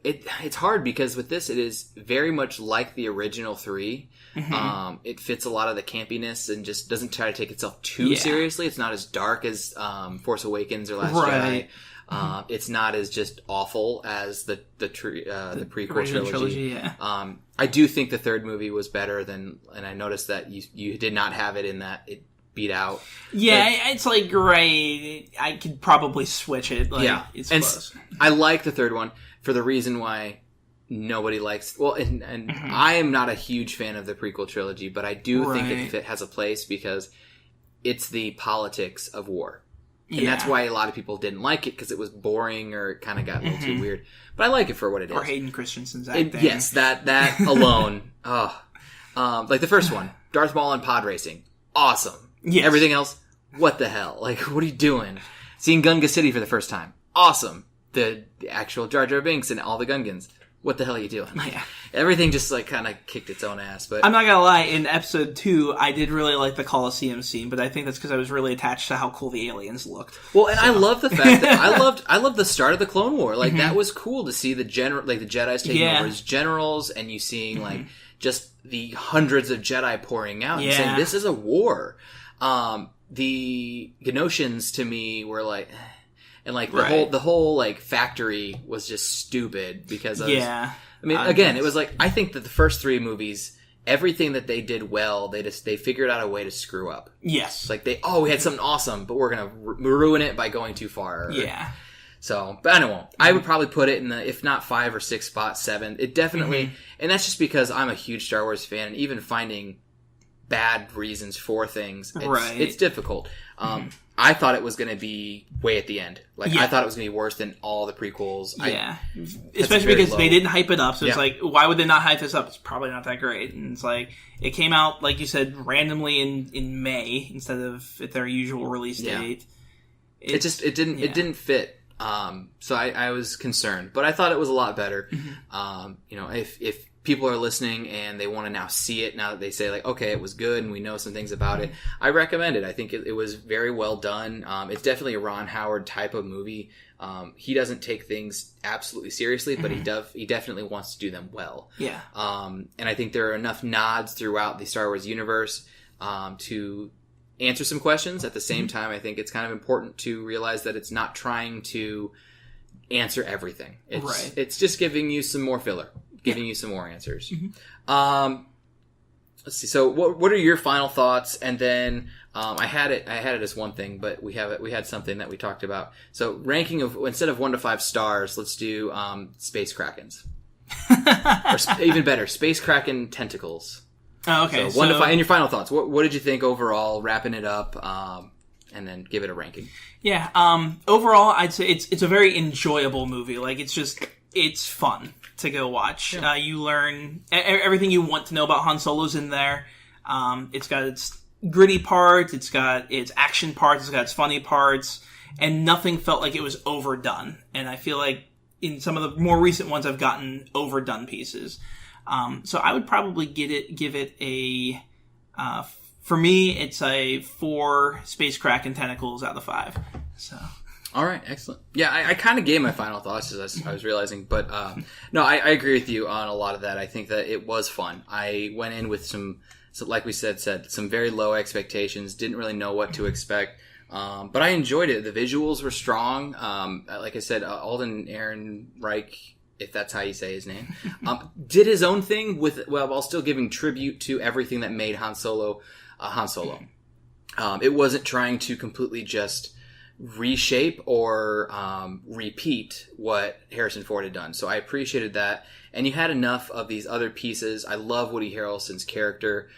Speaker 3: it's hard because with this, it is very much like the original 3. Mm-hmm. It fits a lot of the campiness and just doesn't try to take itself too seriously. It's not as dark as Force Awakens or Last Jedi. It's not as just awful as the prequel trilogy. I do think the third movie was better and I noticed that you did not have it in that it beat out.
Speaker 2: Yeah, it's like, right, I could probably switch it. Like, it's close.
Speaker 3: I like the third one for the reason why nobody likes... Well, and I am not a huge fan of the prequel trilogy, but I do think it has a place because it's the politics of war. And that's why a lot of people didn't like it, because it was boring or it kind of got a little too weird. But I like it for what it is.
Speaker 2: Or Hayden Christensen's acting.
Speaker 3: Yes, that alone. Like the first one, Darth Maul and pod racing. Awesome. Yes. Everything else, what the hell? Like, what are you doing? Seeing Gunga City for the first time. Awesome. The actual Jar Jar Binks and all the Gungans. What the hell are you doing? Like, everything just like kind of kicked its own ass. But
Speaker 2: I'm not gonna lie, in episode 2, I did really like the Colosseum scene, but I think that's because I was really attached to how cool the aliens looked.
Speaker 3: Well, and I love the fact that I loved the start of the Clone War. Like that was cool to see the Jedi's taking over as generals, and you seeing like just the hundreds of Jedi pouring out and saying this is a war. The Genosians to me were like. And like the whole like factory was just stupid because I mean, again, it was like I think that the first 3 movies, everything that they did well, they figured out a way to screw up.
Speaker 2: Yes,
Speaker 3: it's like we had something awesome, but we're gonna ruin it by going too far. So, but I don't know. I would probably put it in the if not 5 or 6 spot, 7. It definitely, and that's just because I'm a huge Star Wars fan, and even finding bad reasons for things, it's difficult. I thought it was going to be way at the end. Like, I thought it was going to be worse than all the prequels.
Speaker 2: Especially because they didn't hype it up. So it's like, why would they not hype this up? It's probably not that great. And it's like, it came out, like you said, randomly in May instead of at their usual release date.
Speaker 3: It didn't fit. So I was concerned. But I thought it was a lot better. If people are listening and they want to now see it now that they say like, okay, it was good and we know some things about it, I recommend it. I think it was very well done. It's definitely a Ron Howard type of movie. He doesn't take things absolutely seriously, but he definitely wants to do them well. And I think there are enough nods throughout the Star Wars universe to answer some questions. At the same time, I think it's kind of important to realize that it's not trying to answer everything. It's just giving you some more filler. Giving you some more answers. Let's see. So, what are your final thoughts? And then I had it as one thing, but we had something that we talked about. So, ranking of instead of 1 to 5 stars, let's do Space Krakens, or even better, Space Kraken tentacles.
Speaker 2: Oh, okay.
Speaker 3: So 1 to 5. And your final thoughts. What did you think overall? Wrapping it up, and then give it a ranking.
Speaker 2: Yeah. Overall, I'd say it's a very enjoyable movie. Like it's fun to go watch. You learn everything you want to know about Han Solo's in there. It's got its gritty parts, it's got its action parts, it's got its funny parts, and nothing felt like it was overdone. And I feel like in some of the more recent ones, I've gotten overdone pieces. So I would probably give it a, for me, it's a 4 Space Kraken tentacles out of 5. So.
Speaker 3: All right, excellent. Yeah, I kind of gave my final thoughts as I was realizing, but no, I agree with you on a lot of that. I think that it was fun. I went in with some like we said, some very low expectations, didn't really know what to expect, but I enjoyed it. The visuals were strong. Like I said, Alden Ehrenreich, if that's how you say his name, did his own thing while still giving tribute to everything that made Han Solo Han Solo. It wasn't trying to completely just reshape or repeat what Harrison Ford had done. So I appreciated that. And you had enough of these other pieces. I love Woody Harrelson's character.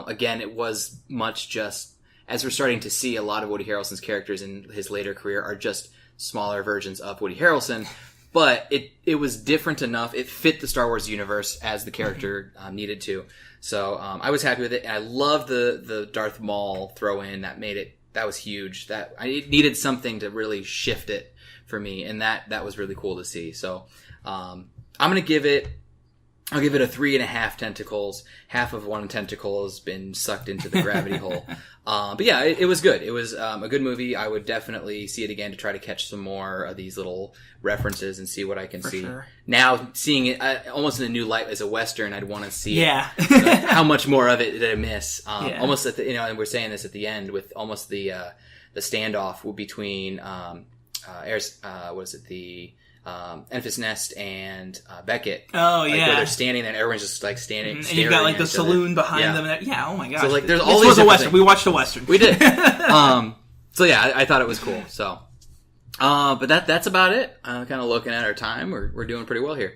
Speaker 3: Again, it was much just, as we're starting to see, a lot of Woody Harrelson's characters in his later career are just smaller versions of Woody Harrelson. But it was different enough. It fit the Star Wars universe as the character needed to. So I was happy with it. And I loved the Darth Maul throw in. That made it
Speaker 1: that was huge. That I needed something to really shift it for me, and that was really cool to see. So I'm gonna give it. I'll give it a 3.5 tentacles. Half of one tentacle has been sucked into the gravity hole. But yeah, it was good. It was a good movie. I would definitely see it again to try to catch some more of these little references and see what I can see.
Speaker 2: Sure.
Speaker 1: Now, seeing it almost in a new light as a Western, I'd want to see how much more of it did I miss. Almost at the, and we're saying this at the end with almost the standoff between Enfys Nest and Beckett.
Speaker 2: Oh,
Speaker 1: like,
Speaker 2: yeah.
Speaker 1: where they're standing there and everyone's just like standing.
Speaker 2: And you've got like the saloon behind them.
Speaker 1: Yeah,
Speaker 2: oh my gosh.
Speaker 1: So like there's
Speaker 2: this
Speaker 1: all these
Speaker 2: was a Western.
Speaker 1: things.
Speaker 2: We watched a Western.
Speaker 1: We did. So yeah, I thought it was cool. So, but that's about it. Kind of looking at our time, we're doing pretty well here.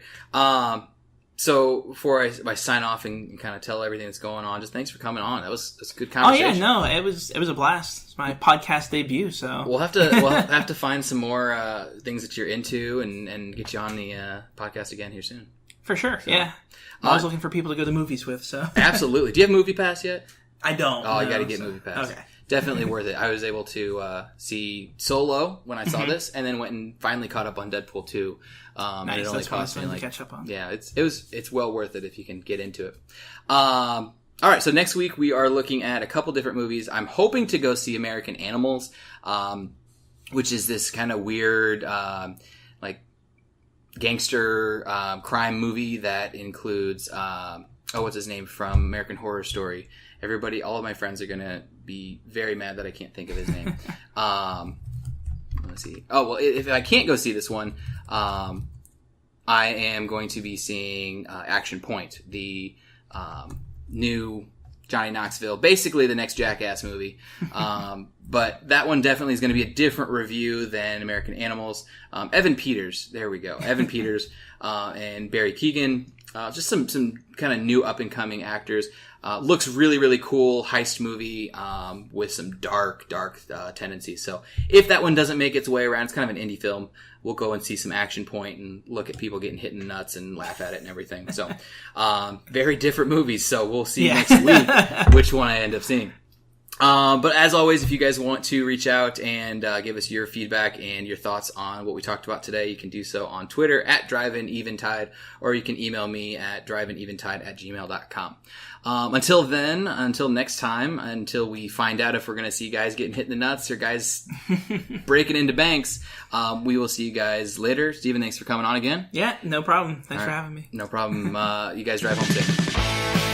Speaker 1: So before I sign off and kind of tell everything that's going on, just thanks for coming on. That's a good conversation.
Speaker 2: Oh yeah, no, it was a blast. It's my podcast debut, so
Speaker 1: we'll have to find some more things that you're into and get you on the podcast again here soon.
Speaker 2: For sure, so, yeah. I was looking for people to go to movies with, so
Speaker 1: absolutely. Do you have Movie Pass yet?
Speaker 2: I don't.
Speaker 1: Oh, you got to get Movie Pass.
Speaker 2: Okay.
Speaker 1: Definitely worth it. I was able to see Solo when I saw this, and then went and finally caught up on Deadpool 2.
Speaker 2: Nice.
Speaker 1: And it only cost me
Speaker 2: to catch up on.
Speaker 1: Yeah, it's well worth it if you can get into it. All right, so next week we are looking at a couple different movies. I'm hoping to go see American Animals, which is this kind of weird like gangster crime movie that includes what's his name from American Horror Story. Everybody, all of my friends are going to be very mad that I can't think of his name. Let's see. Oh, well, if I can't go see this one, I am going to be seeing Action Point, the new Johnny Knoxville, basically the next Jackass movie. But that one definitely is going to be a different review than American Animals. Evan Peters, there we go. Evan Peters and Barry Keoghan. Just some kind of new up-and-coming actors. Looks really, really cool heist movie with some dark tendencies. So if that one doesn't make its way around, it's kind of an indie film. We'll go and see some Action Point and look at people getting hit in the nuts and laugh at it and everything. So very different movies. So we'll see next week which one I end up seeing. But as always, if you guys want to reach out and give us your feedback and your thoughts on what we talked about today, you can do so on Twitter at DriveInEventide, or you can email me at driveineventide@gmail.com. Until next time, until we find out if we're going to see guys getting hit in the nuts or guys breaking into banks, we will see you guys later. Steven, thanks for coming on again.
Speaker 2: Yeah, no problem. Thanks for having me.
Speaker 1: No problem. You guys drive home safe.